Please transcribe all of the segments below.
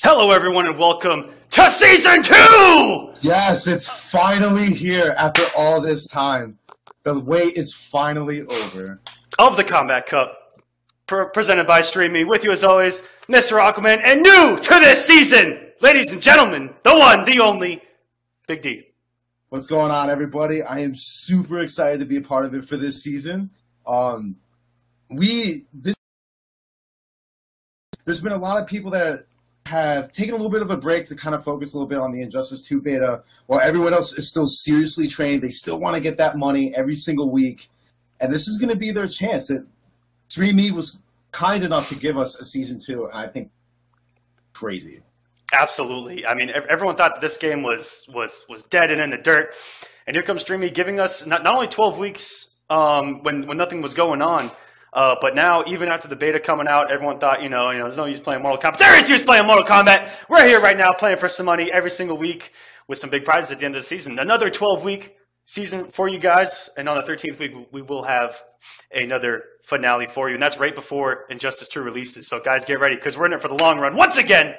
Hello, everyone, and welcome to Season 2! Yes, it's finally here after all this time. The wait is finally over. Of the Combat Cup, presented by StreamMe. With you, as always, Mr. Aquaman, and new to this season, ladies and gentlemen, the one, the only, Big D. What's going on, everybody? I am super excited to be a part of it for this season. There's been a lot of people that have taken a little bit of a break to kind of focus a little bit on the Injustice 2 beta, while everyone else is still seriously trained. They still want to get that money every single week, and this is going to be their chance. StreamMe was kind enough to give us a Season 2, and I think crazy. Absolutely. I mean, everyone thought that this game was dead and in the dirt, and here comes StreamMe giving us not only 12 weeks when nothing was going on, but now, even after the beta coming out, everyone thought, there's no use playing Mortal Kombat. There is use playing Mortal Kombat. We're here right now playing for some money every single week with some big prizes at the end of the season. Another 12-week season for you guys, and on the 13th week, we will have another finale for you, and that's right before Injustice 2 releases. So, guys, get ready, because we're in it for the long run once again,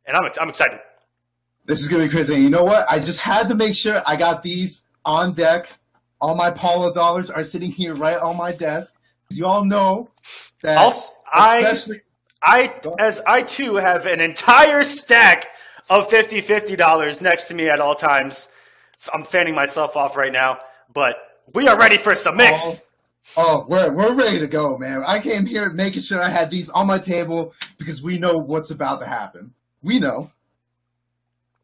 and I'm excited. This is going to be crazy. You know what? I just had to make sure I got these on deck. All my Paula dollars are sitting here right on my desk. You all know that I too have an entire stack of $50 next to me at all times. I'm fanning myself off right now, but we are ready for some mix. We're ready to go, man. I came here making sure I had these on my table because we know what's about to happen. We know.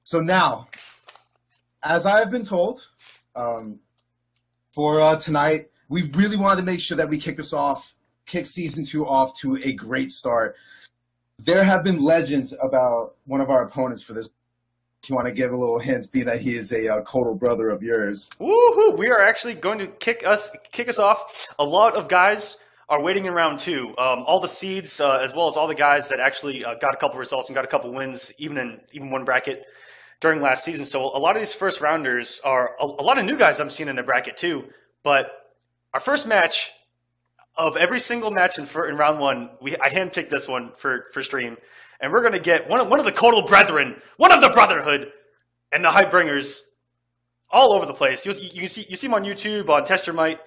So now, as I have been told, for tonight, we really wanted to make sure that we kick Season 2 off to a great start. There have been legends about one of our opponents for this. If you want to give a little hint, be that he is a Kotal brother of yours. Woohoo! We are actually going to kick us off. A lot of guys are waiting in round 2. All the seeds, as well as all the guys that actually got a couple results and got a couple wins, even one bracket during last season. So a lot of these first rounders are a lot of new guys I'm seeing in the bracket too. But our first match of every single match in round 1, I handpicked this one for stream, and we're going to get one of the Kotal brethren, one of the Brotherhood, and the Hightbringers all over the place. You see him on YouTube, on Test Your Might.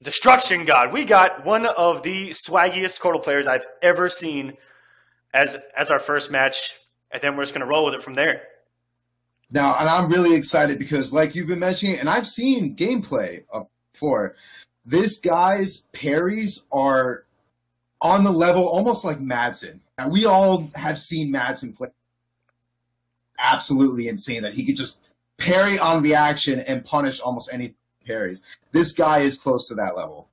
Destruction God. We got one of the swaggiest Kotal players I've ever seen as our first match, and then we're just going to roll with it from there. Now, and I'm really excited because, like you've been mentioning, and I've seen gameplay before, this guy's parries are on the level almost like Madsen. And we all have seen Madsen play. Absolutely insane that he could just parry on reaction and punish almost any parries. This guy is close to that level.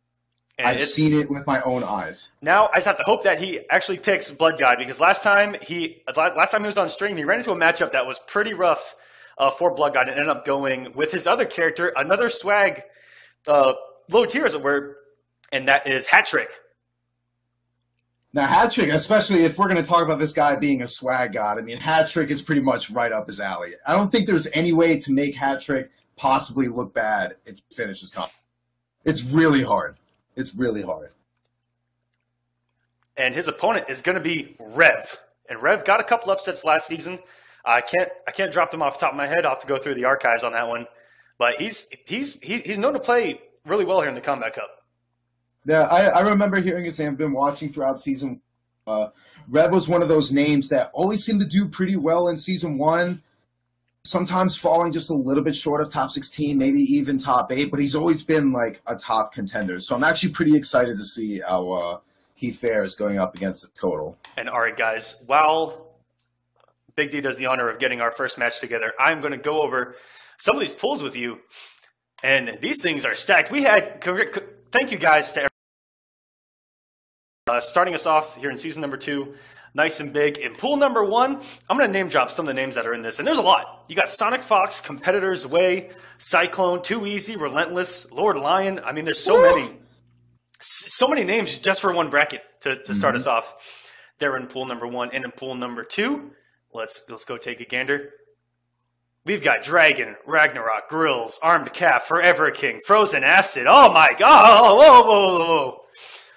And I've seen it with my own eyes. Now I just have to hope that he actually picks Blood God, because last time he was on stream, he ran into a matchup that was pretty rough for Blood God and ended up going with his other character, another swag low tier, as it were, and that is Hat Trick. Now, Hat Trick, especially if we're going to talk about this guy being a swag god, I mean, Hat Trick is pretty much right up his alley. I don't think there's any way to make Hat Trick possibly look bad if he finishes comp. It's really hard. It's really hard. And his opponent is going to be Rev. And Rev got a couple upsets last season. I can't drop them off the top of my head. I'll have to go through the archives on that one. But he's known to play really well here in the Combat Cup. Yeah, I remember hearing his name. I've been watching throughout season. Rev was one of those names that always seemed to do pretty well in Season 1, sometimes falling just a little bit short of top 16, maybe even top 8, but he's always been like a top contender. So I'm actually pretty excited to see how he fares going up against the Kotal. And all right, guys, while Big D does the honor of getting our first match together, I'm going to go over some of these pulls with you. And these things are stacked. Thank you guys to starting us off here in season number 2, nice and big. In pool number 1, I'm going to name drop some of the names that are in this. And there's a lot. You got Sonic Fox, Competitors Way, Cyclone, Too Easy, Relentless, Lord Lion. I mean, there's so many. So many names just for one bracket to start us off. They're in pool number 1. And in pool number 2, let's go take a gander. We've got Dragon, Ragnarok, Grills, Armed Calf, Forever King, Frozen Acid. Oh my God!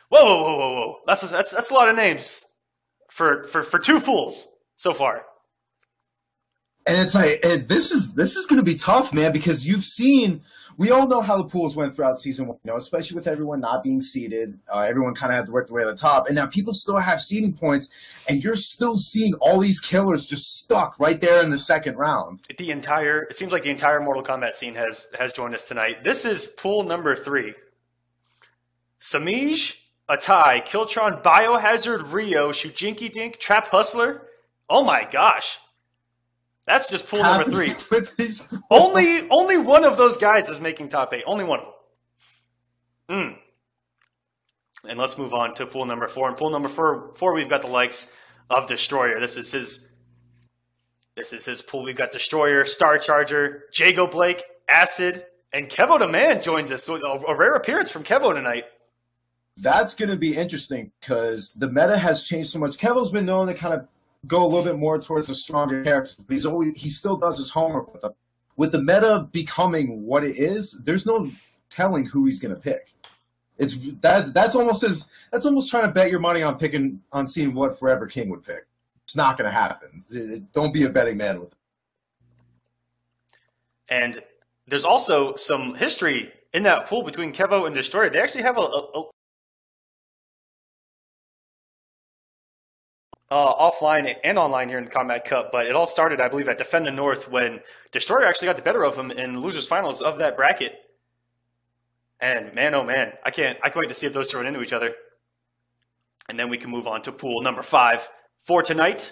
Whoa! That's a lot of names for 2 fools. So far. And it's like this is going to be tough, man, because we all know how the pools went throughout season 1, especially with everyone not being seeded. Everyone kind of had to work their way to the top, and now people still have seeding points, and you're still seeing all these killers just stuck right there in the second round. It seems like the entire Mortal Kombat scene has joined us tonight. This is pool number 3. Samij, Atai, Kiltron, Biohazard, Rio, Shujinky Dink, Trap Hustler. Oh my gosh. That's just pool number 3. With these only one of those guys is making top 8. Only one of them. And let's move on to pool number 4. In pool number 4, we've got the likes of Destroyer. This is his pool. We've got Destroyer, Star Charger, Jago Blake, Acid, and Kevo the Man joins us. So a rare appearance from Kevo tonight. That's going to be interesting because the meta has changed so much. Kevo's been known to kind of go a little bit more towards the stronger characters, but he still does his homework with them. With the meta becoming what it is, there's no telling who he's going to pick. That's almost trying to bet your money on seeing what Forever King would pick. It's not going to happen. Don't be a betting man with it. And there's also some history in that pool between Kevo and Destroyer. They actually have a offline and online here in the Combat Cup, but it all started, I believe, at Defend the North when Destroyer actually got the better of him in the losers finals of that bracket. And man, oh man, I can't wait to see if those two run into each other. And then we can move on to pool number 5 for tonight,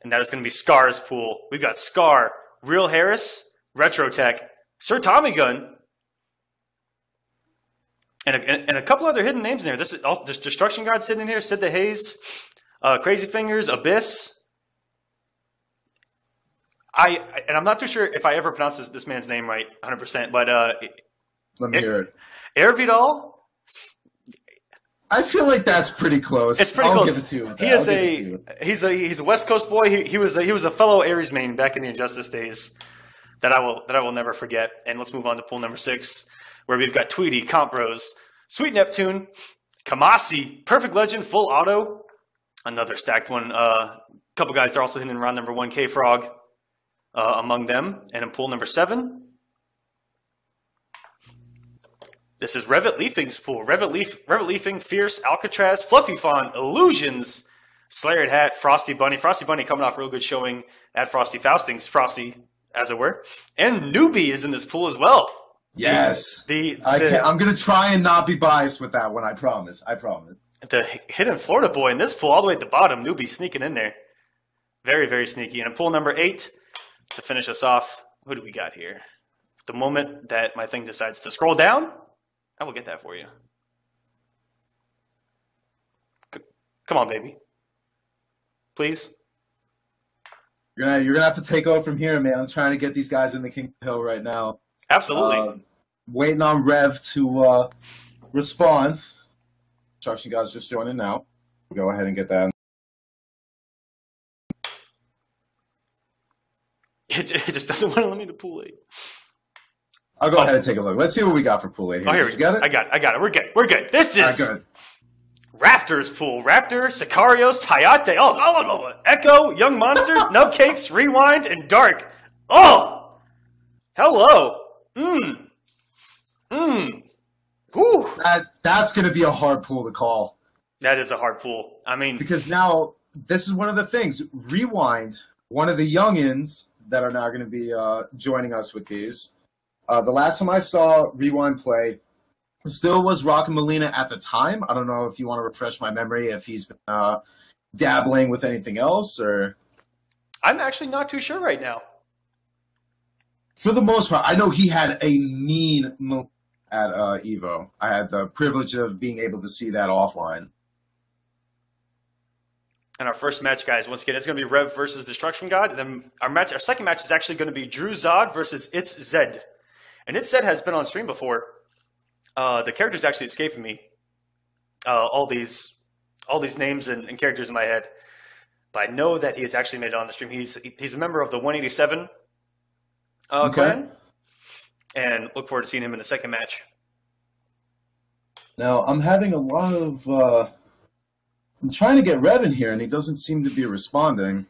and that is going to be Scar's pool. We've got Scar, Real Harris, Retro Tech, Sir Tommy Gun, and a couple other hidden names in there. This is also just Destruction God's hidden in here. Sid the Haze, Crazy Fingers, Abyss. I'm not too sure if I ever pronounced this man's name right, 100%. But let me hear it. Air Vidal. I feel like that's pretty close. It's pretty close. Give it to you. He's a West Coast boy. He was a fellow Aries main back in the Injustice days that I will never forget. And let's move on to pool number 6, where we've got Tweety, Compros, Sweet Neptune, Kamasi, Perfect Legend, Full Auto, another stacked one. A couple guys that are also hitting round number 1, K-Frog among them. And in pool number 7, this is Revit Leafing's pool. Revit Leafing, Fierce, Alcatraz, Fluffy Fawn, Illusions, Slayered Hat, Frosty Bunny. Frosty Bunny coming off a real good showing at Frosty Fausting's Frosty, as it were. And Newbie is in this pool as well. Yes. I'm going to try and not be biased with that one, I promise. The hidden Florida boy in this pool, all the way at the bottom, Newbie sneaking in there. Very, very sneaky. And in pool number 8, to finish us off, who do we got here? The moment that my thing decides to scroll down, I will get that for you. Come on, baby. Please. You're gonna have to take over from here, man. I'm trying to get these guys in the King Hill right now. Absolutely. Waiting on Rev to respond. Instruction guys just joining now. Go ahead and get that. It just doesn't want to let me to pool 8. I'll go ahead and take a look. Let's see what we got for pool 8 here. Oh, here you got it? I got it. We're good. This is Raptors pool. Raptor, Sicarios, Hayate. Oh, Echo, Young Monster, Nubcakes, Rewind, and Dark. Oh! Hello. Whew. That's going to be a hard pool to call. That is a hard pool. I mean, because now this is one of the things. Rewind, one of the youngins that are now going to be joining us with these. The last time I saw Rewind play, still was Rock and Molina at the time. I don't know if you want to refresh my memory if he's been dabbling with anything else or. I'm actually not too sure right now. For the most part, I know he had a mean move at Evo. I had the privilege of being able to see that offline. And our first match, guys, once again, it's going to be Rev versus Destruction God. And then our second match is actually going to be Drew Zod versus It's Zed. And It's Zed has been on stream before. The character's actually escaping me. All these names and characters in my head. But I know that he has actually made it on the stream. He's a member of the 187 clan. And look forward to seeing him in the second match. Now, I'm having a lot of I'm trying to get Rev in here, and he doesn't seem to be responding.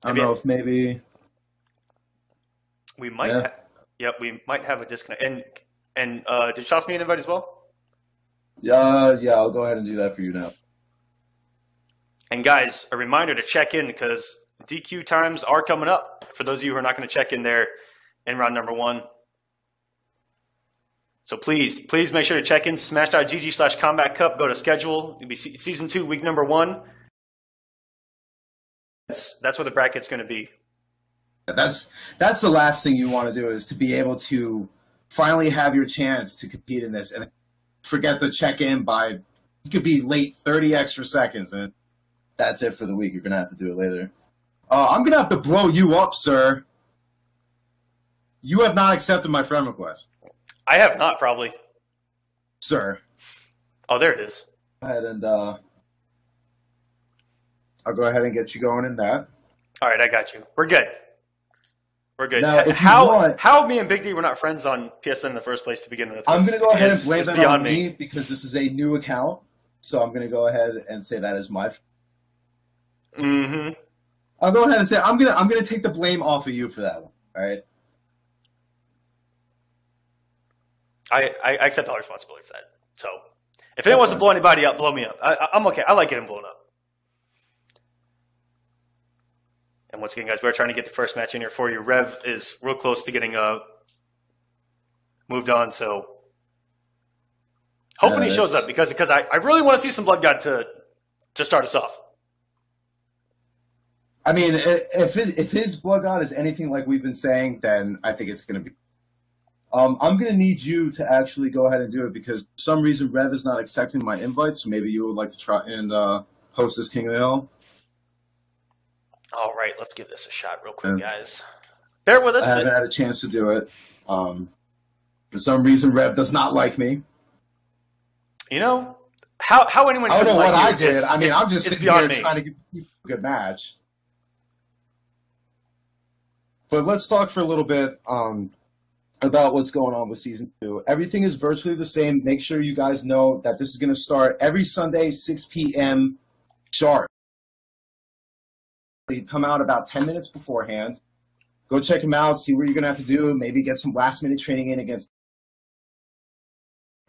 I don't know if maybe we might. We might have a disconnect. And did you toss me an invite as well? Yeah, I'll go ahead and do that for you now. And guys, a reminder to check in because DQ times are coming up. For those of you who are not going to check in there in round number 1. So please make sure to check in. Smash.gg/Combat Cup. Go to schedule. It'll be season 2, week number 1. That's where the bracket's going to be. That's the last thing you want to do is to be able to finally have your chance to compete in this and forget to check in by you could be late 30 extra seconds and that's it for the week. You're gonna have to do it later. I'm gonna have to blow you up, sir. You have not accepted my friend request. I have not, probably. Sir. Oh, there it is. Go ahead and I'll go ahead and get you going in that. All right, I got you. We're good. We're good. Now, how me and Big D were not friends on PSN in the first place to begin with? I'm going to go ahead and blame that on me because this is a new account. So I'm going to go ahead and say that is my. Mm-hmm. I'll go ahead and say I'm going to take the blame off of you for that one. All right. I accept all responsibility for that. So if anyone wants to blow anybody up, blow me up. I'm okay. I like getting blown up. And once again, guys, we're trying to get the first match in here for you. Rev is real close to getting moved on, so hoping he shows up because I really want to see some Blood God to start us off. I mean, if his Blood God is anything like we've been saying, then I think it's going to be. I'm going to need you to actually go ahead and do it because for some reason Rev is not accepting my invite, so maybe you would like to try and host this King of the Hill. All right, let's give this a shot real quick, guys. Bear with us. I haven't had a chance to do it. For some reason, Rev does not like me. You know, how anyone I don't know what I did. Is, I mean, I'm just sitting here trying to give people a good match. But let's talk for a little bit about what's going on with Season 2. Everything is virtually the same. Make sure you guys know that this is going to start every Sunday, 6 p.m. sharp. They come out about 10 minutes beforehand. Go check them out, see what you're going to have to do, maybe get some last-minute training in against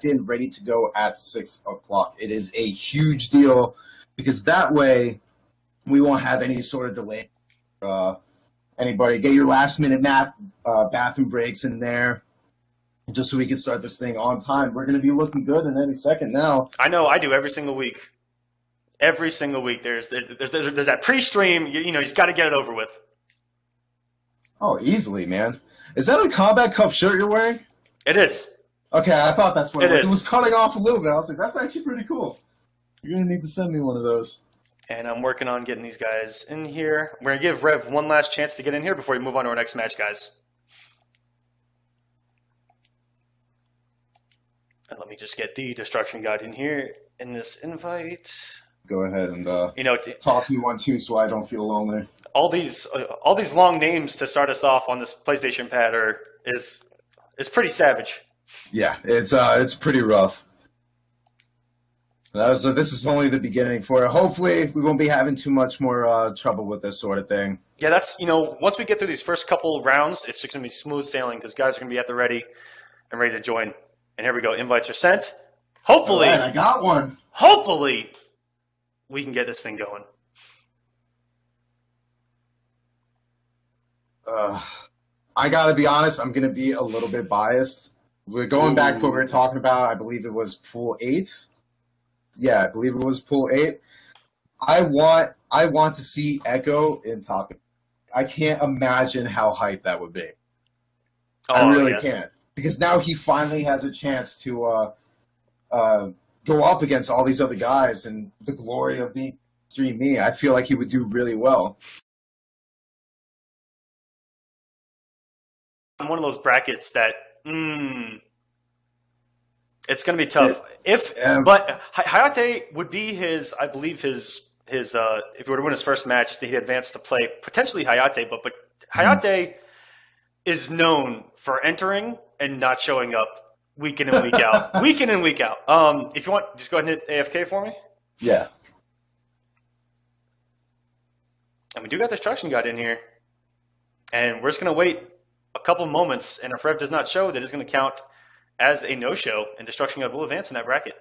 ready to go at 6 o'clock. It is a huge deal because that way we won't have any sort of delay. Anybody, get your last-minute bathroom breaks in there just so we can start this thing on time. We're going to be looking good in any second now. I know, I do every single week. Every single week, there's that pre-stream. You just got to get it over with. Oh, easily, man. Is that a Combat Cup shirt you're wearing? It is. Okay, I thought that's what it was. Is. It was cutting off a little bit. I was like, that's actually pretty cool. You're gonna need to send me one of those. And I'm working on getting these guys in here. We're gonna give Rev one last chance to get in here before we move on to our next match, guys. And let me just get the Destruction God in here in this invite. Go ahead and toss me one too, so I don't feel lonely. All these long names to start us off on this PlayStation pad is pretty savage. Yeah, it's pretty rough. This is only the beginning for it. Hopefully, we won't be having too much more trouble with this sort of thing. Yeah, that's once we get through these first couple rounds, it's just gonna be smooth sailing because guys are gonna be at the ready and ready to join. And here we go. Invites are sent. Hopefully, right, I got one. Hopefully, we can get this thing going. I gotta be honest. I'm gonna be a little bit biased. We're going back to what we were talking about. I believe it was Pool 8. Yeah, I believe it was Pool 8. I want to see Echo in top. I can't imagine how hyped that would be. Oh, I really can't. Because now he finally has a chance to go up against all these other guys and the glory of being Extreme Me. I feel like he would do really well. One of those brackets that it's going to be tough. But Hayate would be I believe his if he were to win his first match, he'd advance to play potentially Hayate. But Hayate is known for entering and not showing up week in and week out. Week in and week out. If you want, just go ahead and hit AFK for me. Yeah. And we do got Destruction God in here. And we're just going to wait a couple moments, and if Rev does not show, that is going to count as a no-show, and Destruction God will advance in that bracket.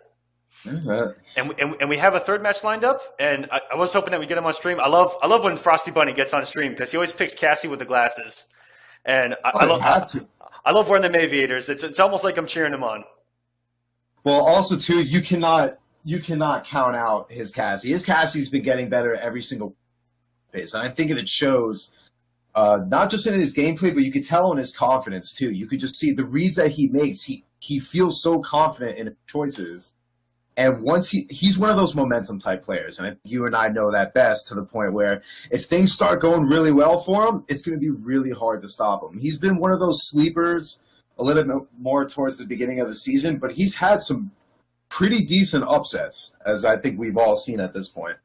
And we have a third match lined up, and I was hoping that we get him on stream. I love when Frosty Bunny gets on stream, because he always picks Cassie with the glasses. And I love wearing them aviators. It's almost like I'm cheering him on. Well, also, too, you cannot count out his Cassie. His Cassie's been getting better every single phase, and I think it shows not just in his gameplay, but you could tell in his confidence, too. You could just see the reads that he makes. He feels so confident in his choices. And once he's one of those momentum type players, and you and I know that best, to the point where if things start going really well for him, it's going to be really hard to stop him. He's been one of those sleepers a little bit more towards the beginning of the season, but he's had some pretty decent upsets, as I think we've all seen at this point.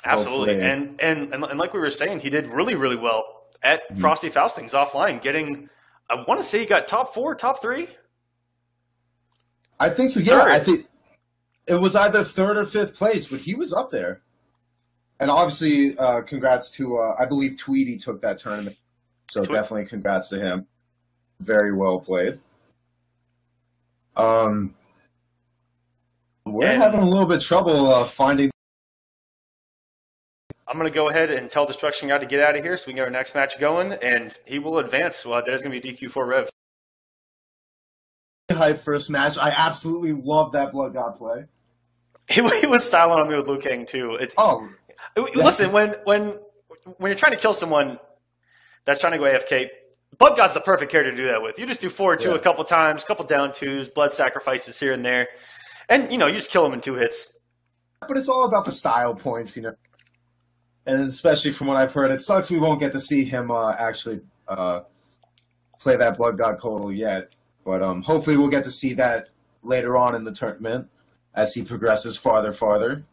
Absolutely. And like we were saying, he did really, really well at Frosty Faustings offline, getting, I want to say he got top 4, top 3? I think so, yeah. I think it was either 3rd or 5th place, but he was up there. And obviously, congrats to, I believe Tweety took that tournament. So definitely congrats to him. Very well played. We're having a little bit of trouble finding. I'm going to go ahead and tell Destruction God to get out of here so we can get our next match going, and he will advance. Well, that is going to be DQ4 Rev. Hype first match. I absolutely love that Blood God play. He was styling on me with Liu Kang, too. Listen, when you're trying to kill someone that's trying to go AFK, Blood God's the perfect character to do that with. You just do 4-2 a couple times, a couple down 2s, blood sacrifices here and there, and, you just kill him in 2 hits. But it's all about the style points, And especially from what I've heard, it sucks we won't get to see him actually play that Blood God Kotal yet. But hopefully we'll get to see that later on in the tournament as he progresses farther.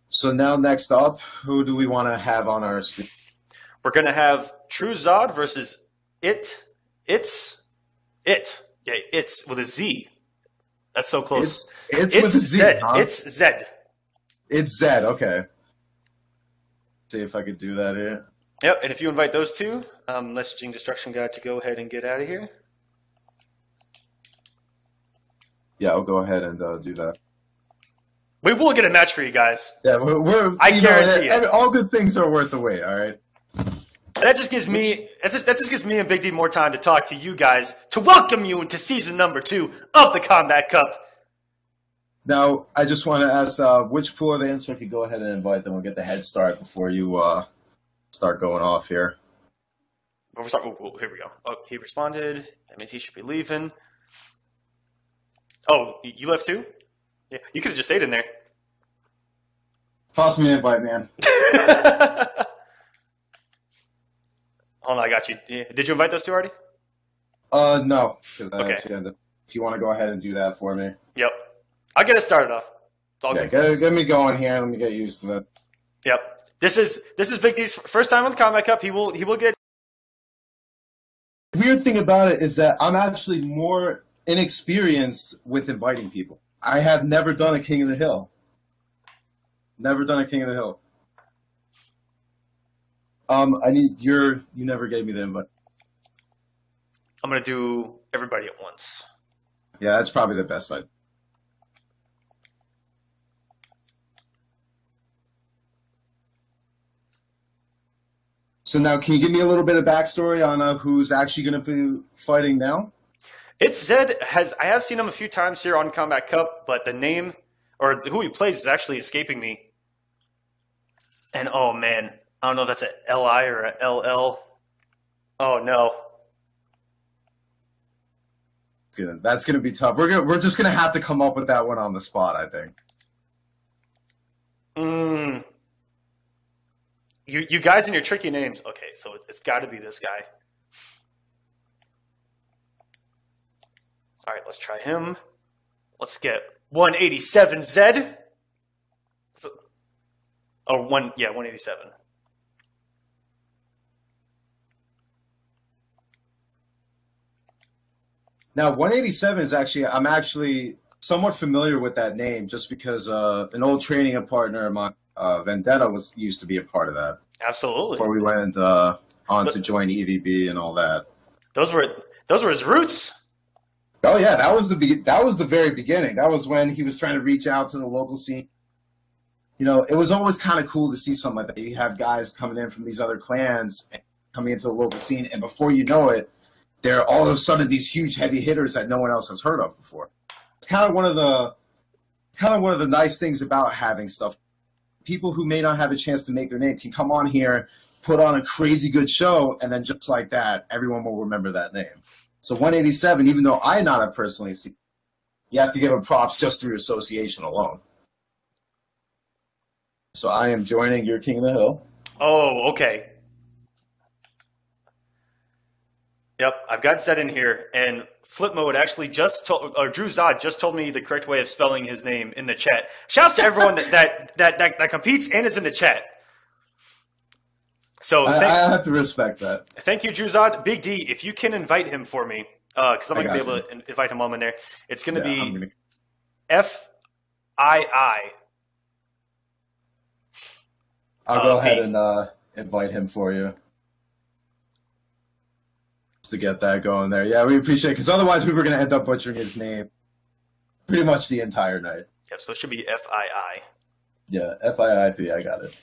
So now next up, who do we want to have on our stream? We're going to have True Zod versus It's with a Z. That's so close. It's with a Z, Zed. huh? It's Zed. It's Zed, okay. See if I could do that here. Yep, and if you invite those two, messaging Destruction God to go ahead and get out of here. Yeah, I'll go ahead and do that. We will get a match for you guys. Yeah, I guarantee it. All good things are worth the wait, all right? That just gives me and Big D more time to talk to you guys, to welcome you into season number 2 of the Combat Cup. Now, I just want to ask which pool are they in so I could go ahead and invite them. We'll get the head start before you start going off here. Here we go. Oh, he responded. That means he should be leaving. Oh, you left too? Yeah, you could have just stayed in there. Toss me an invite, man. Hold on, I got you. Did you invite those two already? No. Okay. If you want to go ahead and do that for me. Yep. I'll get it started off. It's all good. Get me going here. Let me get used to that. Yep. This is Big D's first time on the Combat Cup. He will get. The weird thing about it is that I'm actually more inexperienced with inviting people. I have never done a King of the Hill. Never done a King of the Hill. You never gave me the invite. I'm gonna do everybody at once. Yeah, that's probably the best idea. So now, can you give me a little bit of backstory on who's actually going to be fighting now? It's Zed. I have seen him a few times here on Combat Cup, but the name or who he plays is actually escaping me. And oh man, I don't know if that's a LI or a LL. Oh no. That's gonna be tough. We're just gonna have to come up with that one on the spot, I think. You guys and your tricky names. Okay, so it's got to be this guy. All right, let's try him. Let's get 187 Zed. Oh, 187. Now, 187 is actually, I'm actually somewhat familiar with that name just because an old training partner of mine, Vendetta, used to be a part of that. Absolutely. Before we went on to join EVB and all that. Those were his roots. Oh yeah, that was the very beginning. That was when he was trying to reach out to the local scene. You know, it was always kind of cool to see something like that. You have guys coming in from these other clans, coming into the local scene, and before you know it, they're all of a sudden these huge heavy hitters that no one else has heard of before. It's kind of one of the nice things about having stuff. People who may not have a chance to make their name can come on here, put on a crazy good show, and then just like that, everyone will remember that name. So 187, even though I not have personally seen, you have to give him props just through association alone. So I am joining your King of the Hill. Oh, okay. Yep, I've got Zed in here, and Flip Mode actually Drew Zod just told me the correct way of spelling his name in the chat. Shouts to everyone that competes and is in the chat. So I have to respect that. Thank you, Drew Zod. Big D, if you can invite him for me, because I'm not going to be able to invite him in there. It's going to be F-I-I. I'll go ahead and invite him for you. To get that going there. Yeah, we appreciate it, because otherwise we were going to end up butchering his name pretty much the entire night. Yep, so it should be F-I-I. Yeah, F-I-I-P, I got it.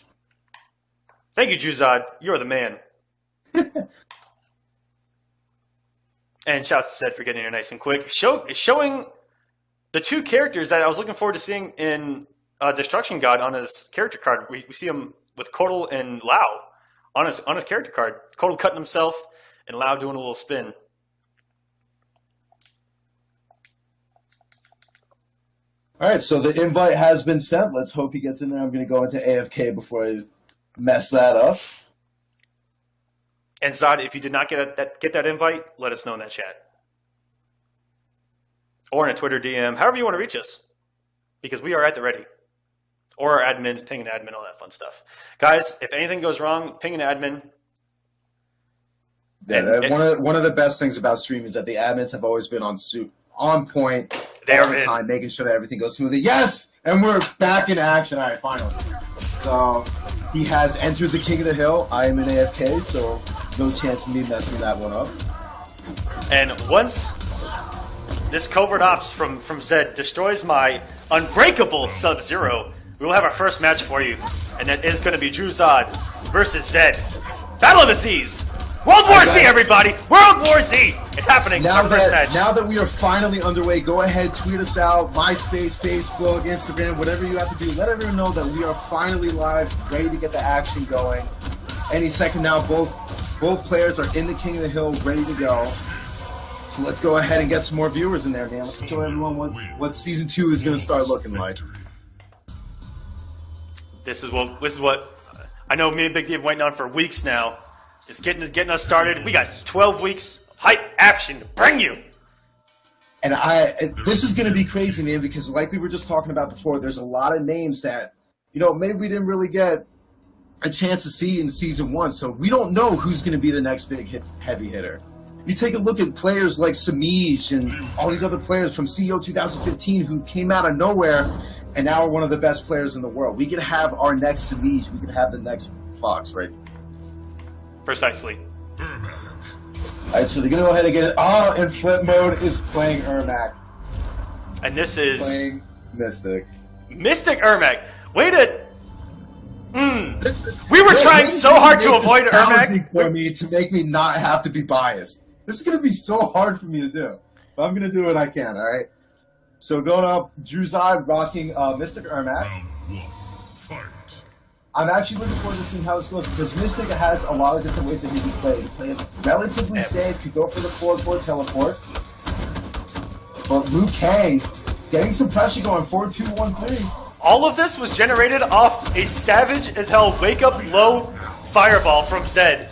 Thank you, Juzad. You're the man. And shout out to Zed for getting here nice and quick. Showing the two characters that I was looking forward to seeing in Destruction God on his character card. We see him with Kodal and Lao on his character card. Kodal cutting himself and Lao doing a little spin. All right, so the invite has been sent. Let's hope he gets in there. I'm going to go into AFK before I mess that up. And Zod, if you did not get that invite, let us know in that chat. Or in a Twitter DM, however you want to reach us. Because we are at the ready. Or our admins, ping an admin, all that fun stuff. Guys, if anything goes wrong, ping an admin. Yeah, one of the best things about stream is that the admins have always been on point all the time, making sure that everything goes smoothly. Yes! And we're back in action. All right, finally. So he has entered the King of the Hill. I am in AFK, so no chance of me messing that one up. And once this covert ops from Zed destroys my unbreakable Sub-Zero, we will have our first match for you. And that is going to be Drew Zod versus Zed. Battle of the Seas! World War Z, everybody! World War Z! It's happening. Now that we are finally underway, go ahead, tweet us out, MySpace, Facebook, Instagram, whatever you have to do. Let everyone know that we are finally live, ready to get the action going. Any second now, both players are in the King of the Hill, ready to go. So let's go ahead and get some more viewers in there, man. Let's show everyone what Season 2 is going to start looking like. This is what I know me and Big D have waiting on for weeks now. It's getting us started. We got 12 weeks of hype action to bring you. And this is going to be crazy, man, because like we were just talking about before, there's a lot of names that, maybe we didn't really get a chance to see in Season 1. So we don't know who's going to be the next big heavy hitter. You take a look at players like Samij and all these other players from CEO 2015 who came out of nowhere and now are one of the best players in the world. We could have our next Samij. We could have the next Fox, right? Precisely. All right, so they're going to go ahead and get it. Oh, and Flip Mode is playing Ermac. And this is... playing Mystic. Mystic Ermac. Wait a... We were trying so hard to avoid Ermac. For me to make me not have to be biased. This is going to be so hard for me to do. But I'm going to do what I can, all right? So going up, Drew Zod rocking Mystic Ermac. I'm actually looking forward to seeing how this goes because Mystic has a lot of different ways that he can play. He can play it relatively safe, could go for the forward teleport. But Liu Kang getting some pressure going, 4-2-1-3. All of this was generated off a savage as hell wake up low fireball from Zed.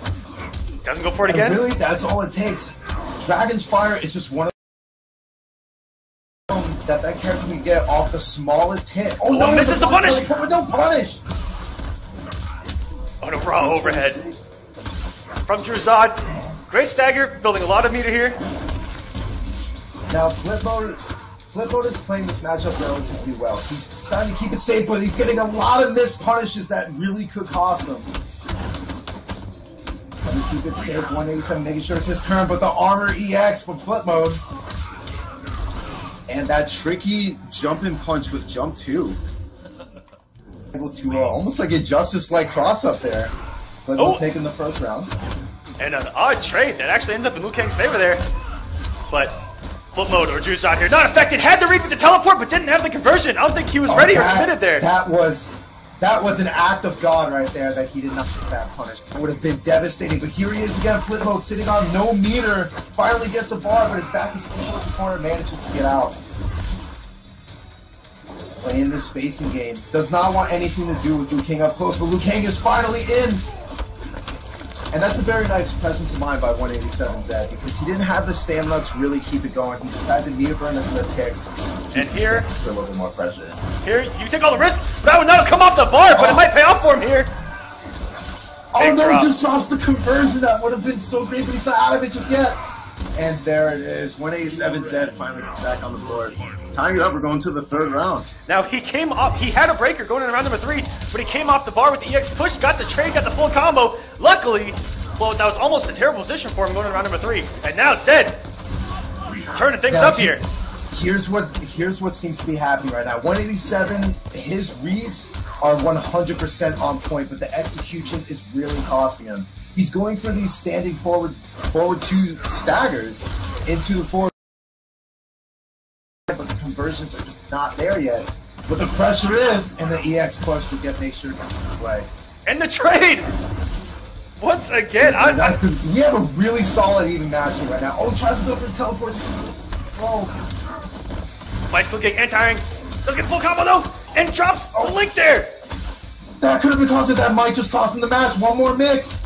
Doesn't go for it again? And really, that's all it takes. Dragon's Fire is just one of them that character can get off the smallest hit. Oh no, misses the punish! Don't punish! Oh, no, raw overhead. From Drew Zod. Great stagger, building a lot of meter here. Now, Flip Mode Flip Mode is playing this matchup relatively well. He's trying to keep it safe, but he's getting a lot of missed punishes that really could cost him. Let me keep it safe, 187, making sure it's his turn, but the Armor EX from Flip Mode. And that tricky jumping punch with Jump 2. Able to almost like a Justice-like cross-up there. Flip Mode taking the first round. And an odd trade that actually ends up in Liu Kang's favor there. But Flip Mode or Juice out here, not affected. Had the read with the teleport, but didn't have the conversion. I don't think he was ready or committed there. That was an act of God right there that he did not get that punish. It would have been devastating. But here he is again, Flip Mode, sitting on no meter. Finally gets a bar, but his back is towards the corner, manages to get out. Playing this spacing game. Does not want anything to do with Liu Kang up close, but Liu Kang is finally in. And that's a very nice presence of mind by 187Z, because he didn't have the stamina to really keep it going. He decided to meter burn the flip kicks. And here, for a little bit more pressure. Here, you take all the risk, but that would not have come off the bar, but it might pay off for him here. Oh no, he just drops the conversion. That would have been so great, but he's not out of it just yet. And there it is. 187Z finally comes back on the board. Tying it up, we're going to the third round. Now, he came up, he had a breaker going in round number 3, but he came off the bar with the EX push, got the trade, got the full combo. Luckily, well, that was almost a terrible position for him going in round number 3. And now, Zed, turning things up here. Here's what seems to be happening right now. 187, his reads are 100% on point, but the execution is really costing him. He's going for these standing forward 2 staggers into the forward, but the conversions are just not there yet. But the pressure is, and the EX push to make sure it gets in the way. And the trade! Once again, we have a really solid even matchup right now. Oh, tries to go for the teleport. Oh. Bicycle kick, anti-ring. Does get full combo though, and drops the link there. That could have been causing that might just cost him the match. One more mix.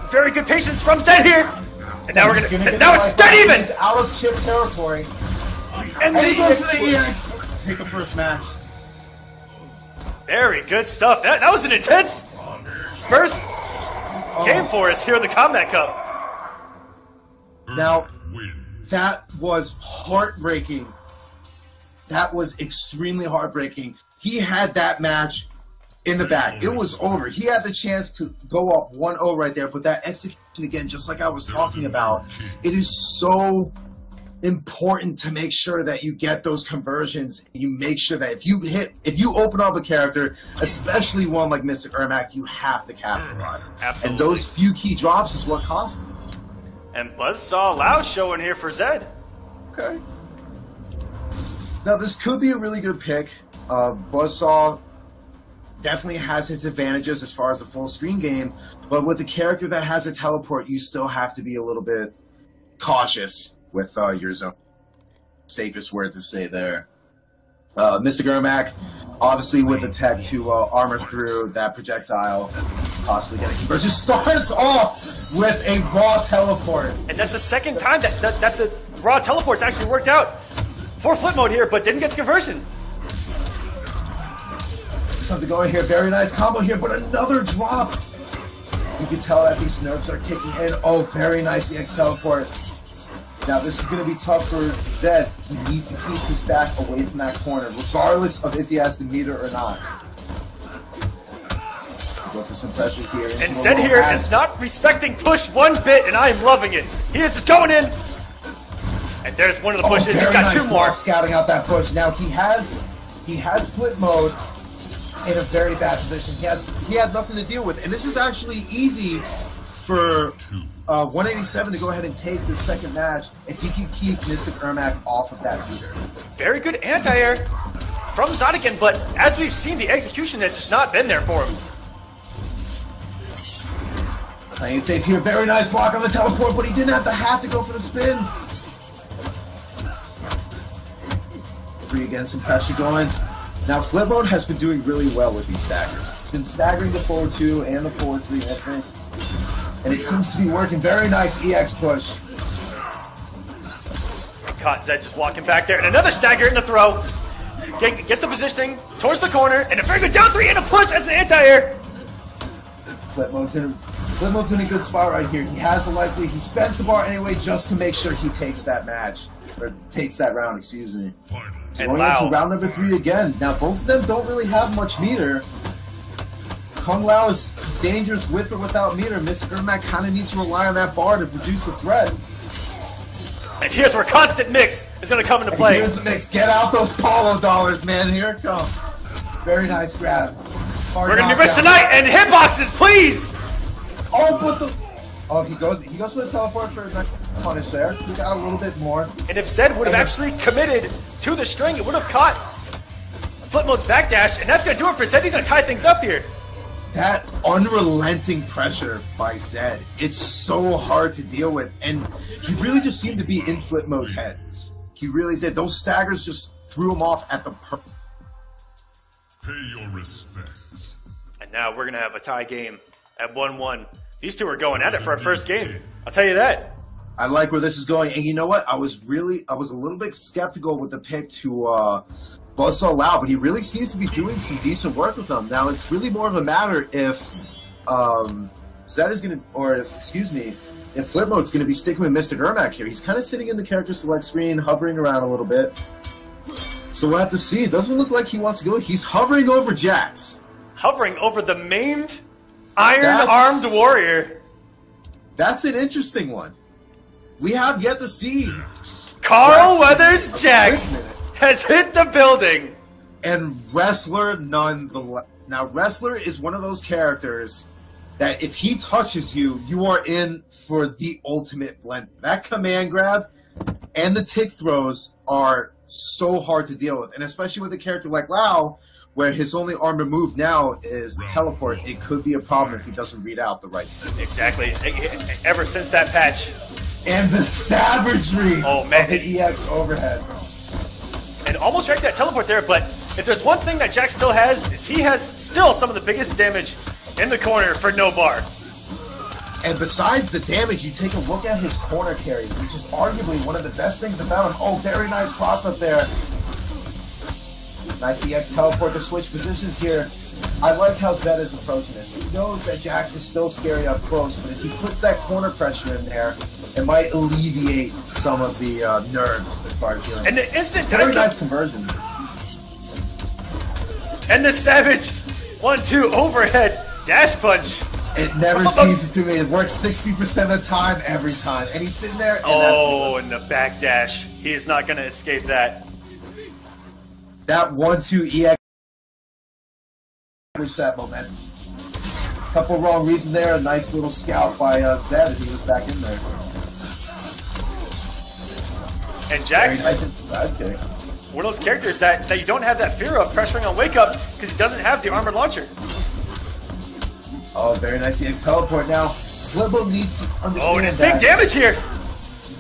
Very good patience from Zed here. And now we're gonna now it's dead even! He's out of chip territory. And he goes for the EX. Take the first match. Very good stuff. That was an intense first game for us here in the Combat Cup. Now, that was heartbreaking. That was extremely heartbreaking. He had that match in the bag. It was over. He had the chance to go up 1-0 right there, but that execution again, just like I was talking about, it is so important to make sure that you get those conversions. You make sure that if you open up a character, especially one like Mystic Ermac, you have to capitalize. Absolutely. And those few key drops is what cost him. And Buzzsaw Lao showing here for Zed. Okay. Now this could be a really good pick. Buzzsaw definitely has its advantages as far as the full screen game, but with the character that has a teleport, you still have to be a little bit cautious with your zone. Safest word to say there. Mystic Ermac, obviously with the tech to armor through that projectile, possibly getting conversion, starts off with a raw teleport. And that's the second time that the raw teleports actually worked out for Flip Mode here, but didn't get the conversion. Something going here, very nice combo here, but another drop. You can tell that these nerves are kicking in. Oh, very nice EX teleport. Now this is going to be tough for Zed. He needs to keep his back away from that corner, regardless of if he has the meter or not. Go for some pressure here. And Zed here is not respecting push one bit, and I am loving it. He is just going in. And there's one of the pushes. He's got nice 2 more. Scouting out that push. Now he has Flip Mode in a very bad position. He had nothing to deal with, and this is actually easy for 187 to go ahead and take the second match if he can keep Mystic Ermac off of that meter. Very good anti-air from Zodigan, but as we've seen, the execution has just not been there for him. Playing safe here, very nice block on the teleport, but he didn't have the hat to go for the spin. Free again, some pressure going. Now Flip Mode has been doing really well with these staggers. He's been staggering the forward 2 and the forward 3, I think. And it seems to be working. Very nice EX push. Caught Zed just walking back there, and another stagger in the throw. Gets the positioning towards the corner, and a very good down 3 and a push as an anti-air. Flip Mode's in a Flipmode's in a good spot right here. He has the life lead. He spends the bar anyway just to make sure he takes that match. Or takes that round, excuse me. So going into round number 3 again. Now, both of them don't really have much meter. Kung Lao is dangerous with or without meter. Mr. Ermac kind of needs to rely on that bar to produce a threat. And here's where constant mix is going to come into play. Here's the mix. Get out those Polo dollars, man. Here it comes. Very nice grab. Hard We're going to be rich tonight, and hitboxes, please! Oh, but the... Oh, he goes for the teleport for a nice punish there. He got a little bit more. And if Zed would have actually committed to the string, it would have caught Flipmode's backdash, and that's going to do it for Zed. He's going to tie things up here. That unrelenting pressure by Zed, it's so hard to deal with, and he really just seemed to be in Flipmode's head. He really did. Those staggers just threw him off at the Pay your respects. And now we're going to have a tie game at 1-1. These two are going at it for our first game. I'll tell you that. I like where this is going, and you know what? I was a little bit skeptical with the pick to Buzzsaw Lao, but he really seems to be doing some decent work with them. Now, it's really more of a matter if Zed is going to, or if Flipmode's going to be sticking with Mr. Ermac here. He's kind of sitting in the character select screen, hovering around a little bit. So we'll have to see. It doesn't look like he wants to go. He's hovering over Jax. Hovering over the maimed, iron-armed warrior. That's an interesting one. We have yet to see. Carl Weathers Jax has hit the building. And Wrestler nonetheless. Now, Wrestler is one of those characters that if he touches you, you are in for the ultimate blend. That command grab and the tick throws are so hard to deal with. And especially with a character like Lao, where his only armor move now is teleport, it could be a problem if he doesn't read out the right stuff. Exactly. Ever since that patch. And the savagery of the EX overhead. And almost right that teleport there, but if there's one thing that Jax still has, is he has still some of the biggest damage in the corner for no bar. And besides the damage, you take a look at his corner carry, which is arguably one of the best things about him. Oh, very nice cross up there. Nice EX teleport to switch positions here. I like how Zed is approaching this. He knows that Jax is still scary up close, but if he puts that corner pressure in there, it might alleviate some of the nerves as far as dealing. And the instant very nice conversion. And the savage 1-2 overhead dash punch. It never ceases to me. It works 60% of the time, every time. And he's sitting there. And and the back dash. He is not going to escape that. That 1-2 EX. That momentum. Couple wrong reads in there. A nice little scout by Zed, and he was back in there. And Jax, nice one of those characters that you don't have that fear of pressuring on Wake Up because he doesn't have the armored launcher. Oh, very nice EX teleport. Now, Flipmode needs to understand and it's big damage here.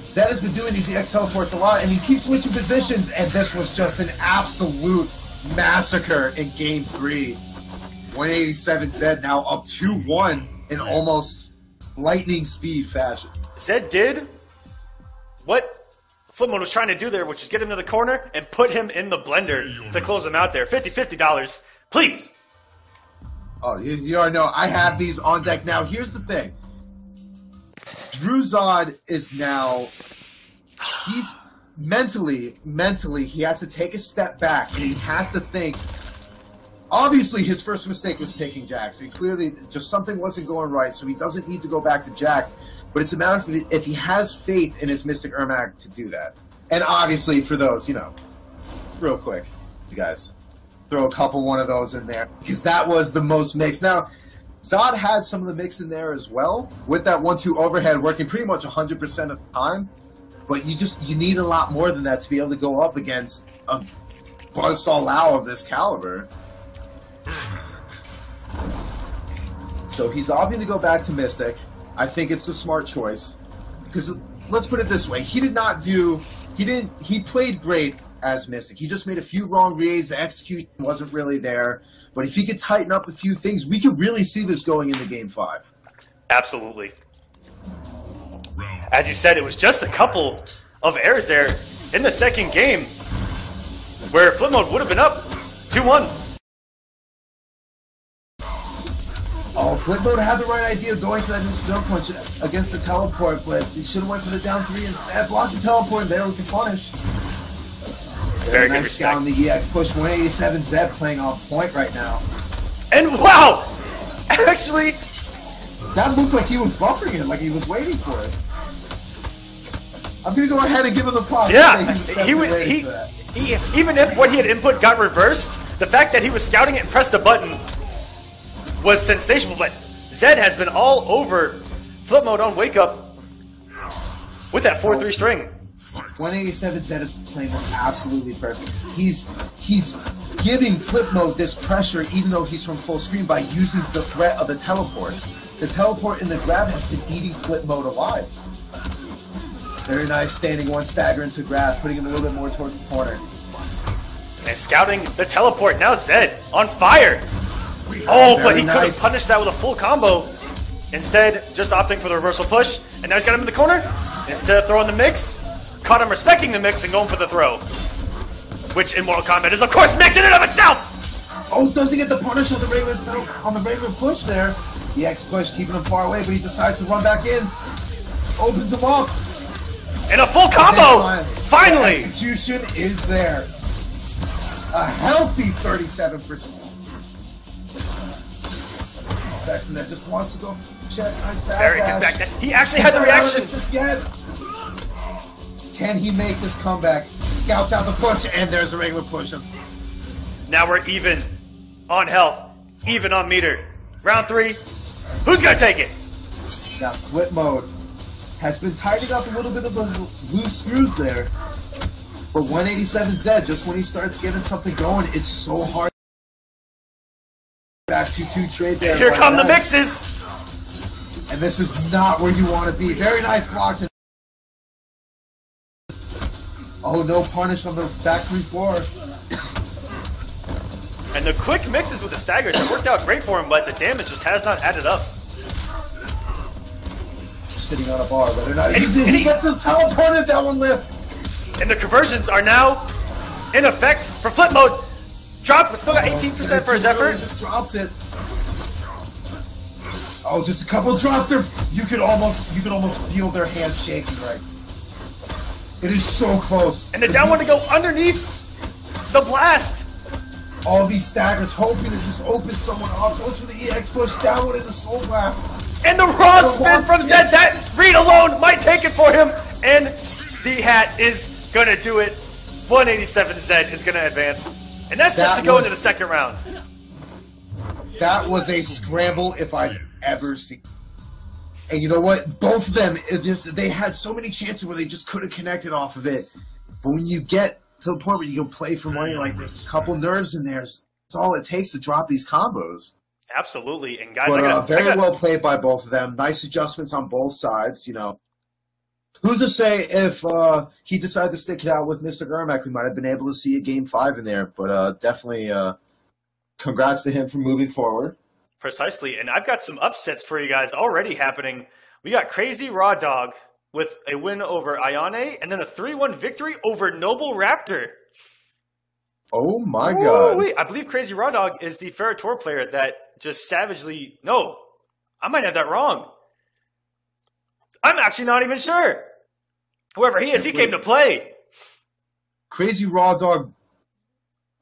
Zed has been doing these EX teleports a lot, and he keeps switching positions, and this was just an absolute massacre in Game 3. 187 Zed now up 2-1 in almost lightning speed fashion. Zed did what Flipmode was trying to do there, which is get him to the corner and put him in the blender to close him out there. $50, please. Oh, you already know. I have these on deck. Now, here's the thing. Druzod is now... He's mentally, he has to take a step back, and he has to think... Obviously, his first mistake was picking Jax. He clearly, just something wasn't going right, so he doesn't need to go back to Jax. But it's a matter of if he has faith in his Mystic Ermac to do that. And obviously, for those, real quick, you guys, throw a couple one of those in there. Because that was the most mix. Now, Zod had some of the mix in there as well, with that 1-2 overhead working pretty much 100% of the time. But you need a lot more than that to be able to go up against a Buzzsaw Lao of this caliber. So he's opting to go back to Mystic. I think it's a smart choice. Because let's put it this way, he played great as Mystic. He just made a few wrong reads, the execution wasn't really there. But if he could tighten up a few things, we could really see this going into Game 5. Absolutely. As you said, it was just a couple of errors there in the second game where Flipmode would have been up 2-1. Oh, Flip Mode had the right idea going for that neutral jump punch against the teleport, but he should have went for the down 3 instead. Lost the teleport, and there was the punish. Very nice good scout on the EX push. 187 Zed playing on point right now. And wow! Actually, that looked like he was buffering it, like he was waiting for it. I'm gonna go ahead and give him the props. Yeah, he even if what he had input got reversed, the fact that he was scouting it and pressed the button was sensational. But Zed has been all over Flip Mode on Wake Up with that 4-3 string. 187 Zed is playing this absolutely perfect. He's giving Flip Mode this pressure even though he's from full screen by using the threat of the teleport. The teleport in the grab has been eating Flip Mode alive. Very nice standing one stagger into grab, putting him a little bit more towards the corner. And scouting the teleport. Now Zed on fire. Oh, but he could have punished that with a full combo. Instead, just opting for the reversal push. And now he's got him in the corner. Instead of throwing the mix, caught him respecting the mix and going for the throw. Which in Mortal Kombat is, of course, mix in and of itself! Oh, does he get the punish on the regular push there? The X push keeping him far away, but he decides to run back in. Opens him up. And a full combo! Finally! The execution is there. A healthy 37%. Back from that, just wants to go check. Nice back. Very good back. He actually had the reaction. Just yet. Can he make this comeback? Scouts out the push, and there's a regular push. Now we're even on health, even on meter. Round 3. Who's gonna take it? Now Flip Mode has been tightening up a little bit of those loose screws there. But 187 Zed, just when he starts getting something going, it's so hard. Back 2-2 trade there. Here come the mixes! And this is not where you want to be. Very nice blocks. Oh, no punish on the back 3-4. And the quick mixes with the staggers have worked out great for him, but the damage just has not added up. Sitting on a bar, but they're not. He gets the teleported down one lift. And the conversions are now in effect for Flip Mode. Dropped, but still got 18% for his effort. Just drops it. Oh, just a couple of drops there. You could almost feel their hands shaking right. It is so close. And the down one to go underneath the blast. All these staggers hoping to just open someone off. Goes for the EX push, down one in the soul blast. And the raw spin from Zed. That read alone might take it for him. And the hat is going to do it. 187 Zed is going to advance. And that's just to go into the second round. That was a scramble if I've ever seen. And you know what? Both of them, they had so many chances where they just could have connected off of it. But when you get to the point where you can play for money like this, a couple nerves in there, it's all it takes to drop these combos. Absolutely. And guys, but, very well played by both of them. Nice adjustments on both sides, you know. Who's to say if he decided to stick it out with Mr. Ermac, we might have been able to see a Game 5 in there. But definitely congrats to him for moving forward. Precisely. And I've got some upsets for you guys already happening. We got Crazy Raw Dog with a win over Ayane and then a 3-1 victory over Noble Raptor. Oh, my God. Wait, I believe Crazy Raw Dog is the Ferritor player that just savagely... No, I might have that wrong. I'm actually not even sure. Whoever he is, he came to play. Crazy Raw Dog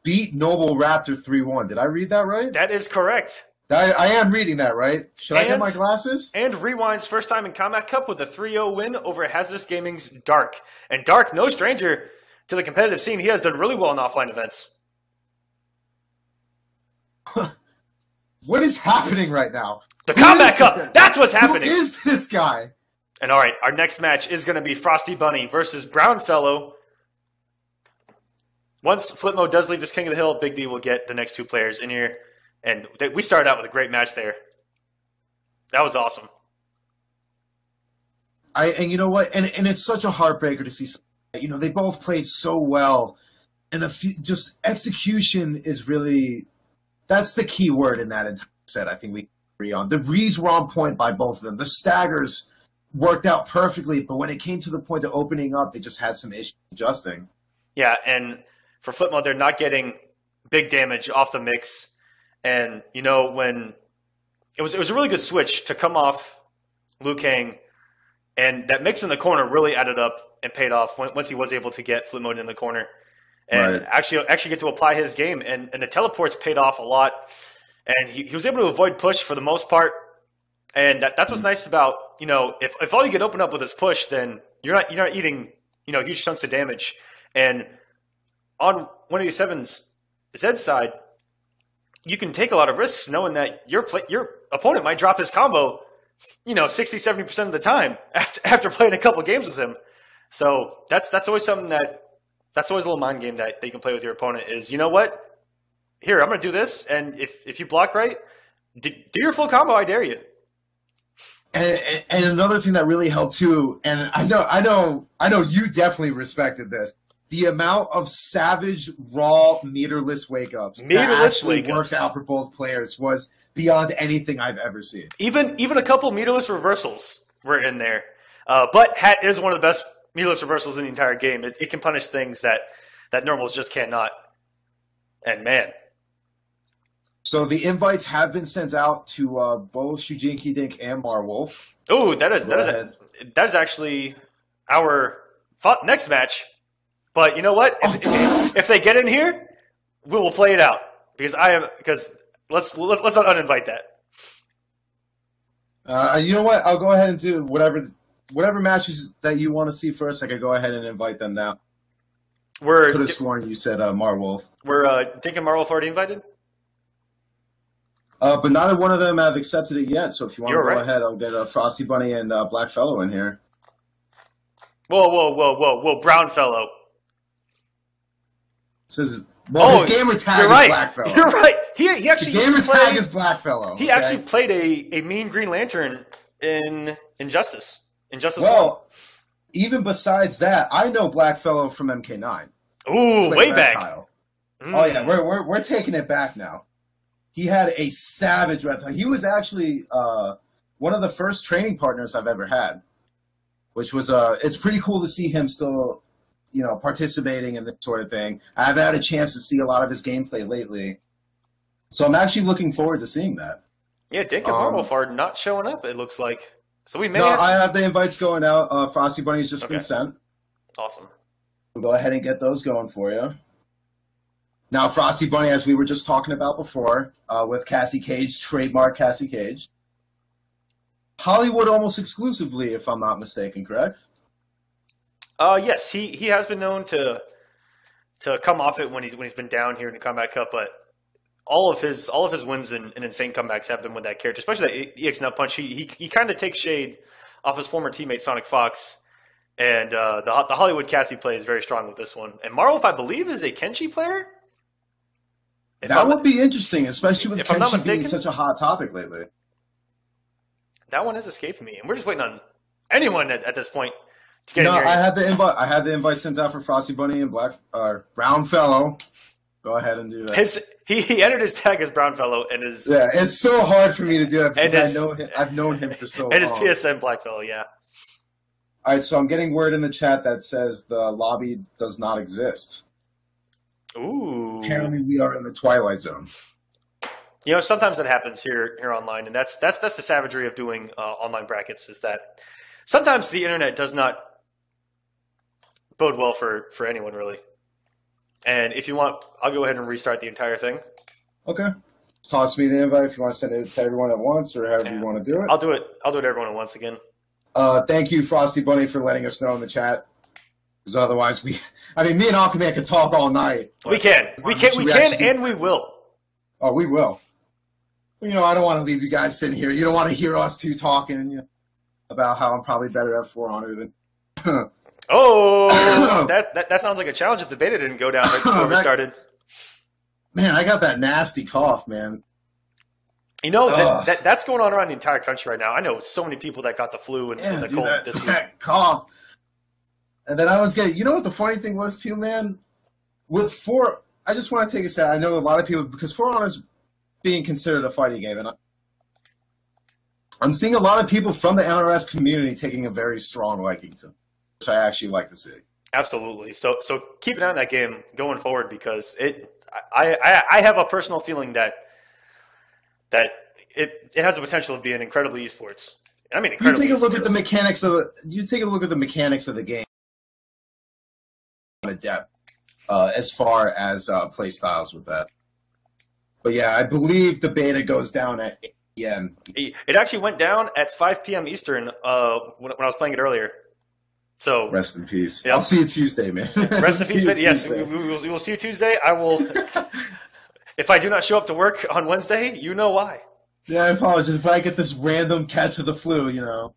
beat Noble Raptor 3-1. Did I read that right? That is correct. I am reading that right. Should I get my glasses? And Rewind's first time in Combat Cup with a 3-0 win over Hazardous Gaming's Dark. And Dark, no stranger to the competitive scene. He has done really well in offline events. What is happening right now? The Combat Cup! That's what's happening! Who is this guy? And all right, our next match is going to be Frosty Bunny versus Brownfellow. Once Flip Mode does leave this King of the Hill, Big D will get the next two players in here. And we started out with a great match there. That was awesome. And you know what? And it's such a heartbreaker to see. You know, they both played so well. And just execution is really... That's the key word in that entire set, I think we agree on. The reads were on point by both of them. The staggers worked out perfectly, but when it came to the point of opening up, they just had some issues adjusting. Yeah, and for Flip Mode, they're not getting big damage off the mix. And, you know, when it was a really good switch to come off Liu Kang, and that mix in the corner really added up and paid off once he was able to get flip mode in the corner and actually get to apply his game. And the teleports paid off a lot, and he was able to avoid push for the most part. And that's what's nice about, if all you get opened up with is push, then you're not eating huge chunks of damage. And on 187's Zed's side, you can take a lot of risks knowing that your opponent might drop his combo 60-70% of the time after playing a couple games with him. So that's always something that's always a little mind game that you can play with your opponent is, you know what? Here, I'm going to do this, and if you block right, do your full combo, I dare you. And another thing that really helped too, and I know you definitely respected this, the amount of savage, raw, meterless wake-ups that actually worked out for both players was beyond anything I've ever seen. Even a couple meterless reversals were in there. But Hat is one of the best meterless reversals in the entire game. It can punish things that normals just cannot. And man. So the invites have been sent out to both Shujinki Dink and Marwolf. Oh, that is actually our next match. But you know what? If they get in here, we will play it out because let's not uninvite that. You know what? I'll go ahead and do whatever matches that you want to see first. I could go ahead and invite them now. I could have sworn you said Marwolf. We're Dink and Marwolf already invited. But not one of them have accepted it yet. So if you want to go ahead, I'll get Frosty Bunny and Black Fellow in here. Whoa, Brown Fellow. Says, his gamer tag is Black Fellow. You're right. He actually his gamer tag is Black Fellow. He actually played a mean Green Lantern in Injustice. Well, even besides that, I know Black Fellow from MK9. Ooh, way back. Oh yeah, we're taking it back now. He had a savage reptile. He was actually one of the first training partners I've ever had, which was it's pretty cool to see him still, participating in this sort of thing. I've had a chance to see a lot of his gameplay lately, so I'm actually looking forward to seeing that. Yeah, Dink and Marwolf are not showing up. It looks like so we may. No, I have the invites going out. Frosty Bunny's just been sent. Awesome. We'll go ahead and get those going for you. Now, Frosty Bunny, as we were just talking about before, with Cassie Cage, trademark Cassie Cage. Hollywood almost exclusively, if I'm not mistaken, correct? Yes, he has been known to come off it when he's been down here in the Combat Cup, but all of his wins in insane comebacks have been with that character, especially that EX Nut Punch. He kind of takes shade off his former teammate Sonic Fox, and the Hollywood Cassie play is very strong with this one. And Marwolf, I believe, is a Kenshi player. That would be interesting, especially with Kenshi being such a hot topic lately. That one has escaped me, and we're just waiting on anyone at this point to get in here. I had the invite sent out for Frosty Bunny and Brown Fellow. Go ahead and do that. He entered his tag as Brown Fellow and his it's so hard for me to do that because I've known him for so long. And his PSN Black Fellow, yeah. All right, so I'm getting word in the chat that says the lobby does not exist. Ooh. Apparently, we are in the Twilight Zone. Sometimes that happens here online, and that's the savagery of doing online brackets. Is that sometimes the internet does not bode well for anyone really. And if you want, I'll go ahead and restart the entire thing. Okay. Toss me the invite if you want to send it to everyone at once, or however you want to do it. I'll do it to everyone at once again. Thank you, Frosty Bunny, for letting us know in the chat. Because otherwise, me and Aquaman can talk all night. We can, and we will. Oh, we will. I don't want to leave you guys sitting here. You don't want to hear us two talking about how I'm probably better at For Honor than. Oh, that sounds like a challenge if the beta didn't go down right before we started. Man, I got that nasty cough, man. That's going on around the entire country right now. I know so many people that got the flu and the cold this week. That cough. And then I was getting, what the funny thing was too, man? I just want to take a second. I know a lot of people, because For Honor's being considered a fighting game, and I'm seeing a lot of people from the NRS community taking a very strong liking to, which I actually like to see. Absolutely. So keep an eye on that game going forward because I have a personal feeling that it has the potential of being incredibly esports. I mean, You incredibly take a look at esports. the mechanics of the game in depth as far as play styles with that. But yeah, I believe the beta goes down at 8 p.m. It actually went down at 5 p.m. Eastern when I was playing it earlier. So Rest in peace. Yeah. I'll see you Tuesday, man. rest in See peace. you But yes, Tuesday. we will see you Tuesday. I will. If I do not show up to work on Wednesday, you know why. Yeah, I apologize if I get this random catch of the flu, you know.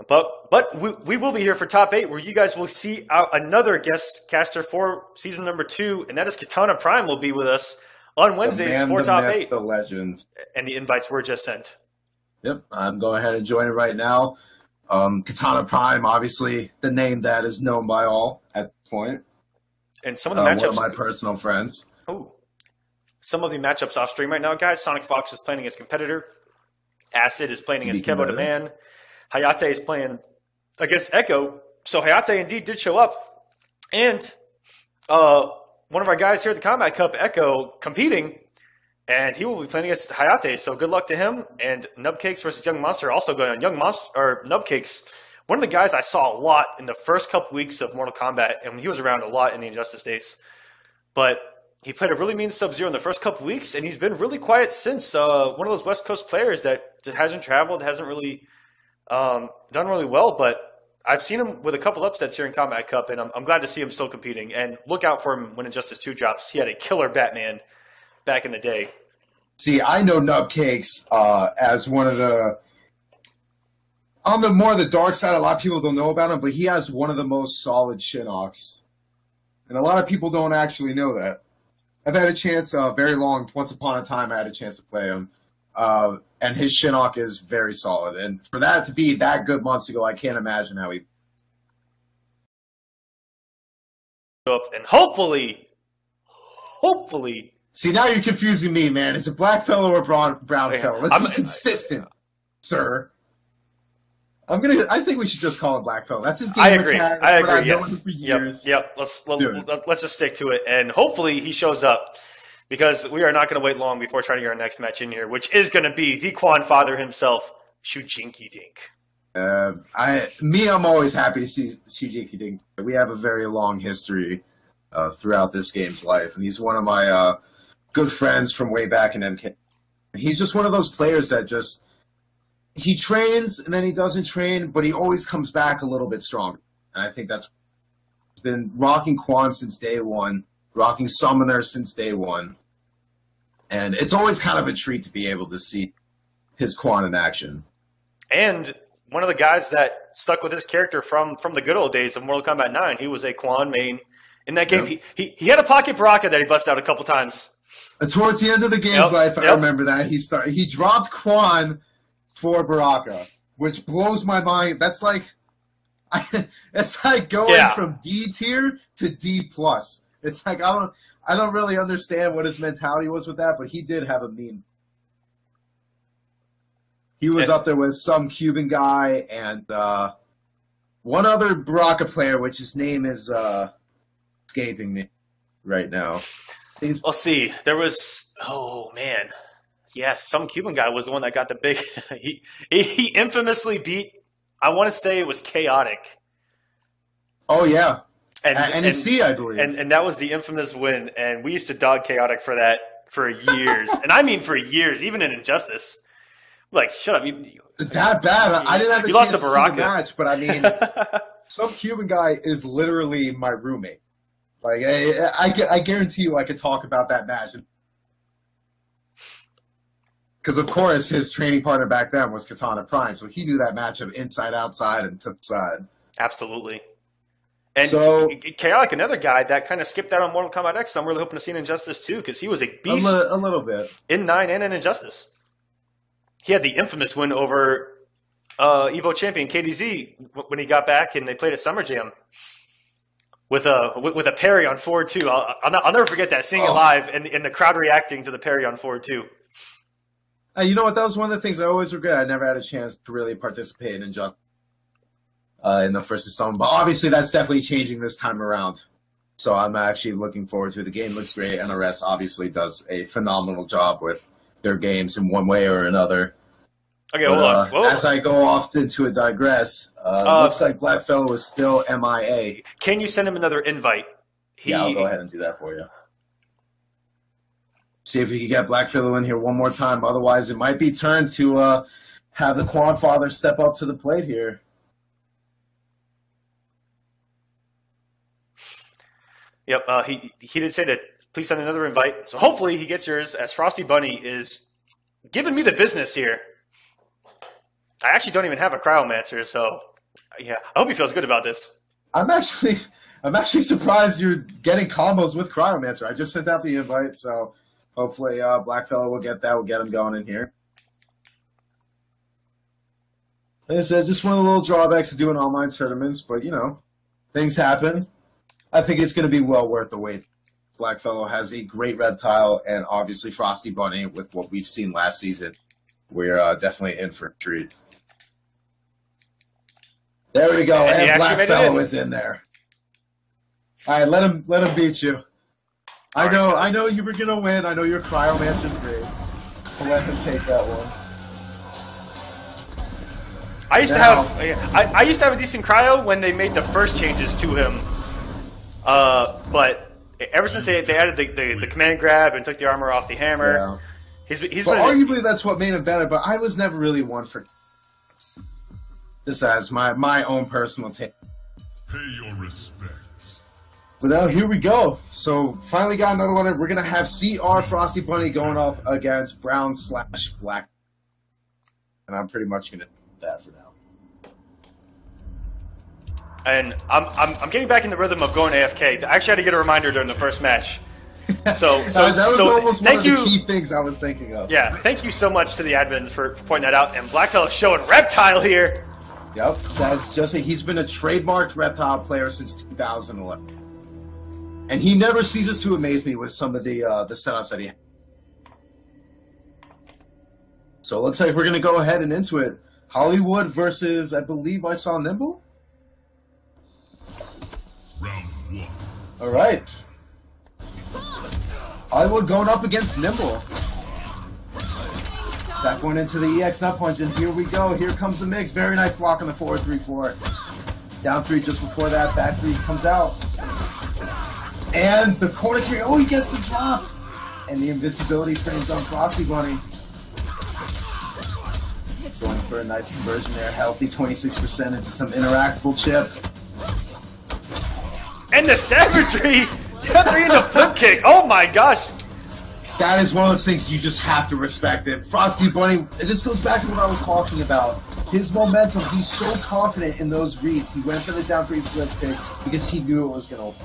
But we will be here for top 8, where you guys will see another guest caster for season number 2, and that is Katana Prime will be with us on Wednesdays The man, for the top myth, 8. the legend. And the invites were just sent. Yep, I'm going ahead and joining right now. Katana Prime, obviously the name that is known by all at this point. And some of the One matchups. of my personal friends. Oh, some of the matchups off stream right now, guys. Sonic Fox is playing against Competitor. Acid is playing against Kebo the Man. Hayate is playing against Echo. So Hayate indeed did show up. And one of our guys here at the Combat Cup, Echo, competing. And he will be playing against Hayate. So good luck to him. And Nubcakes versus Young Monster also going on. Young Monster, or Nubcakes, one of the guys I saw a lot in the first couple weeks of Mortal Kombat. And he was around a lot in the Injustice days. But he played a really mean Sub-Zero in the first couple weeks, and he's been really quiet since. One of those West Coast players that hasn't traveled, hasn't really done really well, but I've seen him with a couple upsets here in Combat Cup, and I'm glad to see him still competing. And look out for him when Injustice 2 drops. He had a killer Batman back in the day. See, I know Nubcakes as one of the on the more the dark side. A lot of people don't know about him, but he has one of the most solid Shinnocks, and a lot of people don't actually know that. I've had a chance once upon a time I had a chance to play him, and his Shinnok is very solid. And for that to be that good months ago, I can't imagine how he. And hopefully. See, now you're confusing me, man. Is it black fellow or brown fellow? Let's be I'm- consistent, sir. I think we should just call it black fellow. That's his game. I agree. attack. I That's what agree. I've known Yes. him for years. Yep. Let's just stick to it, and hopefully he shows up, because we are not going to wait long before trying to get our next match in here, which is going to be the Quan Father himself, Shujinki Dink. I'm always happy to see Shujinki Dink. We have a very long history throughout this game's life, and he's one of my good friends from way back in MK. He's just one of those players that just he trains and then he doesn't train, but he always comes back a little bit stronger. And I think that's been rocking Quan since day one, rocking Summoner since day one. And it's always kind of a treat to be able to see his Quan in action. And one of the guys that stuck with his character from the good old days of Mortal Kombat 9, he was a Quan main in that game. Yep. He had a pocket Baraka that he busted out a couple times. Towards the end of the game's life, I remember that he dropped Quan for Baraka, which blows my mind. That's like it's like going from D tier to D plus. It's like I don't really understand what his mentality was with that, but he did have a meme. He was up there with some Cuban guy and one other Baraka player, which his name is escaping me right now. Let's see. There was some Cuban guy was the one that got the big. he infamously beat. I want to say it was Chaotic. Oh yeah, and C, I believe. And that was the infamous win. And we used to dog Chaotic for that for years, and I mean for years, even in Injustice. Like, shut up! That bad. I didn't have a you chance lost to see the Baraka match, but I mean, some Cuban guy is literally my roommate. Like, I guarantee you, I could talk about that match. Because, of course, his training partner back then was Katana Prime, so he knew that matchup inside, outside, and to the side. Absolutely. And so, Chaotic, another guy that kind of skipped out on Mortal Kombat X, I'm really hoping to see in Injustice too, because he was a beast a little bit in 9 and in Injustice. He had the infamous win over Evo champion KDZ when he got back and they played at Summer Jam with a parry on forward 2. I'll never forget that, seeing it live and the crowd reacting to the parry on forward 2. You know what? That was one of the things I always regret. I never had a chance to really participate in Injustice in the first installment. But obviously, that's definitely changing this time around. So I'm actually looking forward to it. The game looks great. NRS obviously does a phenomenal job with their games in one way or another. Okay, hold on. Whoa. As I go off into a digress, looks like Blackfellow is still MIA. Can you send him another invite? Yeah, I'll go ahead and do that for you. See if we can get Blackfellow in here one more time. Otherwise, it might be turn to have the Quan Father step up to the plate here. Yep, he did say that please send another invite. So hopefully he gets yours, as Frosty Bunny is giving me the business here. I actually don't even have a Cryomancer, so yeah, I hope he feels good about this. I'm actually surprised you're getting combos with Cryomancer. I just sent out the invite, so hopefully Blackfellow will get that. We'll get him going in here. Like I said, just one of the little drawbacks of doing online tournaments, but you know, things happen. I think it's going to be well worth the wait. Blackfellow has a great reptile, and obviously Frosty Bunny, with what we've seen last season, we're definitely in for a treat. There we go, and Blackfellow is in there. All right, let him beat you. I know you were going to win. I know your Cryomancer's great. I'll let him take that one. I used to have a decent Cryo when they made the first changes to him. But ever since they added the command grab and took the armor off the hammer, he's been arguably that's what made him better. But I was never really one for this as my own personal take. Pay your respects. But now here we go. So finally got another one. We're gonna have CR Frosty Bunny going up against Brown/Black, and I'm pretty much gonna do that for now. And I'm getting back in the rhythm of going AFK. I actually had to get a reminder during the first match. So that was almost thank one you. of the key things I was thinking of. Yeah, thank you so much to the admin for pointing that out. And Blackfellow showing Reptile here. Yep, that's just it. He's been a trademarked Reptile player since 2011. And he never ceases to amaze me with some of the setups that he has. So it looks like we're going to go ahead and into it. Hollywood versus, I believe I saw Nimble? Round one. All right. Hollywood going up against Nimble. That went into the EX nut punch, and here we go. Here comes the mix. Very nice block on the 4-3-4. Down 3 just before that. Back 3 comes out. And the corner kick. Oh, he gets the drop. And the invincibility frames on Frosty Bunny. Going for a nice conversion there. Healthy 26% into some interactable chip. And the savagery! Got 3 into flip kick. Oh my gosh. That is one of those things you just have to respect it. Frosty Bunny, this goes back to what I was talking about. His momentum, he's so confident in those reads. He went for the down 3 flip kick because he knew it was going to.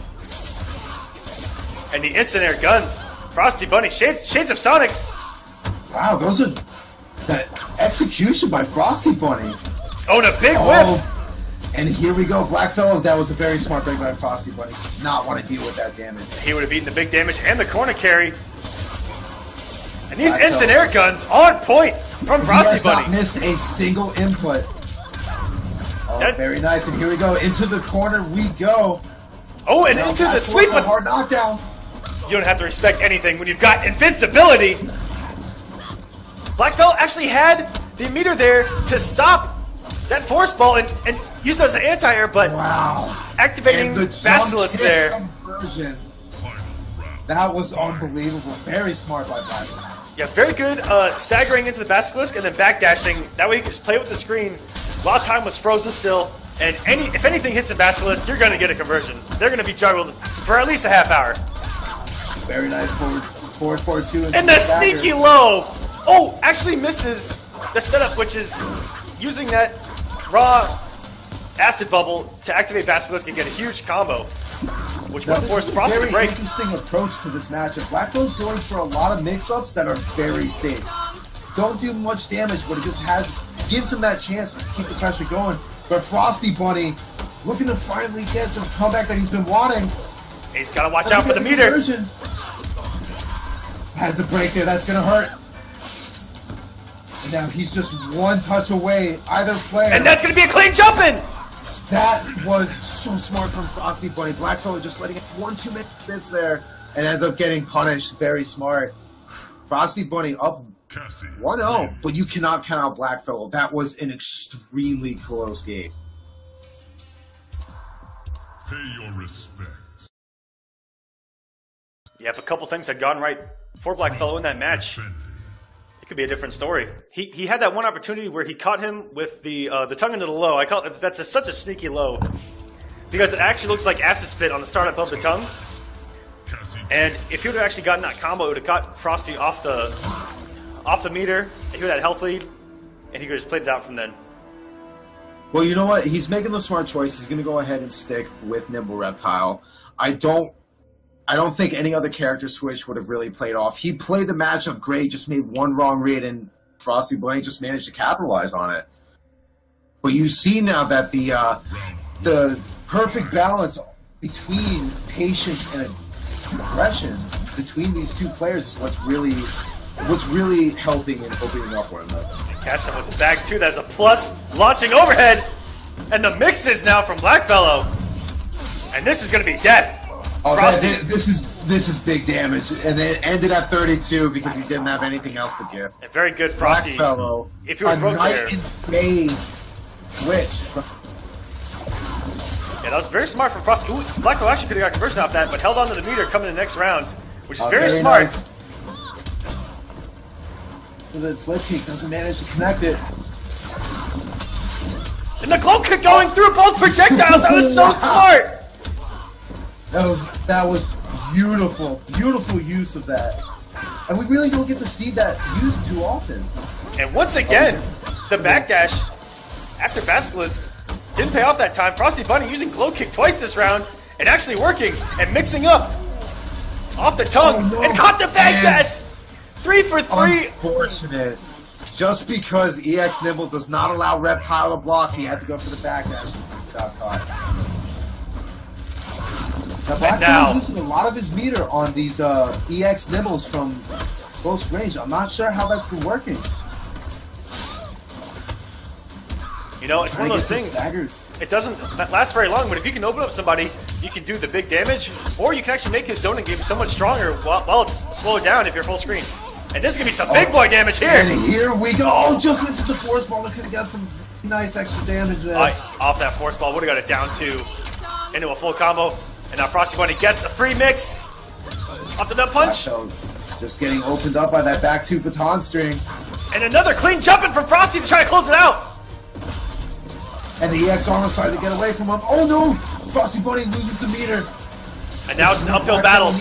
And the instant air guns. Frosty Bunny, shades of Sonics. Wow, those are that execution by Frosty Bunny. Oh, and a big whiff. And here we go, Blackfellow. That was a very smart break by Frosty Bunny. Did not want to deal with that damage. He would have beaten the big damage and the corner carry. And these instant air guns on point from Frosty Bunny. He has not missed a single input. Oh, very nice. And here we go. Into the corner we go. Oh, and into the sweep. A hard knockdown. You don't have to respect anything when you've got invincibility. Blackfellow actually had the meter there to stop that force ball and use it as an anti-air, but activating Basilisk there. Conversion. That was unbelievable. Very smart by Blackfellow. Yeah, very good staggering into the Basilisk and then backdashing. That way you can just play with the screen. A lot of time was frozen still, and if anything hits a Basilisk, you're going to get a conversion. They're going to be juggled for at least a half hour. Very nice forward 4-2. And the sneaky low! Oh, actually misses the setup, which is using that raw acid bubble to activate Basilisk and get a huge combo, which would force Frosty to break. Very interesting approach to this matchup. Blackfellow's going for a lot of mix-ups that are very safe. Don't do much damage, but it just gives him that chance to keep the pressure going. But Frosty Bunny looking to finally get the comeback that he's been wanting. He's got to watch out for the meter. Conversion. Had to break there. That's going to hurt. And now he's just one touch away, either player. And that's going to be a clean jumping! That was so smart from Frosty Bunny. Blackfellow just letting it 1-2 minutes there and ends up getting punished. Very smart. Frosty Bunny up Cassie. 1-0, but you cannot count out Blackfellow. That was an extremely close game. Pay your respects. Yeah, if a couple things had gone right for Blackfellow in that match, it could be a different story. He had that one opportunity where he caught him with the tongue into the low. I call it, that's such a sneaky low because it actually looks like acid spit on the startup of the tongue. And if he would have actually gotten that combo, it would have got Frosty off the meter. He would have had health lead, and he could have just played it out from then. Well, you know what? He's making the smart choice. He's going to go ahead and stick with Nimble Reptile. I don't think any other character switch would have really played off. He played the matchup great, just made one wrong read, and Frosty Bunny just managed to capitalize on it. But you see now that the perfect balance between patience and aggression between these two players is what's really helping and opening up one another. Catch him with the bag too. That's a plus. Launching overhead, and the mixes now from Blackfellow, and this is going to be death. Oh, this is big damage, and it ended at 32 because he didn't have anything else to give. And very good, Frosty. Blackfellow, if you were broke there, night and day switch. Yeah, that was very smart from Frosty. Ooh, Blackfellow actually could have got conversion off that, but held on to the meter coming in the next round, which is very smart. Nice. The flip kick doesn't manage to connect it. And the glow kick going through both projectiles. That was so smart. That was beautiful, beautiful use of that. And we really don't get to see that used too often. And once again, the backdash after Basilisk didn't pay off that time. Frosty Bunny using glow kick twice this round and actually working and mixing up off the tongue and caught the backdash. 3 for 3. Unfortunate. Just because EX Nimble does not allow Reptile to block, he had to go for the backdash. Got caught. Now Blackfellow is using a lot of his meter on these EX Nibbles from close range. I'm not sure how that's been working. You know, it's one of those things. It doesn't last very long, but if you can open up somebody, you can do the big damage, or you can actually make his zoning game so much stronger while it's slowed down if you're full screen. And this is going to be some big boy damage here. And here we go. Oh, just misses the force ball. That could have got some nice extra damage there. Off that force ball, would have got it down to into a full combo. And now Frosty Bunny gets a free mix off the nut punch. Just getting opened up by that back two baton string. And another clean jumping from Frosty to try to close it out. And the EX almost started to get away from him. Oh no! Frosty Bunny loses the meter. And now it's an uphill battle.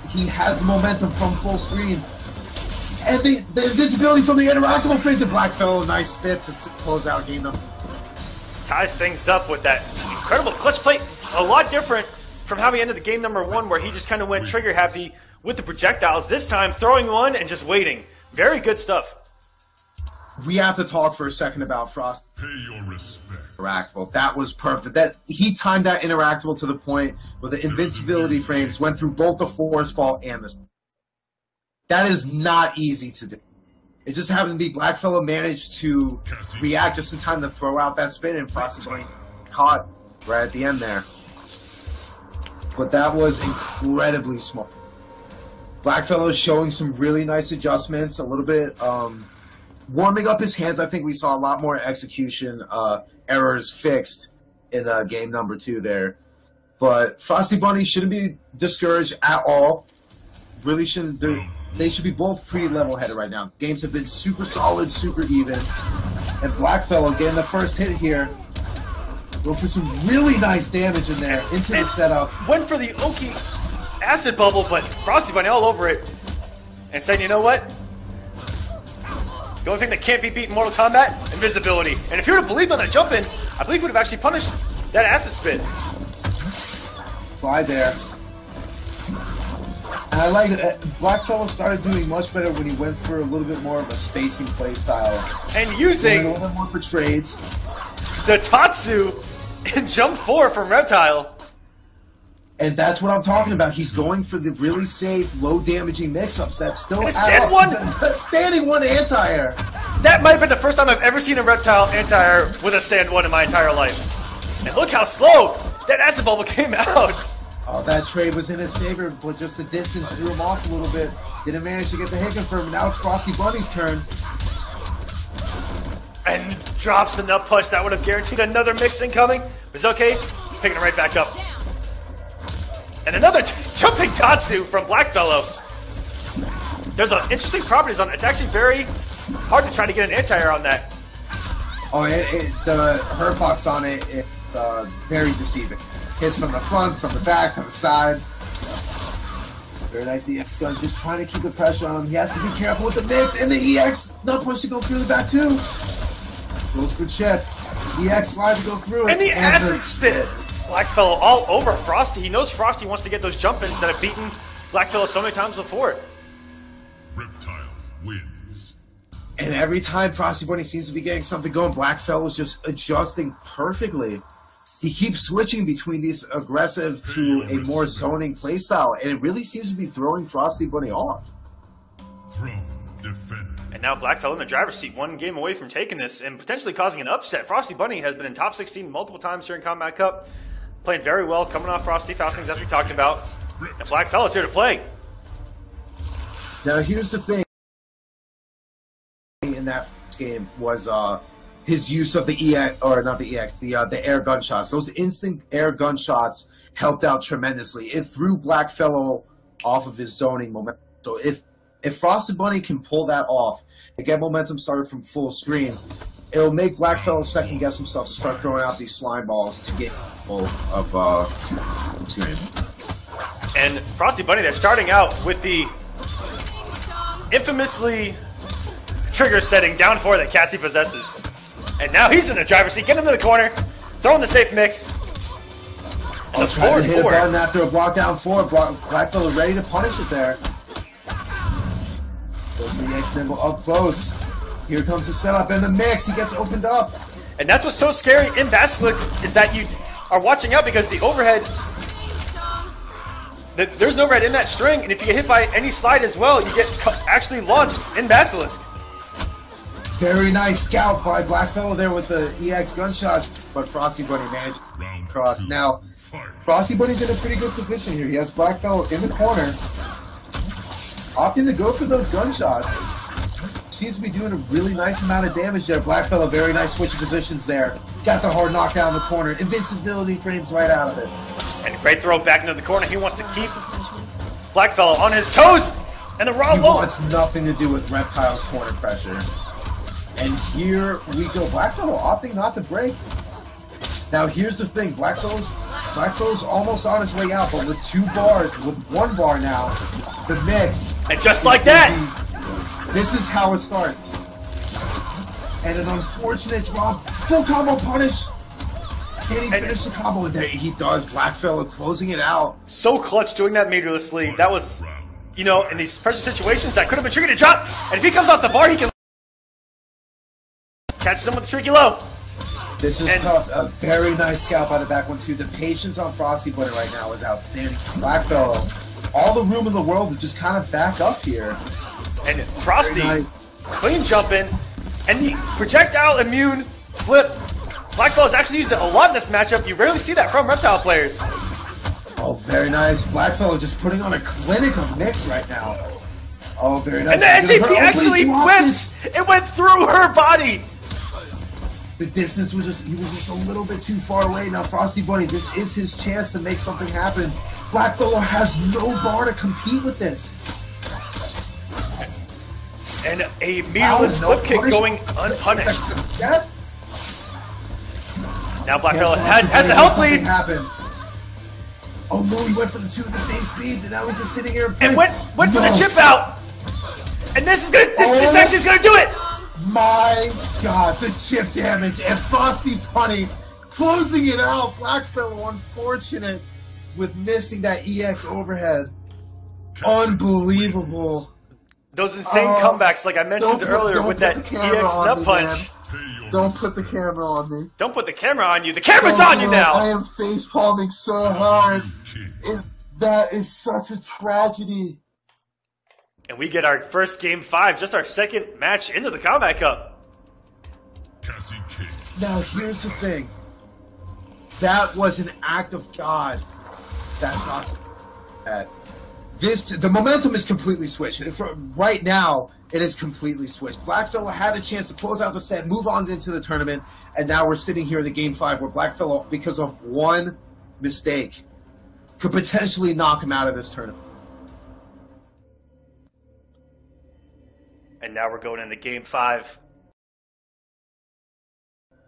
He has the momentum from full screen. And the invincibility from the interactable phase of Blackfellow. Nice spit to close out game number. Ties things up with that incredible clutch play. A lot different from how he ended the game number 1, where he just kind of went trigger happy with the projectiles. This time, throwing one and just waiting. Very good stuff. We have to talk for a second about Frost. Pay your respect. Interactable. That was perfect. That he timed that interactable to the point where the invincibility frames went through both the force ball and the. That is not easy to do. It just happened to be Blackfellow managed to react just in time to throw out that spin, and Frosty Bunny caught right at the end there. But that was incredibly smart. Blackfellow showing some really nice adjustments, a little bit warming up his hands. I think we saw a lot more execution errors fixed in game number 2 there. But Frosty Bunny shouldn't be discouraged at all. Really shouldn't. They should be both pretty level-headed right now. Games have been super solid, super even. And Blackfellow getting the first hit here. Go for some really nice damage in there into the setup. Went for the Oki acid bubble, but Frosty Bunny all over it. And saying, you know what? The only thing that can't be beat in Mortal Kombat, invisibility. And if he would have believed on that jump in, I believe he would have actually punished that acid spit. Slide there. And I like Blackfellow started doing much better when he went for a little bit more of a spacing play style. And using a little bit more for trades. The Tatsu in jump 4 from Reptile. And that's what I'm talking about. He's going for the really safe, low-damaging mix-ups that still stand one. Standing one anti-air. That might have been the first time I've ever seen a Reptile anti-air with a stand one in my entire life. And look how slow that acid bubble came out. Oh, that trade was in his favor, but just the distance threw him off a little bit. Didn't manage to get the hit confirmed. Now it's Frosty Bunny's turn. And drops the nut punch. That would have guaranteed another mix incoming. It's okay. Picking it right back up. And another jumping Tatsu from Blackfellow. There's an interesting properties on it. It's actually very hard to try to get an anti-air on that. Oh, the hurt box on it is very deceiving. Hits from the front, from the back, from the side. Very nice EX guns, just trying to keep the pressure on him. He has to be careful with the mix, and the EX nut push to go through the back too. Goes for chip. EX slide to go through it. And the acid spit. Blackfellow all over Frosty. He knows Frosty wants to get those jump-ins that have beaten Blackfellow so many times before. Reptile wins. And every time Frosty Bunny seems to be getting something going, Blackfellow's just adjusting perfectly. He keeps switching between these aggressive to a more zoning playstyle, and it really seems to be throwing Frosty Bunny off. Throne defended. And now Blackfellow in the driver's seat, one game away from taking this and potentially causing an upset. Frosty Bunny has been in top 16 multiple times here in Combat Cup, playing very well, coming off Frosty Faustings as we talked about. And Blackfellow's here to play. Now here's the thing in that game was his use of the EX, or not the EX, the air gunshots. Those instant air gunshots helped out tremendously. It threw Blackfellow off of his zoning momentum. So if Frosty Bunny can pull that off and get momentum started from full screen, it'll make Blackfellow second guess himself to start throwing out these slime balls to get full of screen. And Frosty Bunny, they're starting out with the infamously trigger setting down 4 that Cassie possesses. And now he's in the driver's seat, getting into the corner, throwing the safe mix. Oh, trying to hit a button after a block down 4. Blackfellow ready to punish it there. Goes for the X nimble up close. Here comes the setup and the mix. He gets opened up. And that's what's so scary in Basilisk is that you are watching out because the overhead, there's no red in that string, and if you get hit by any slide as well, you get actually launched in Basilisk. Very nice scout by Blackfellow there with the EX gunshots, but Frosty Bunny managed to cross. Now, Frosty Bunny's in a pretty good position here. He has Blackfellow in the corner, opting to go for those gunshots. Seems to be doing a really nice amount of damage there. Blackfellow, very nice switch of positions there. Got the hard knockdown in the corner. Invincibility frames right out of it. And great throw back into the corner. He wants to keep Blackfellow on his toes. And the raw He low. wants nothing to do with Reptile's corner pressure. And here we go. Blackfellow opting not to break. Now here's the thing. Blackfellow's almost on his way out, but with 2 bars, with 1 bar now, the mix. And just like that. This is how it starts. And an unfortunate drop. Full combo punish. Can he finish the combo? There he does. Blackfellow closing it out. So clutch doing that meterlessly. That was, you know, in these pressure situations, that could have been triggered to drop. And if he comes off the bar, he can catch him with the tricky low. This is tough. A very nice scalp by the back one, too. The patience on Frosty Bunny right now is outstanding. Blackfellow, all the room in the world to just kind of back up here. And Frosty, clean jumping, and the projectile immune flip. Blackfellow's actually used it a lot in this matchup. You rarely see that from Reptile players. Oh, very nice. Blackfellow just putting on a clinic of mix right now. Oh, very nice. And the NTP actually whips. It went through her body. The distance was just, he was just a little bit too far away. Now Frosty Bunny, this is his chance to make something happen. Blackfellow has no bar to compete with this. And a meterless flip kick going unpunished. Yep. Now Blackfellow has the health lead. Happen. Oh no, he went for the 2 at the same speeds, and now he's just sitting here. And went for the chip out. And this is good. This actually is gonna do it. My God, the chip damage and Frosty Bunny closing it out. Blackfellow unfortunate with missing that EX overhead. Unbelievable. Those insane comebacks, like I mentioned earlier, with that EX nut punch. Don't put the camera on me. Don't put the camera on you. The camera's on you now. I am face palming so hard. That is such a tragedy. And we get our first game 5, just our second match into the Combat Cup. Now here's the thing. That was an act of God. That's awesome. The momentum is completely switched. Right now, it is completely switched. Blackfellow had a chance to close out the set, move on into the tournament, and now we're sitting here in the Game 5 where Blackfellow, because of one mistake, could potentially knock him out of this tournament. And now we're going into Game 5.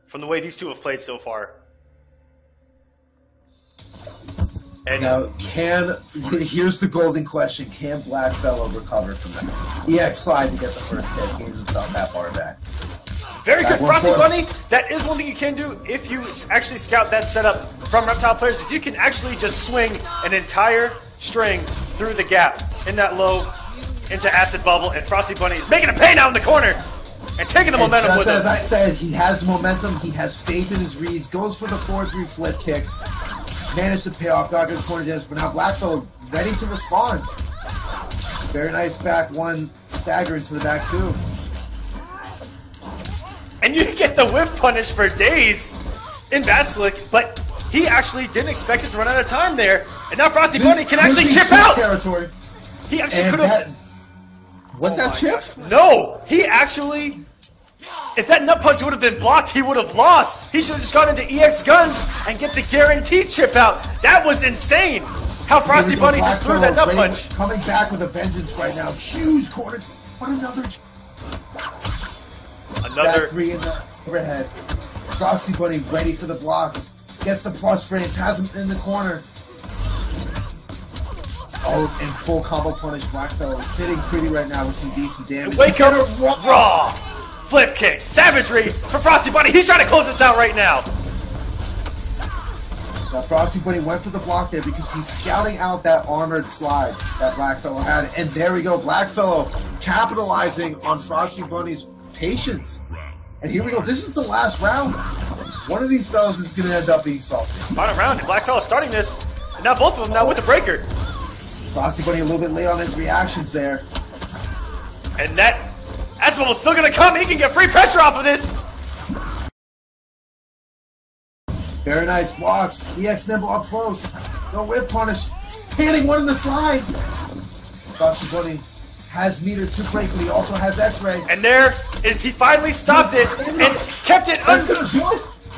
From the way these two have played so far. And now, here's the golden question. Can Blackfellow recover from that? EX slide to get the first hit, gains himself that bar back. Very good, Frosty Bunny. That is one thing you can do if you actually scout that setup from Reptile players, is you can actually just swing an entire string through the gap in that low into Acid Bubble, and Frosty Bunny is making a pay now in the corner and taking the momentum with him. As I said, he has momentum, he has faith in his reads, goes for the 4-3 flip kick. Managed to pay off Gaga's corner dance, but now Blackfellow ready to respond. Very nice back one stagger into the back two. And you get the whiff punish for days in Basilic, but he actually didn't expect it to run out of time there. And now Frosty Bunny can actually chip out! Territory. He actually could have... Was that chip? Gosh. No! He actually... If that nut punch would have been blocked, he would have lost. He should have just gone into EX guns and get the guaranteed chip out. That was insane. How Frosty Bunny just threw that nut punch. Coming back with a vengeance right now. Huge corner. What another... Back three in the overhead. Frosty Bunny ready for the blocks. Gets the plus frames. Has him in the corner. Oh, in full combo punish. Blackfellow is sitting pretty right now with some decent damage. Wake up, raw! Flip kick, savagery for Frosty Bunny. He's trying to close this out right now. Now Frosty Bunny went for the block there because he's scouting out that armored slide that Blackfellow had. And there we go, Blackfellow capitalizing on Frosty Bunny's patience. And here we go, this is the last round. One of these fellas is going to end up being salty. Final round, Blackfellow starting this. And now both of them now with the breaker. Frosty Bunny a little bit late on his reactions there. And that Asbub's still going to come. He can get free pressure off of this. Very nice blocks. EX Nimble up close. No whiff punish. Panning one in the slide. Frosty Bunny has meter to break, but he also has X-ray. And there is, he finally stopped it and kept it. It's going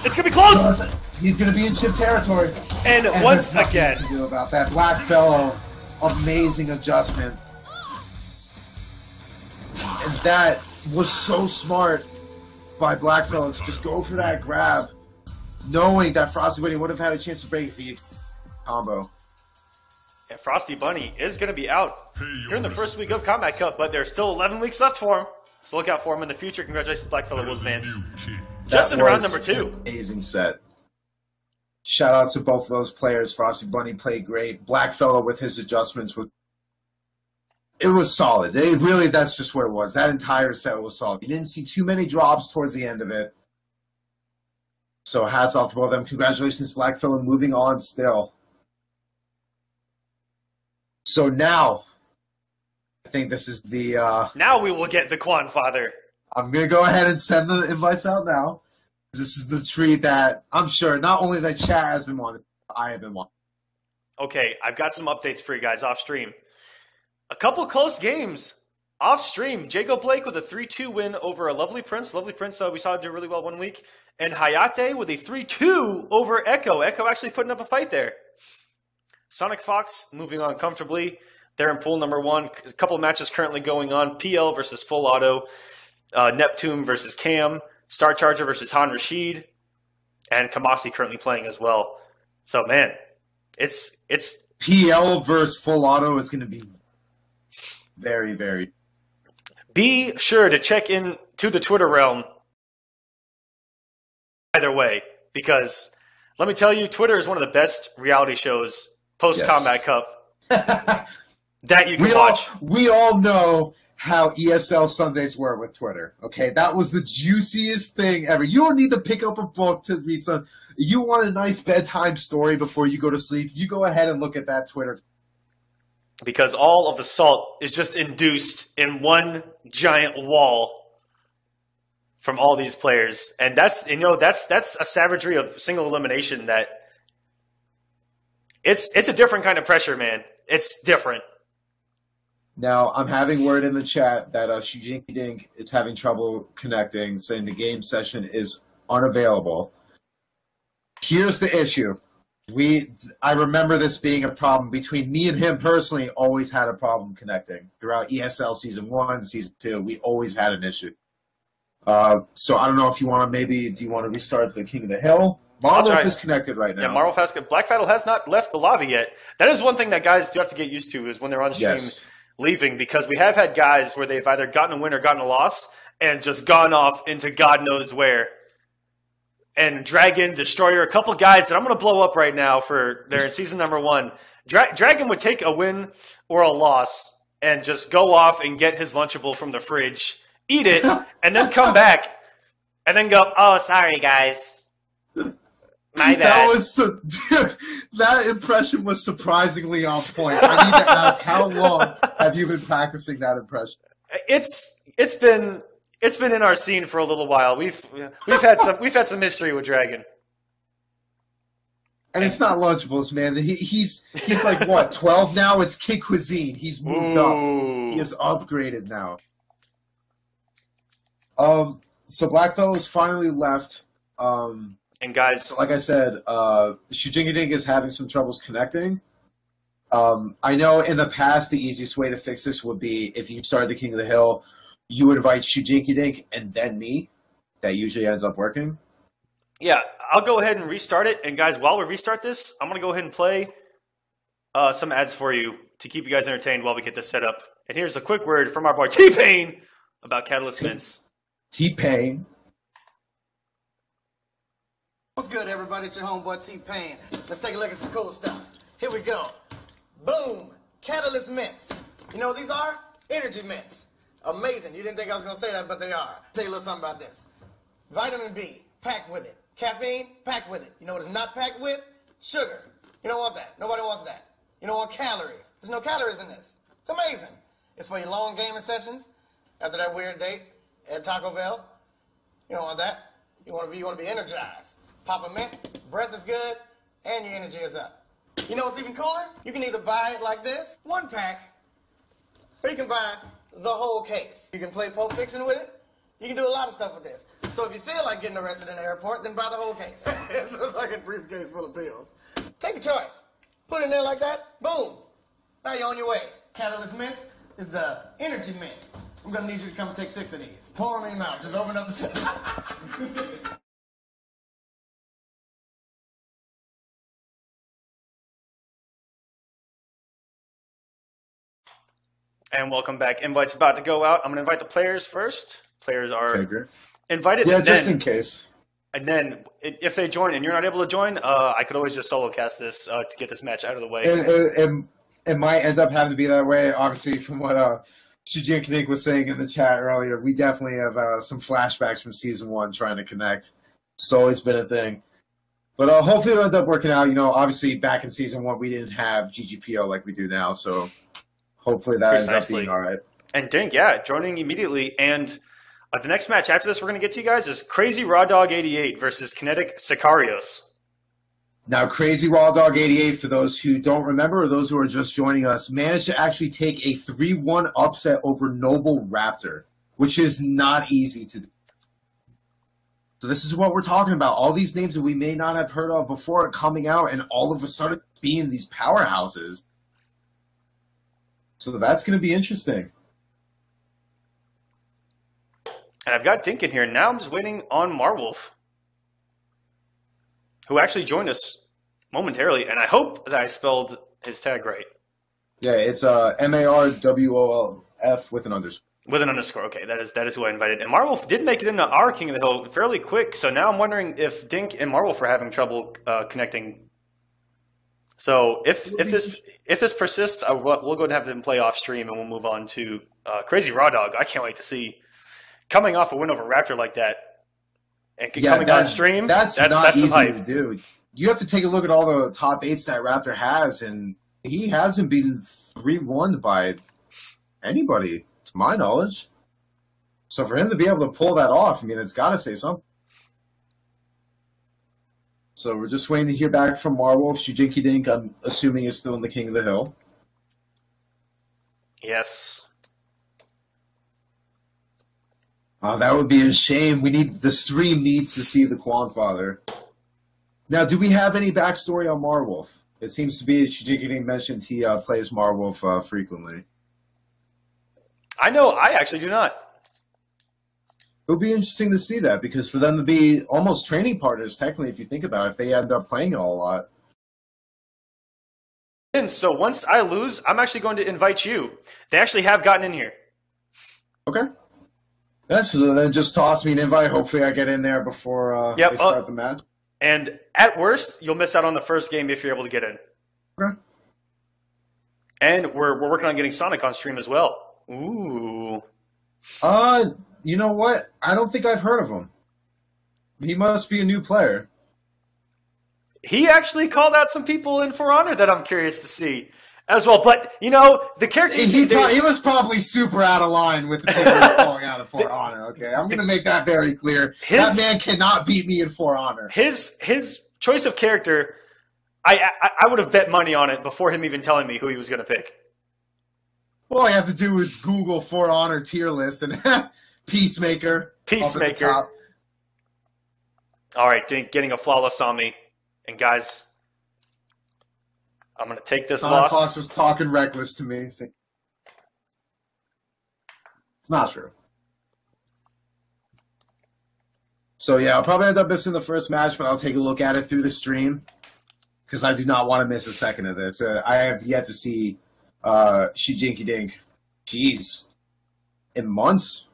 to be close. He's going to be in chip territory. And once again, to do about that. Blackfellow, amazing adjustment. And that was so smart by Blackfellow to just go for that grab, knowing that Frosty Bunny would have had a chance to break the combo. And Frosty Bunny is going to be out here in the first week of Combat Cup, but there's still 11 weeks left for him. So look out for him in the future. Congratulations, Blackfellow Wolves fans. Just in round number 2. Amazing set. Shout out to both of those players. Frosty Bunny played great. Blackfellow with his adjustments was. It was solid. That's just what it was. That entire set was solid. You didn't see too many drops towards the end of it. So hats off to both of them. Congratulations, Blackfellow, moving on still. So now, I think this is the... now we will get the Quan Father. I'm going to go ahead and send the invites out now. This is the treat that I'm sure not only the chat has been wanting, I have been wanting. Okay, I've got some updates for you guys off stream. A couple close games off stream. Jago Blake with a 3-2 win over a Lovely Prince. Lovely Prince, we saw do really well one week. And Hayate with a 3-2 over Echo. Echo actually putting up a fight there. Sonic Fox moving on comfortably. They're in pool number 1. A couple of matches currently going on. PL versus Full Auto. Neptune versus Cam. Star Charger versus Han Rashid. And Kamasi currently playing as well. So, man, it's PL versus Full Auto is going to be very, very. Be sure to check in to the Twitter realm either way, because let me tell you, Twitter is one of the best reality shows post-Combat Cup that you can watch. We all know how ESL Sundays were with Twitter, okay? That was the juiciest thing ever. You don't need to pick up a book to read some. You want a nice bedtime story before you go to sleep, you go ahead and look at that Twitter. Because all of the salt is just induced in one giant wall from all these players. And that's a savagery of single elimination that it's a different kind of pressure, man. It's different. Now, I'm having word in the chat that Shujinki Dink is having trouble connecting, saying the game session is unavailable. Here's the issue. I remember this being a problem between me and him personally. Always had a problem connecting throughout ESL Season 1, Season 2. We always had an issue. So I don't know if you want to do you want to restart the King of the Hill? Marwolf is connected right now. Yeah, Marwolf has Black Fatal has not left the lobby yet. That is one thing that guys do have to get used to is when they're on stream leaving, because we have had guys where they've either gotten a win or gotten a loss and just gone off into God knows where. And Dragon, Destroyer, a couple guys that I'm going to blow up right now for their season number 1. Dragon would take a win or a loss and just go off and get his Lunchable from the fridge, eat it, and then come back and then go, oh, sorry, guys. My bad. Dude, that impression was surprisingly on point. I need to ask, how long have you been practicing that impression? It's been in our scene for a little while. We've had some history with Dragon. And it's not Lunchables, man. He's like what, 12 now? It's Kid Cuisine. He's moved up. He is upgraded now. So Blackfellow's finally left. And guys, like I said, Shujingading is having some troubles connecting. I know in the past the easiest way to fix this would be if you started the King of the Hill, you would invite Shujinkidink and then me. That usually ends up working. Yeah, I'll go ahead and restart it. And guys, while we restart this, I'm going to go ahead and play some ads for you to keep you guys entertained while we get this set up. And here's a quick word from our boy T-Pain about Catalyst Mints. T-Pain. What's good, everybody? It's your homeboy T-Pain. Let's take a look at some cool stuff. Here we go. Boom. Catalyst Mints. You know what these are? Energy mints. Amazing. You didn't think I was going to say that, but they are. Tell you a little something about this. Vitamin B, packed with it. Caffeine, packed with it. You know what it's not packed with? Sugar. You don't want that. Nobody wants that. You don't want calories. There's no calories in this. It's amazing. It's for your long gaming sessions after that weird date at Taco Bell. You don't want that. You want to be energized. Pop a mint, breath is good, and your energy is up. You know what's even cooler? You can either buy it like this, 1 pack, or you can buy the whole case. You can play Pulp Fiction with it. You can do a lot of stuff with this. So if you feel like getting arrested in the airport, then buy the whole case. It's a fucking briefcase full of pills. Take a choice. Put it in there like that, boom. Now you're on your way. Catalyst Mints is the energy mint. I'm going to need you to come take 6 of these. Pour them in your mouth. Just open up the... And welcome back. Invite's about to go out. I'm going to invite the players first. Players are invited. Yeah, just in case. And then if they join and you're not able to join, I could always just solo cast this to get this match out of the way. It might end up having to be that way. Obviously, from what Shujin Kanik was saying in the chat earlier, we definitely have some flashbacks from Season 1 trying to connect. It's always been a thing. But hopefully it'll end up working out. You know, obviously back in Season 1, we didn't have GGPO like we do now, so... Hopefully that ends up being all right. And Dink, yeah, joining immediately. And the next match after this we're going to get to you guys is Crazy Raw Dog 88 versus Kinetic Sicarios. Now, Crazy Raw Dog 88, for those who don't remember or those who are just joining us, managed to actually take a 3-1 upset over Noble Raptor, which is not easy to do. So this is what we're talking about. All these names that we may not have heard of before coming out and all of a sudden being these powerhouses. So that's going to be interesting. And I've got Dink in here. Now I'm just waiting on Marwolf, who actually joined us momentarily. And I hope that I spelled his tag right. Yeah, it's MARWOLF with an underscore. With an underscore. Okay, that is who I invited. And Marwolf did make it into our King of the Hill fairly quick. So now I'm wondering if Dink and Marwolf are having trouble connecting. So if this persists, we'll go ahead and have them play off stream, and we'll move on to Crazy Raw Dog. I can't wait to see coming off a win over Raptor like that, and coming on stream. That's not easy hype to do. You have to take a look at all the top 8s that Raptor has, and he hasn't been 3-1 by anybody, to my knowledge. So for him to be able to pull that off, I mean, it's got to say something. So we're just waiting to hear back from Marwolf. Shujinki Dink, I'm assuming, is still in the King of the Hill. Yes. Oh, that would be a shame. The stream needs to see the Quan Father. Now, do we have any backstory on Marwolf? It seems to be Shujinki Dink mentioned he plays Marwolf frequently. I actually do not. It would be interesting to see that, because for them to be almost training partners, technically, if you think about it, if they end up playing it a lot. And so once I lose, I'm actually going to invite you. They actually have gotten in here. Okay. Yes, so then just toss me an invite. Hopefully I get in there before they start the match. And at worst, you'll miss out on the first game if you're able to get in. Okay. And we're working on getting Sonic on stream as well. Ooh. You know what? I don't think I've heard of him. He must be a new player. He actually called out some people in For Honor that I'm curious to see as well. But, you know, the character... He was probably super out of line with the people calling out of For Honor, okay? I'm going to make that very clear. That man cannot beat me in For Honor. His choice of character, I would have bet money on it before him even telling me who he was going to pick. All I have to do is Google For Honor tier list and Peacemaker. Peacemaker. All right, Dink getting a flawless on me. And guys, I'm going to take this loss. Fox was talking reckless to me. It's not true. So yeah, I'll probably end up missing the first match, but I'll take a look at it through the stream, because I do not want to miss a second of this. I have yet to see Shujinki Dink. Jeez. In months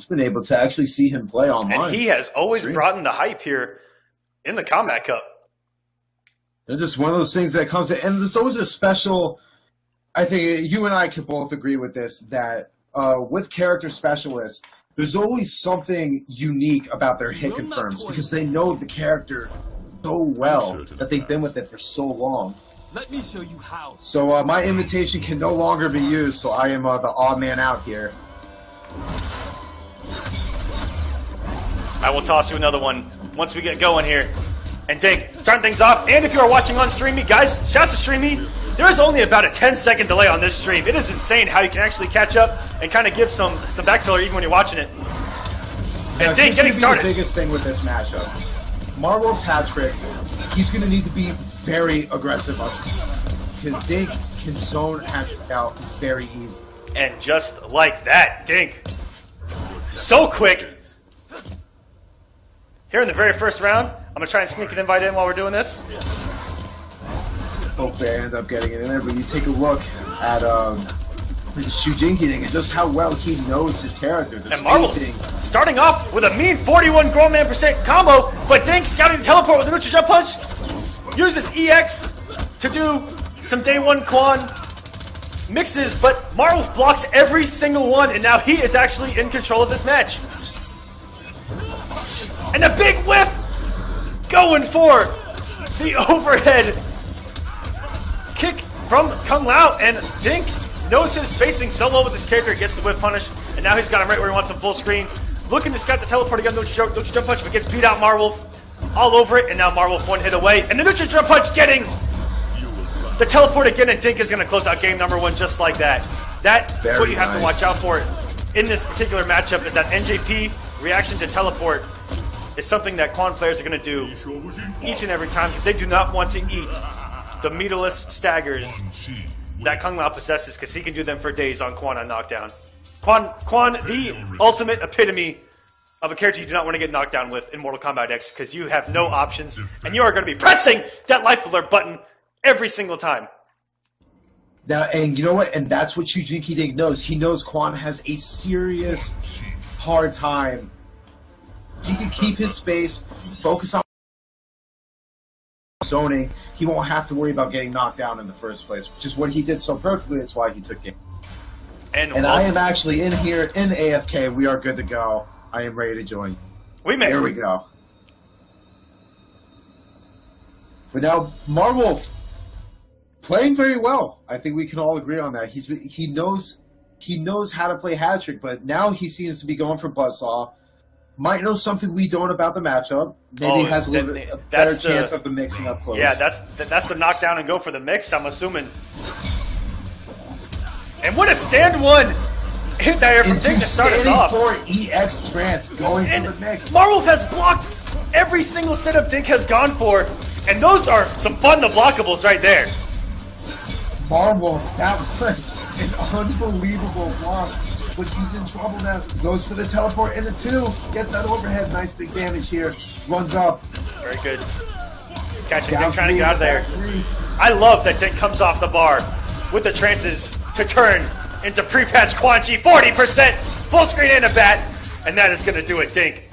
been able to actually see him play online. And he has always brought in the hype here in the Combat Cup. It's just one of those things that comes in, and there's always a special, I think you and I can both agree with this, that with character specialists, there's always something unique about their hit confirms, because they know the character so well that they've been with it for so long. Let me show you how. So my invitation can no longer be used, so I am the odd man out here. I will toss you another one once we get going here. And Dink, starting things off, and if you are watching on Streamy, guys, shouts to Streamy, there is only about a 10-second delay on this stream. It is insane how you can actually catch up and kind of give some backfiller even when you're watching it. And Dink getting started. The biggest thing with this matchup, Marwolf's hat trick, he's going to need to be very aggressive up, because Dink can zone hat trick out very easy. And just like that, Dink, so quick. Here in the very first round, I'm going to try and sneak an invite in while we're doing this. Hopefully I end up getting it in there, but you take a look at Shujinki Dink and just how well he knows his character. The and Marvel starting off with a mean 41 grown man % combo, but Dink scouting the teleport with a neutral jump punch. Uses EX to do some day one Quan mixes, but Marvel blocks every single one, and now he is actually in control of this match. And a big whiff! Going for the overhead kick from Kung Lao, and Dink knows his spacing so well with this character, gets the whiff punish, and now he's got him right where he wants him full screen. Looking to scout the teleport again, neutral jump punch, but gets beat out Marwolf all over it, and now Marwolf one hit away, and the neutral jump punch getting the teleport again, and Dink is going to close out game number one just like that. That's what you have to watch out for in this particular matchup, is that NJP reaction to teleport is something that Quan players are going to do each and every time, because they do not want to eat the meterless staggers that Kung Lao possesses, because he can do them for days on Quan on knockdown. Quan, the ultimate epitome of a character you do not want to get knocked down with in Mortal Kombat X, because you have no options, and you are going to be pressing that life alert button every single time. Now, and you know what? And that's what Shujinki Dink knows. He knows Quan has a serious, hard time. He can keep his space, focus on zoning. He won't have to worry about getting knocked down in the first place, which is what he did so perfectly. That's why he took it. And I am actually in here in AFK. We are good to go. I am ready to join. Here we go. But now, Marwolf playing very well. I think we can all agree on that. He knows how to play hat trick, but now he seems to be going for buzzsaw. might know something we don't about the matchup. Maybe has a little bit a better chance of the mixing up close. Yeah, that's the knockdown and go for the mix, I'm assuming. And what a stand one anti-air from Dink to start us off. For EX trance going for the mix. Marwolf has blocked every single setup Dink has gone for, and those are some fun blockables right there. Marwolf, that was an unbelievable block. But he's in trouble now. Goes for the teleport in the 2. Gets that overhead. Nice big damage here. Runs up. Very good. Catching Dink, trying to get out of there. I love that Dink comes off the bar with the trances to turn into pre-patch Quan Chi. 40%! Full screen and a bat. And that is going to do it, Dink.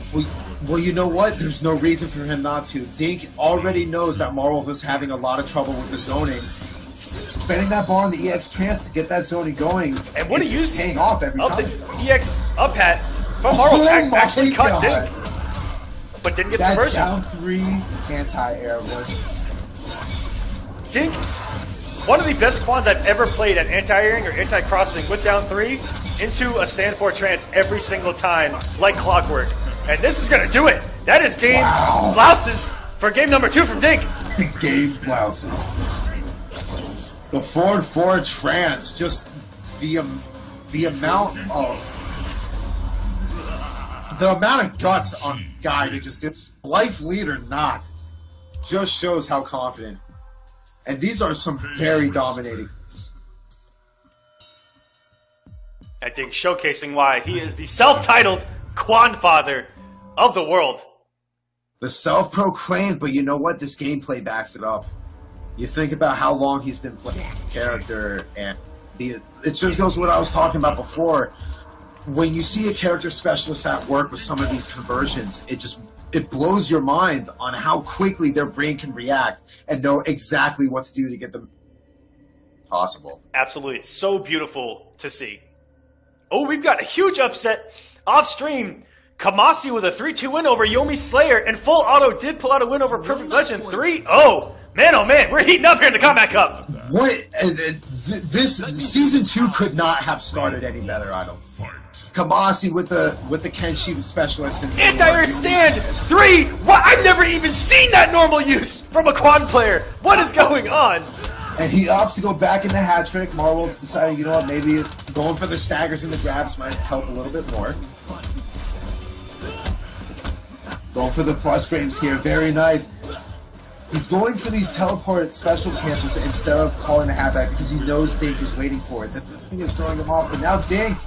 Well, you know what? There's no reason for him not to. Dink already knows that Marwolf is having a lot of trouble with the zoning. Spending that bar on the EX trance to get that zoning going. And what a use paying off every time. The EX up hat from Marwolf actually cut Dink. But didn't get the conversion. Down 3 anti-air was... Dink, one of the best Quans I've ever played at anti-airing or anti-crossing with down 3 into a stand 4 trance every single time, like clockwork. And this is going to do it. That is game blouses for game number 2 from Dink. Game blouses. The 4-4 trance, just the amount of guts on guy to just do life lead or not, just shows how confident. And these are some very dominating. I think showcasing why he is the self-titled Quan Father of the world. The self-proclaimed, but you know what? This gameplay backs it up. You think about how long he's been playing the character, and it just goes to what I was talking about before. When you see a character specialist at work with some of these conversions, it blows your mind on how quickly their brain can react and know exactly what to do to get them possible. Absolutely. It's so beautiful to see. Oh, we've got a huge upset off stream. Kamasi with a 3-2 win over Yomi Slayer, and Full Auto did pull out a win over Perfect Legend 3-0. Man, oh man, we're heating up here in the Combat Cup. What? This season 2 could not have started any better, I don't think. Kamasi with the Kenshi specialist. Anti-air stand 3. What? I've never even seen that normal use from a Quan player. What is going on? And he opts to go back in the hat trick. Marwolf decided, you know what, maybe going for the staggers and the grabs might help a little bit more. Going for the plus frames here, very nice. He's going for these teleport special cancels instead of calling the hat back because he knows Dink is waiting for it. The thing is throwing him off, but now Dink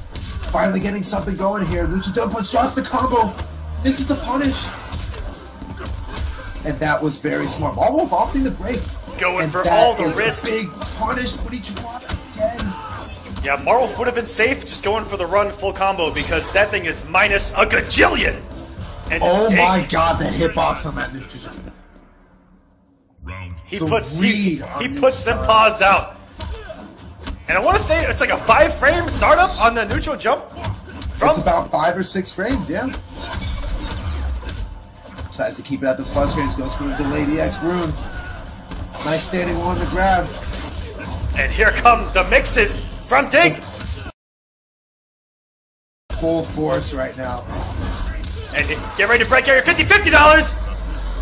finally getting something going here. Lucha Double Punch drops the combo. This is the punish. And that was very smart. Marwolf opting to break. Going for all the risk. Big punish, but he dropped again. Yeah, Marwolf would have been safe just going for the run full combo because that thing is minus a gajillion. And oh my god, the hitbox on that Lucha. He puts them paws out. And I want to say it's like a 5-frame startup on the neutral jump. It's about 5 or 6 frames, yeah. Decides to keep it at the plus frames, goes for the delayed EX rune. Nice standing one to grab. And here come the mixes from Dink. Full force right now. And get ready to break area $50.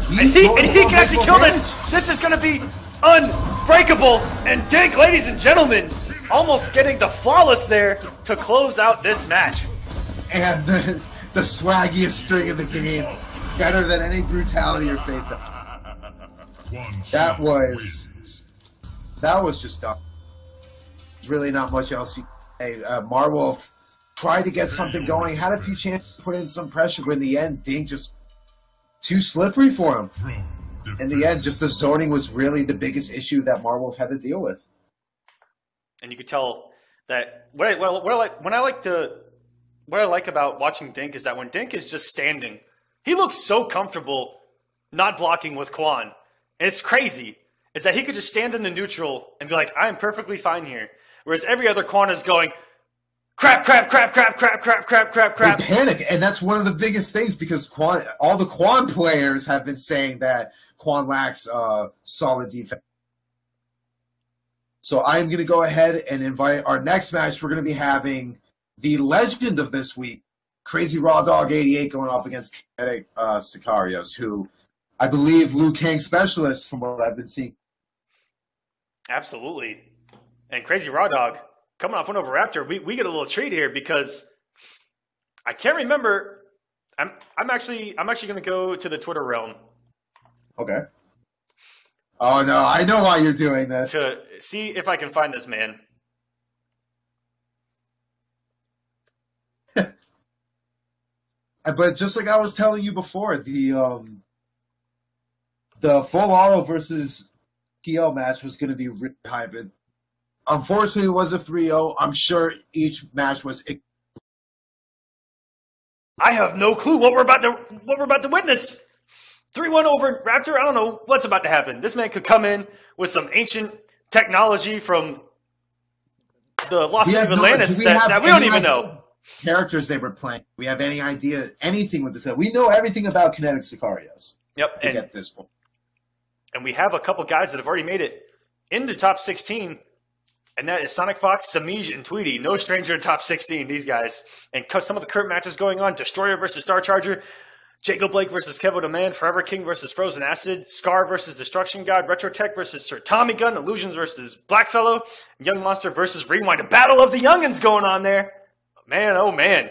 And he can actually kill this. This is going to be unbreakable. And Dink, ladies and gentlemen, almost getting the flawless there to close out this match. And the swaggiest string in the game. Better than any brutality or fate. That was just dumb. There's really not much else you can say. Marwolf tried to get something going, had a few chances to put in some pressure, but in the end, Dink just too slippery for him. In the end, just the zoning was really the biggest issue that Marwolf had to deal with. And you could tell that what I like about watching Dink is that when Dink is just standing, he looks so comfortable not blocking with Quan. And it's crazy. It's that he could just stand in the neutral and be like, I'm perfectly fine here. Whereas every other Quan is going, crap. They panic, and that's one of the biggest things because all the Quan players have been saying that Quan lacks solid defense. So I'm going to go ahead and invite our next match. We're going to be having the legend of this week, Crazy Raw Dog 88 going up against Kinetic Sicarios, who I believe Liu Kang specialist from what I've been seeing. Absolutely. And Crazy Raw Dog coming off one over Raptor. We get a little treat here because I can't remember. I'm actually going to go to the Twitter realm. Okay. Oh no, I know why you're doing this. To see if I can find this man. But just like I was telling you before, the full auto versus PL match was going to be really hyped. Unfortunately, it was a 3-0. I'm sure each match was. I have no clue what we're about to witness. 3-1 over Raptor. I don't know what's about to happen. This man could come in with some ancient technology from the Lost City of Atlantis that we don't even know. Characters they were playing. We have any idea anything with this? We know everything about Kinetic Sicarios. Yep. To get this point. And we have a couple guys that have already made it into top 16. And that is Sonic Fox, Samij, and Tweety. No stranger to top 16, these guys. And some of the current matches going on, Destroyer versus Star Charger, Jacob Blake versus Kevo Demand, Forever King versus Frozen Acid, Scar versus Destruction God, Retrotech versus Sir Tommy Gun, Illusions versus Blackfellow, Young Monster versus Rewind. A battle of the youngins going on there. Man, oh man.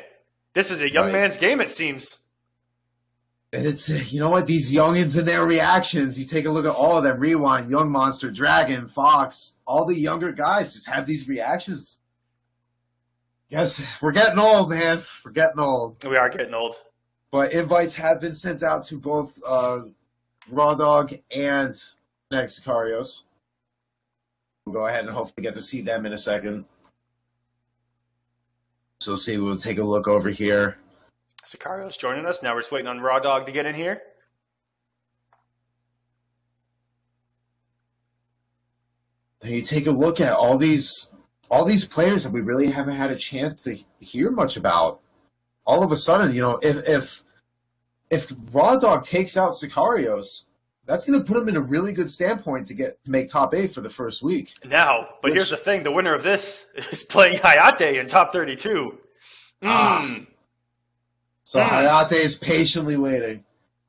This is a young man's game, it seems. And it's, you know what, these youngins and their reactions, you take a look at all of them, Rewind, Young Monster, Dragon, Fox, all the younger guys just have these reactions. Yes, we're getting old, man. We're getting old. We are getting old. But invites have been sent out to both Raw Dog and Next Sicarios. We'll go ahead and hopefully get to see them in a second. So see, we'll take a look over here. Sicario's joining us. Now we're just waiting on Raw Dog to get in here. And you take a look at all these players that we really haven't had a chance to hear much about. All of a sudden, you know, if Raw Dog takes out Sicarios, that's going to put him in a really good standpoint to make top 8 for the first week. Now, but here's the thing: the winner of this is playing Hayate in top 32. So Hayate is patiently waiting.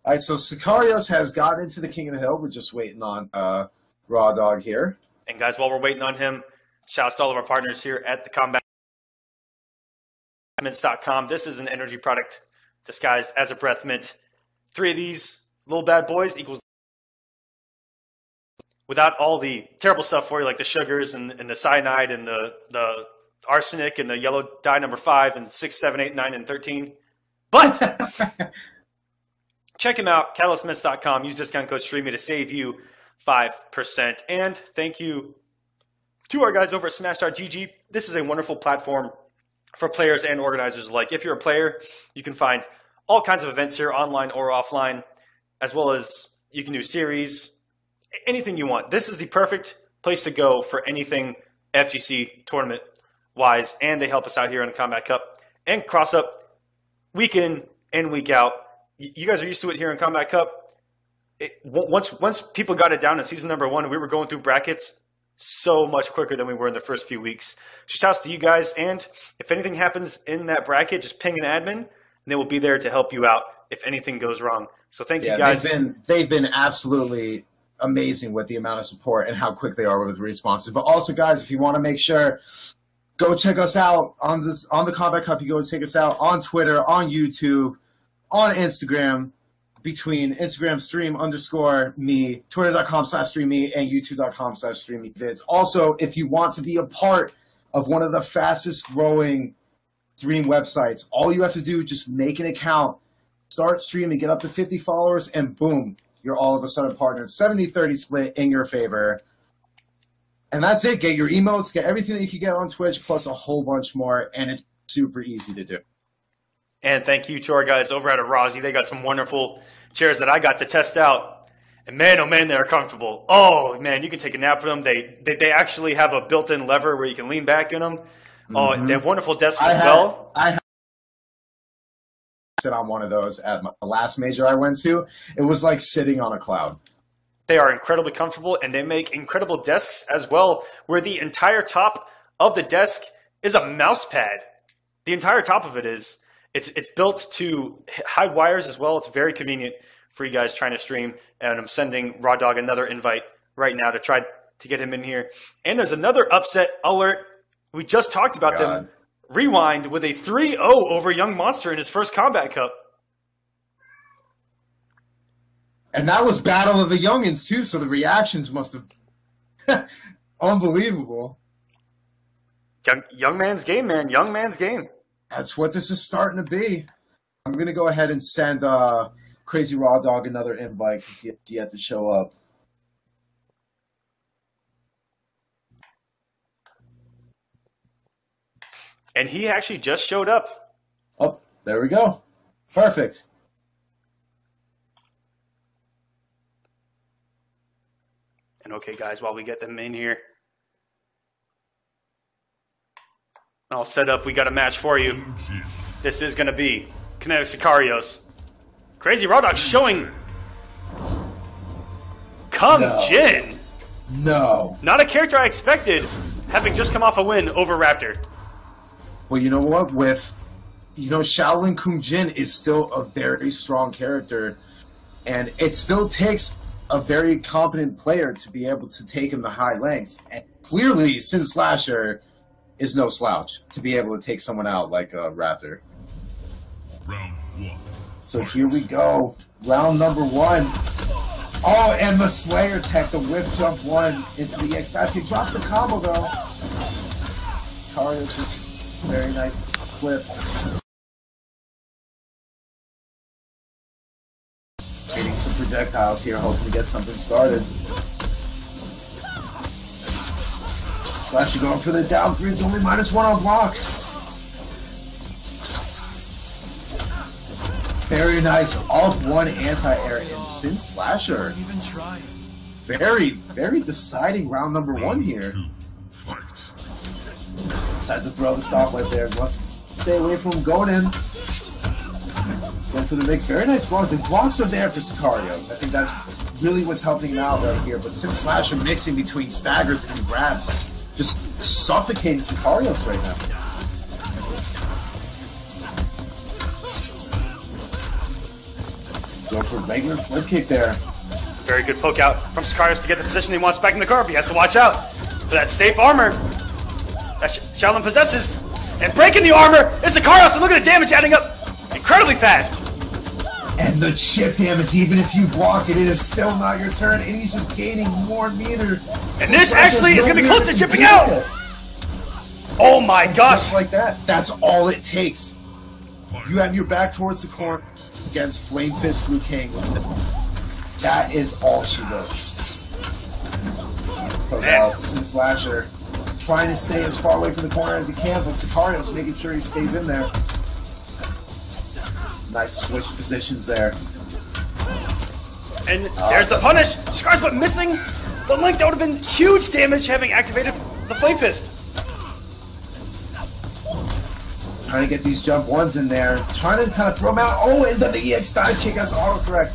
All right, so Sicarios has gotten into the King of the Hill. We're just waiting on Raw Dog here. And guys, while we're waiting on him, shout out to all of our partners here at the combatmints.com. This is an energy product disguised as a breath mint. 3 of these little bad boys equals, without all the terrible stuff for you, like the sugars and the cyanide and the arsenic and the yellow dye number 5 and 6, 7, 8, 9, and 13. But check him out, catalystmints.com. Use discount code STREAMY to save you 5%. And thank you to our guys over at Smash.gg. This is a wonderful platform for players and organizers alike. If you're a player, you can find all kinds of events here, online or offline, as well as you can do series, anything you want. This is the perfect place to go for anything FGC tournament-wise, and they help us out here in the Combat Cup and Cross Up week in and week out. You guys are used to it here in Combat Cup. Once people got it down in season number 1, we were going through brackets so much quicker than we were in the first few weeks. Shout out to you guys, and if anything happens in that bracket, just ping an admin, and they will be there to help you out if anything goes wrong. So thank you guys. They've been absolutely amazing with the amount of support and how quick they are with the responses. But also, guys, if you want to make sure, go check us out on the Combat Cup. You go check us out on Twitter, on YouTube, on Instagram, between Instagram stream_me, twitter.com/stream_me, and youtube.com/stream_me vids. Also, if you want to be a part of one of the fastest growing stream websites, all you have to do, just make an account, start streaming, get up to 50 followers, and boom, you're all of a sudden partnered. 70-30 split in your favor. And that's it. Get your emotes, get everything that you can get on Twitch, plus a whole bunch more, and it's super easy to do. And thank you to our guys over at Arazi. They got some wonderful chairs that I got to test out. And man, oh man, they're comfortable. Oh man, you can take a nap with them. They actually have a built-in lever where you can lean back in them. Mm-hmm. Oh, they have wonderful desks as well. I sit on one of those at the last major I went to. It was like sitting on a cloud. They are incredibly comfortable, and they make incredible desks as well, where the entire top of the desk is a mouse pad. The entire top of it is. It's built to hide wires as well. It's very convenient for you guys trying to stream. And I'm sending Raw Dog another invite right now to try to get him in here. And there's another upset alert. We just talked about them. Rewind with a 3-0 over Young Monster in his first Combat Cup. And that was Battle of the Youngins, too, so the reactions must have... Unbelievable. Young man's game, man. Young man's game. That's what this is starting to be. I'm going to go ahead and send Crazy Raw Dog another invite because he had to show up. And he actually just showed up. Oh, there we go. Perfect. And okay, guys, while we get them in here, all set up, we got a match for you. This is going to be Kinetic Sicarios. Crazy Raw Dog showing Jin. No. Not a character I expected, having just come off a win over Raptor. Well, you know what? Shaolin Kung Jin is still a very strong character, and it still takes a very competent player to be able to take him to high lengths. And clearly, Sin Slasher is no slouch to be able to take someone out like a Raptor. Round 1. So here we go. Round number 1. Oh, and the Slayer tech, the whip jump 1 into the X-Dive kick. Drops the combo, though. Carlos was very nice flip. Hitting some projectiles here, hoping to get something started. Slash going for the down 3. It's only -1 on block. Very nice up 1 anti-air in Sin Slasher. Very, very deciding round number 1 here. Decides to throw the stoplight there. Wants to stay away from him going in. Going for the mix. Very nice block. The blocks are there for Sicarios. I think that's really what's helping him out right here. But Sin Slasher mixing between staggers and grabs. Just suffocating Sicarios right now. Let's go for a regular flip kick there. Very good poke out from Sicarios to get the position he wants back in the car. But he has to watch out for that safe armor that Shaolin possesses. And breaking the armor is Sicarios. And look at the damage adding up incredibly fast. And the chip damage, even if you block it, it is still not your turn. And he's just gaining more meter. And this actually is going to be close to chipping out. Oh my gosh. Just like that. That's all it takes. You have your back towards the corner against Flame Fist Liu Kang. That is all she does. Poke out Sin Slasher. Trying to stay as far away from the corner as he can, but Sicarios making sure he stays in there. Nice switch positions there. And there's the punish. Sicarios but missing the link. That would have been huge damage having activated the Flame Fist. Trying to get these jump 1s in there. Trying to kind of throw them out. Oh, and then the EX dive kick has autocorrect.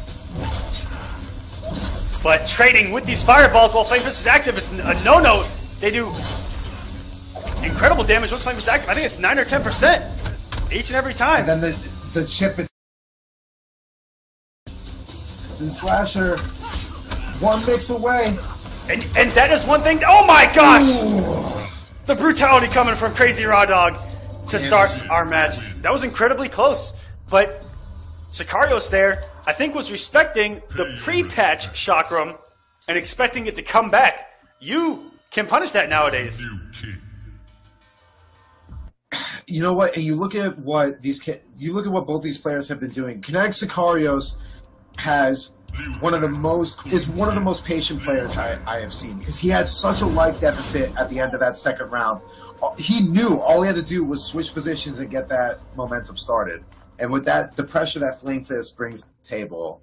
But trading with these fireballs while Flame Fist is active is a no-no. They do incredible damage once Flame Fist is active. I think it's 9 or 10% each and every time. And then the chip. Sin Slasher, 1 mix away. And that is one thing. Oh my gosh! Ooh. The brutality coming from Crazy Raw Dog to start our match. That was incredibly close. But Sicarios there, I think, was respecting the pre-patch chakram and expecting it to come back. You can punish that nowadays. You know what? And you look at what both these players have been doing. Kinetic Sicarios is one of the most patient players I have seen, because he had such a life deficit at the end of that second round. He knew all he had to do was switch positions and get that momentum started. And with that, the pressure that Flame Fist brings to the table,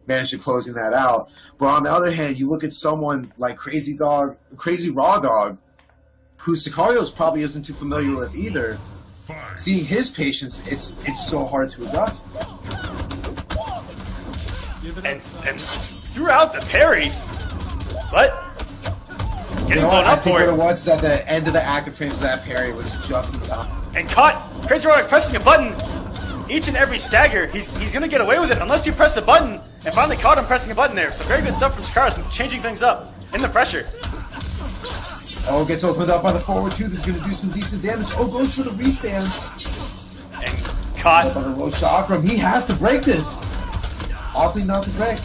managed to closing that out. But on the other hand, you look at someone like Crazy Raw Dog, who Sicarios probably isn't too familiar with either. Seeing his patience, it's so hard to adjust. And throughout the parry, but getting blown up for it. I think what it was that the end of the active frames of that parry was just enough. And caught Crazy Raw Dog pressing a button. each and every stagger, he's going to get away with it unless you press a button, and finally caught him pressing a button there. So very good stuff from Sicarios, changing things up in the pressure. Oh, gets opened up by the forward two. This is going to do some decent damage. Oh, goes for the restand. And caught. By the low chakram. He has to break this. Opting not to break.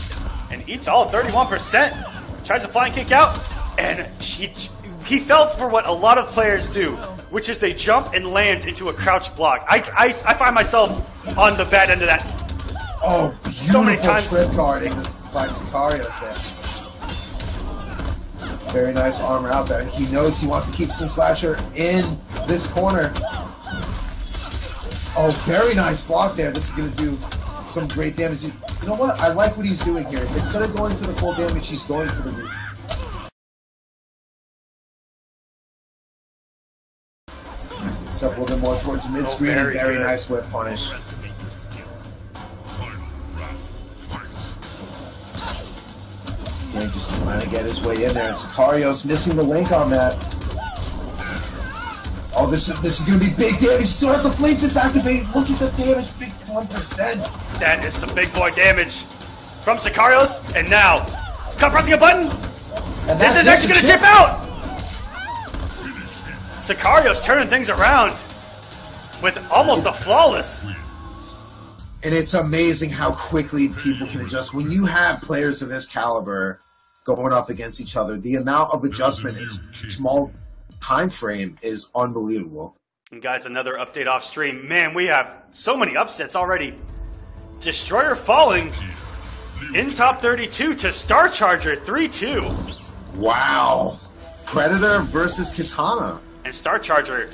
And eats all 31%. Tries to flying kick out, and he fell for what a lot of players do, which is they jump and land into a crouch block. I find myself on the bad end of that. Oh, so many times. Trip guarding by Sicarios there. Very nice armor out there. He knows he wants to keep Sin Slasher in this corner. Oh, very nice block there. This is going to do some great damage. You know what? I like what he's doing here. Instead of going for the full damage, he's going for the root. It's up a little bit more towards the mid-screen. Oh, very nice whip punish. Just trying to get his way in there. Sicarios missing the link on that. Oh, this is going to be big damage. He still has the Flame Fist activated. Look at the damage, 51%. That is some big boy damage from Sicarios. And now, pressing a button. This is actually going to chip out. Sicarios turning things around with almost a flawless. And it's amazing how quickly people can adjust. When you have players of this caliber going up against each other, the amount of adjustment in small time frame is unbelievable. And guys, another update off stream. Man, we have so many upsets already. Destroyer falling in top 32 to Star Charger 3-2. Wow. Predator versus Katana. And Star Charger,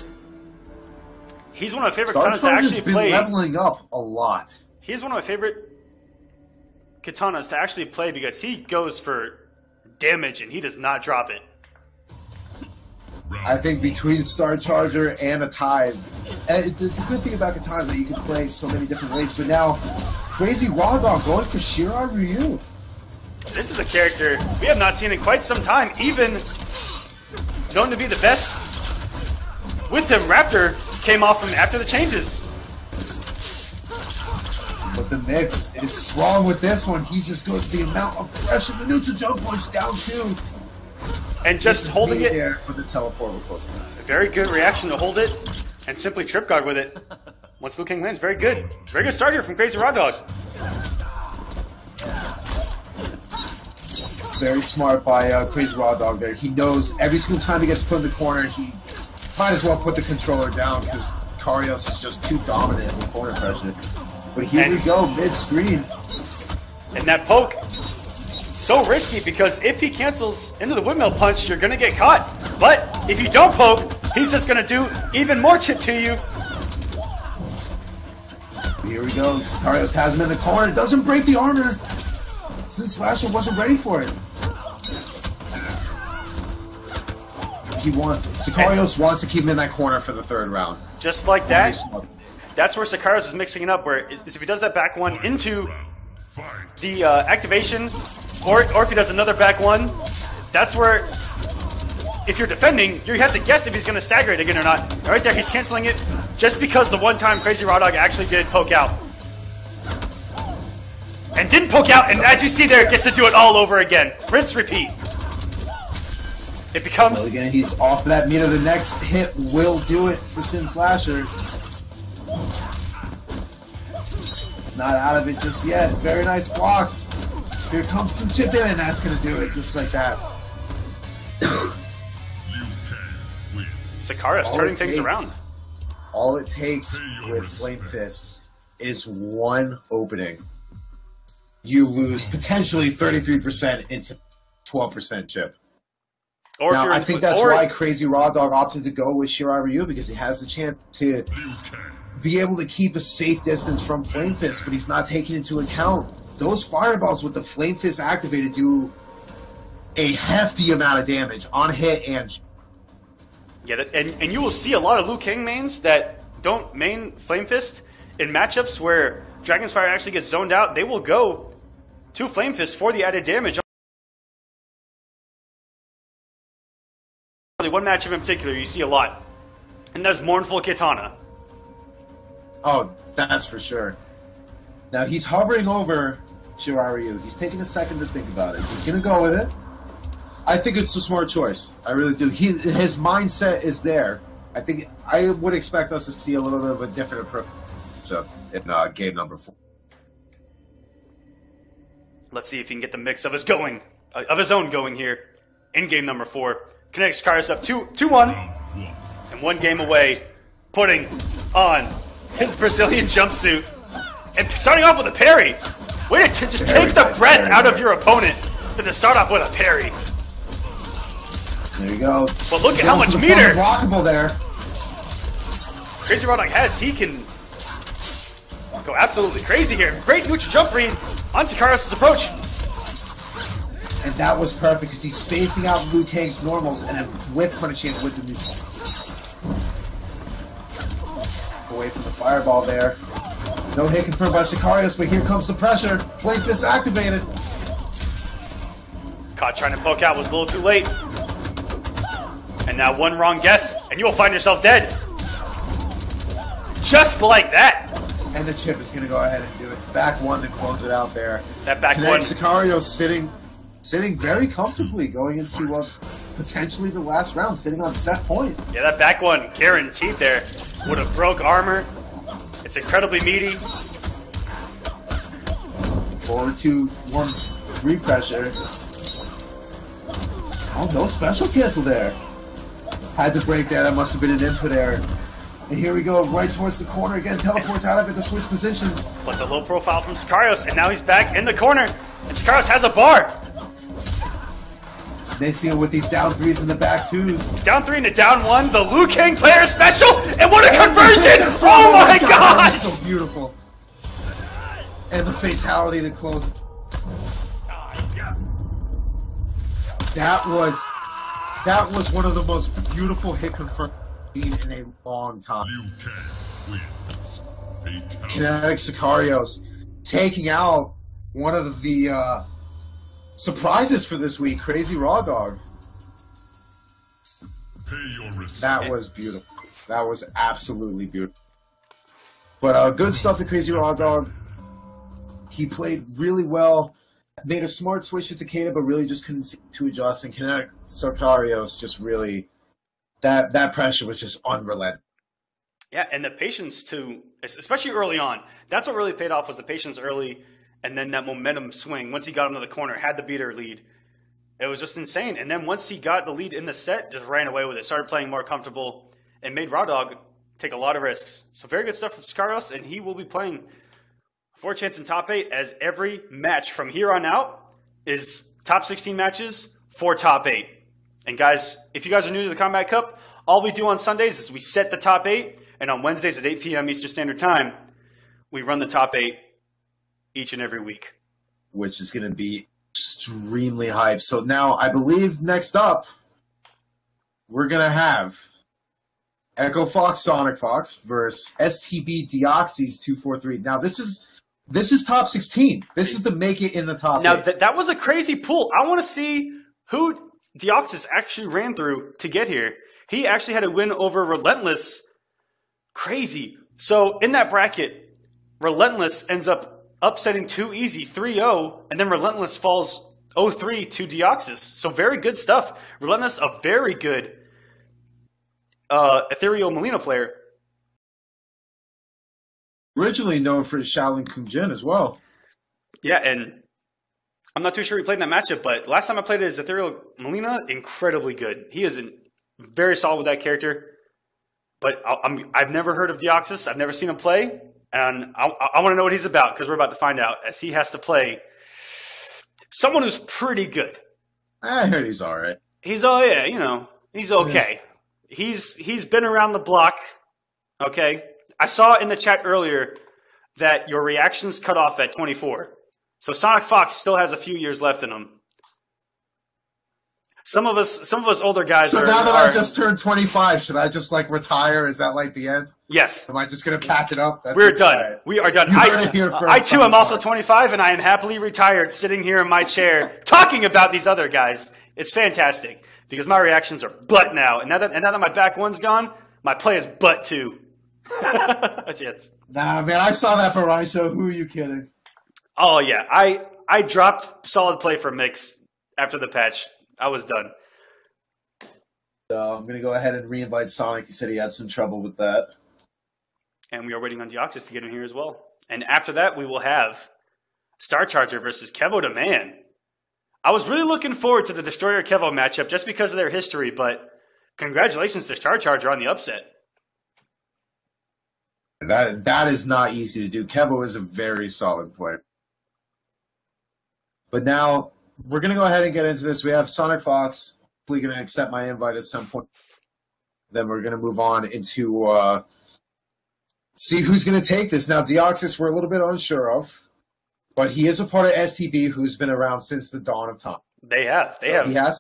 he's one of my favorite Star katanas to actually been play. Leveling up a lot. He's one of my favorite katanas to actually play because he goes for damage and he does not drop it. I think between Star Charger and a Tide, and the good thing about Katana is that you can play so many different ways, but now Crazy Raw Dog going for Shirai Ryu. This is a character we have not seen in quite some time, even known to be the best. With him, Raptor came off from after the changes. But the mix is strong with this one. He's just going to the amount of pressure. The neutral jump point's down too. And just holding it. There for the teleport was close enough. Very good reaction to hold it and simply trip guard with it. Once Liu Kang lands, very good. Very good start here from Crazy Raw Dog. Very smart by Crazy Raw Dog there. He knows every single time he gets put in the corner, he might as well put the controller down because Karios is just too dominant with corner pressure. But here we go, mid-screen. And that poke, so risky because if he cancels into the windmill punch, you're going to get caught. But if you don't poke, he's just going to do even more chip to you. Here we go. Karios has him in the corner. Doesn't break the armor. Since Slasher wasn't ready for it. Sicarios wants to keep him in that corner for the third round. Just like that. That's where Sicarios is mixing it up, where if he does that back one into the activation, or if he does another back one, that's where, if you're defending, you have to guess if he's going to stagger it again or not. And right there, he's canceling it just because the one time Crazy Raw Dog actually did poke out. And didn't poke out, and as you see there, gets to do it all over again. Rinse, repeat. It becomes... So again, he's off that meter. The next hit will do it for Sin Slasher. Not out of it just yet. Very nice blocks. Here comes some chip in, and that's going to do it just like that. Sicarios turning things around. All it takes with Flame Fist is one opening. You lose potentially 33% into 12% chip. Or now, I think that's why Crazy Raw Dog opted to go with Shirai Ryu, because he has the chance to be able to keep a safe distance from Flame Fist, but he's not taking into account those fireballs with the Flame Fist activated do a hefty amount of damage on hit and... Yeah, and you will see a lot of Liu Kang mains that don't main Flame Fist in matchups where Dragon's Fire actually gets zoned out. They will go to Flame Fist for the added damage. One matchup in particular you see a lot, and that's Mournful Katana. Oh, that's for sure. Now he's hovering over Shiraryu. He's taking a second to think about it. He's going to go with it. I think it's a smart choice. I really do. His mindset is there. I think I would expect us to see a little bit of a different approach in game number 4. Let's see if he can get the mix of his own going here in game number 4. Connects Kairos up 2-1, and 1 game away, putting on his Brazilian jumpsuit and starting off with a parry. Way to just take the breath out of your opponent than to start off with a parry. There you go. But look at how much meter blockable there. Crazy Raw Dog has. He can go absolutely crazy here. Great neutral jump read on Sicarios' approach. And that was perfect because he's spacing out Liu Kang's normals and then with punishing with the neutral. Away from the fireball there. No hit confirmed by Sicarios, but here comes the pressure. Flame Fist activated. Caught trying to poke out, was a little too late. And now one wrong guess, and you will find yourself dead. Just like that. And the chip is going to go ahead and do it. Back 1 to close it out there. That back Connect 1. Sicarios sitting very comfortably going into potentially the last round, sitting on set point. Yeah, that back 1 guaranteed there. Would have broke armor. It's incredibly meaty. 4-2-1 repressure. Oh, no special cancel there. Had to break there. That must have been an input error. And here we go, right towards the corner again. Teleports out of it to switch positions. But the low profile from Sicarios, and now he's back in the corner. And Sicarios has a bar. Mixing it with these down 3s and the back 2s. Down 3 into down 1. The Liu Kang player special. And what a conversion! Oh my gosh! So beautiful. And the fatality to close it. That was one of the most beautiful hit confirmed in a long time. Liu Kang wins. Fatality. Kinetic Sicarios taking out one of the surprises for this week, Crazy Raw Dog. Pay your respect. That was beautiful. That was absolutely beautiful. But good stuff to Crazy Raw Dog. He played really well. Made a smart switch to Takeda, but really just couldn't seem to adjust. And Kinetic Sicarios just really, that pressure was just unrelenting. Yeah, and the patience too, especially early on. That's what really paid off was the patience early, and then that momentum swing. Once he got into the corner, had the beater lead. It was just insane. And then once he got the lead in the set, just ran away with it. Started playing more comfortable and made Raw Dog take a lot of risks. So very good stuff from Sicarios, and he will be playing for a chance in top 8 as every match from here on out is top 16 matches for top 8. And guys, if you guys are new to the Combat Cup, all we do on Sundays is we set the top 8, and on Wednesdays at 8 p.m. Eastern Standard Time, we run the top 8 each and every week. Which is going to be extremely hype. So now I believe next up, we're going to have Echo Fox, Sonic Fox versus STB Deoxys 243. Now this is top 16. This is to make it in the top 8. Now that was a crazy pool. I want to see who Deoxys actually ran through to get here. He actually had a win over Relentless. Crazy. So in that bracket, Relentless ends up upsetting Too Easy 3-0, and then Relentless falls 0-3 to Deoxys. So very good stuff. Relentless, a very good Ethereal Molina player. Originally known for his Shaolin Kung Jin as well. Yeah, and I'm not too sure he played in that matchup, but last time I played as Ethereal Molina, incredibly good. He is very solid with that character. But I've never heard of Deoxys. I've never seen him play. And I want to know what he's about because we're about to find out as he has to play someone who's pretty good. I heard he's all right. He's he's okay. Yeah. He's been around the block. Okay. I saw in the chat earlier that your reactions cut off at 24. So Sonic Fox still has a few years left in him. Some of us older guys So now that I just turned 25, should I just retire? Is that the end? Yes. Am I just going to pack it up? We're done. We are done. I too am also 25, and I am happily retired, sitting here in my chair, talking about these other guys. It's fantastic because my reactions are butt now, and now that my back one's gone, my play is butt too. Yes. Nah, man, I saw that Barai show. Who are you kidding? Oh yeah, I dropped solid play for Mix after the patch. I was done. So I'm going to go ahead and re-invite Sonic. He said he had some trouble with that. And we are waiting on Deoxys to get in here as well. And after that, we will have Star Charger versus Kevo the Man. I was really looking forward to the Destroyer Kevo matchup just because of their history, but congratulations to Star Charger on the upset. That is not easy to do. Kevo is a very solid player. But now we're going to go ahead and get into this. We have Sonic Fox. Hopefully going to accept my invite at some point. Then we're going to move on into see who's going to take this. Now, Deoxys, we're a little bit unsure of, but he is a part of STB who's been around since the dawn of time. They have. He has.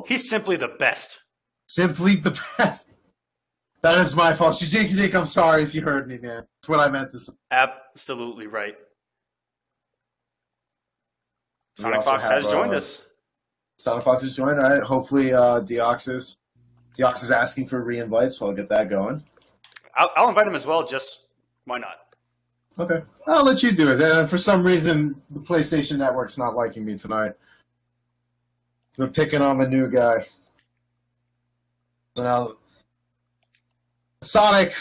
He's simply the best. Simply the best. That is my fault. Shijiki, I'm sorry if you heard me, man. That's what I meant to say. Absolutely right. Sonic Fox has joined us. Sonic Fox has joined. All right. Hopefully, Deoxys is asking for re-invite, so I'll get that going. I'll invite him as well. Just why not? Okay. I'll let you do it. For some reason, the PlayStation Network's not liking me tonight. They're picking on the new guy. So now, Sonic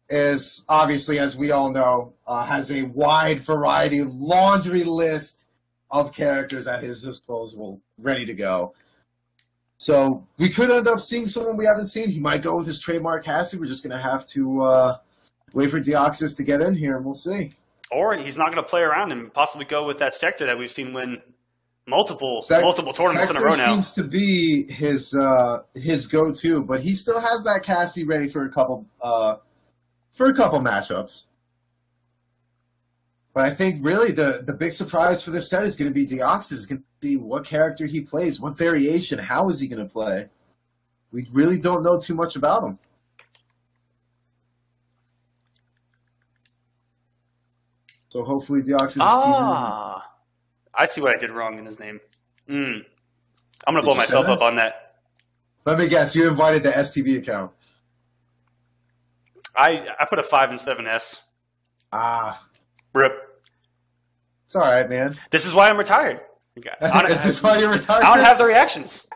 is obviously, as we all know, has a wide variety, laundry list of characters at his disposal, ready to go. So we could end up seeing someone we haven't seen. He might go with his trademark Cassie. We're just going to have to wait for Deoxys to get in here, and we'll see. Or he's not going to play around and possibly go with that Sector that we've seen win multiple tournaments in a row now. Seems to be his go-to, but he still has that Cassie ready for a couple matchups. But I think really the big surprise for this set is going to be Deoxys. Is going to see what character he plays, what variation, how is he going to play. We really don't know too much about him. So hopefully Deoxys is keeping. I see what I did wrong in his name. I'm going to blow myself up on that. Let me guess. You invited the STV account. I put a 5 instead of an S. Rip. It's all right, man. This is why I'm retired. Is this why you're retired? I don't have the reactions.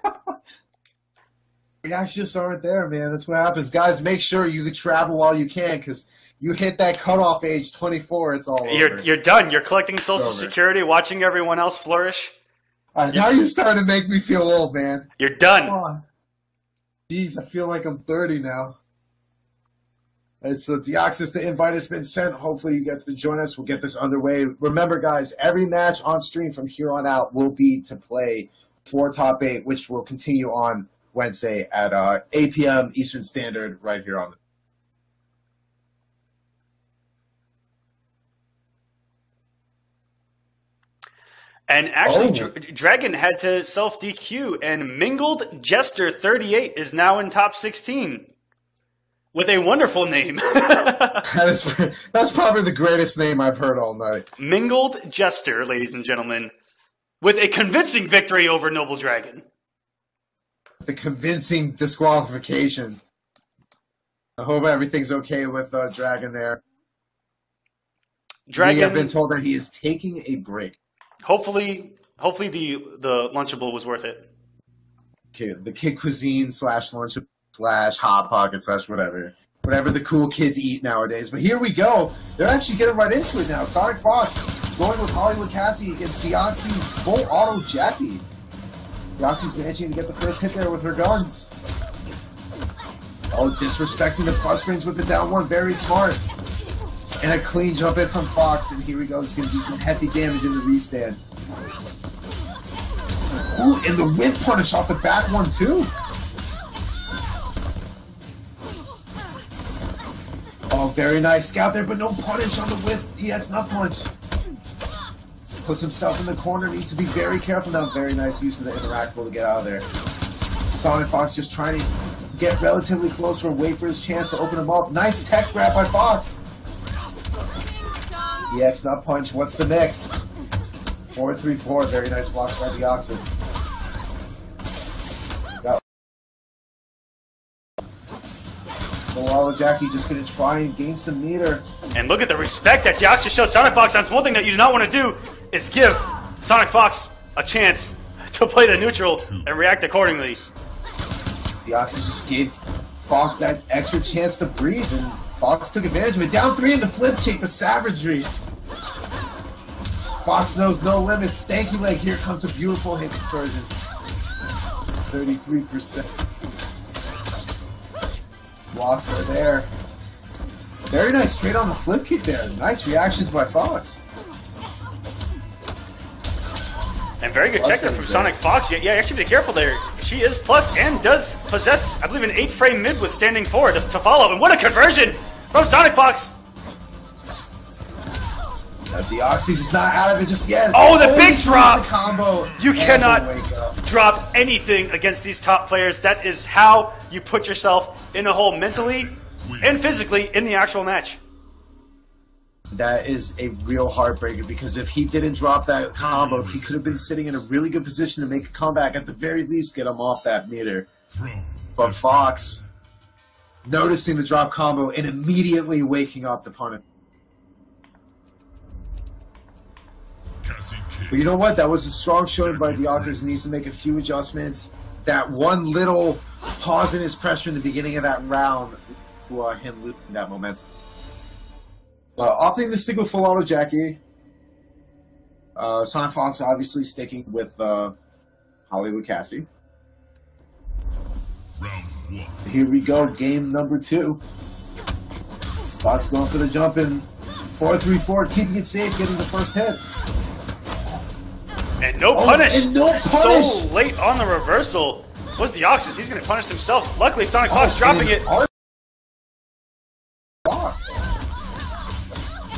Reactions aren't there, man. That's what happens. Guys, make sure you travel while you can, because you hit that cutoff age 24, it's all over. You're done. You're collecting Social Security, watching everyone else flourish. Now you're starting to make me feel old, man. You're done. Come on. Jeez, I feel like I'm 30 now. And so Deoxys, the invite has been sent. Hopefully you get to join us. We'll get this underway. Remember, guys, every match on stream from here on out will be to play for Top 8, which will continue on Wednesday at 8 p.m. Eastern Standard right here on the And actually, Dragon had to self-DQ, and Mingled Jester 38 is now in top 16 with a wonderful name. That's probably the greatest name I've heard all night. Mingled Jester, ladies and gentlemen, with a convincing victory over Noble Dragon. The convincing disqualification. I hope everything's okay with Dragon there. We have been told that he is taking a break. Hopefully the Lunchable was worth it. Okay, the Kid Cuisine / Lunchable / Hot Pocket / whatever the cool kids eat nowadays. But here we go. They're actually getting right into it now. Sonic Fox going with Hollywood Cassie against Deoxys full auto Jackie. Deoxys managing to get the first hit there with her guns. Oh, disrespecting the plus rings with the down one. Very smart. And a clean jump in from Fox, and here we go. It's going to do some hefty damage in the restand. Ooh, and the whiff punish off the back one, too. Oh, very nice scout there, but no punish on the whiff. EX nut punch. Puts himself in the corner, needs to be very careful now. Very nice use of the interactable to get out of there. Sonic Fox just trying to get relatively closer and wait for his chance to open him up. Nice tech grab by Fox. EX nut punch. What's the mix? 4-3-4. Very nice blocks by Deoxys. Follow Jackie just going to try and gain some meter. And look at the respect that Deoxys showed Sonic Fox. That's one thing that you do not want to do is give Sonic Fox a chance to play the neutral and react accordingly. Deoxys just gave Fox that extra chance to breathe, and Fox took advantage of it. Down 3 in the flip kick, the savagery. Fox knows no limits. Stanky leg, here comes a beautiful hit conversion. 33%. Blocks are there. Very nice straight on the flip kick there. Nice reactions by Fox. And very good check there from Sonic Fox. Yeah, actually be careful there. She is plus and does possess, I believe, an 8-frame mid with standing forward to follow. And what a conversion from Sonic Fox. Deoxys is not out of it just yet. Oh, the big drop! The combo. You cannot drop anything against these top players. That is how you put yourself in a hole mentally and physically in the actual match. That is a real heartbreaker, because if he didn't drop that combo, he could have been sitting in a really good position to make a comeback, at the very least get him off that meter. But Fox, noticing the drop combo and immediately waking up the opponent. But you know what? That was a strong showing by Deoxys. He needs to make a few adjustments. That one little pause in his pressure in the beginning of that round, him losing that momentum. Opting to stick with full auto Jackie. Sonic Fox obviously sticking with Hollywood Cassie. Round 1. Here we go, game number 2. Fox going for the jump in 4-3-4, keeping it safe, getting the first hit. And no punish. And no punish. So late on the reversal was Deoxys. He's going to punish himself. Luckily, Sonic Fox dropping it. Fox.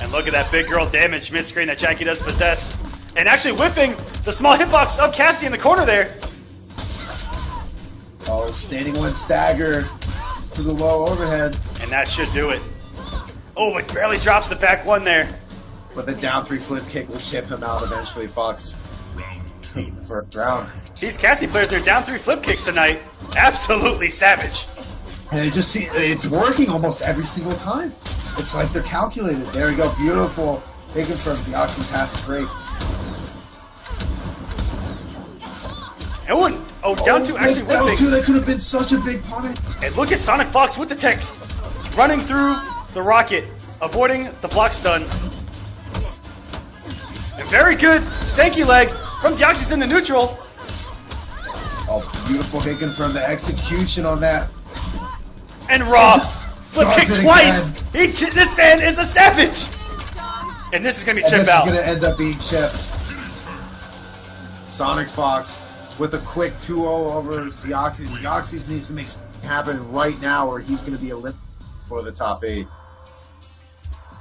And look at that big girl damage mid-screen that Jackie does possess. And actually whiffing the small hitbox of Cassie in the corner there. Oh, standing one stagger to the low overhead. And that should do it. Oh, it barely drops the back one there. But the down 3 flip kick will chip him out eventually. Fox taking the first round. These Cassie players, they're down 3 flip kicks tonight. Absolutely savage. And it just it's working almost every single time. It's like they're calculated. There we go. Beautiful. They confirm Deoxys has to break. Down 2 actually down whipping. 2, that could have been such a big punish. And look at Sonic Fox with the tech. Running through the rocket. Avoiding the block stun. And very good stanky leg from Deoxys in the neutral. Oh, beautiful hit confirm. The execution on that. And Raw flip kick twice. This man is a savage. And this is going to be chip out. This is going to end up being chipped. Sonic Fox with a quick 2-0 over Deoxys. Deoxys needs to make something happen right now, or he's going to be eliminated for the top 8.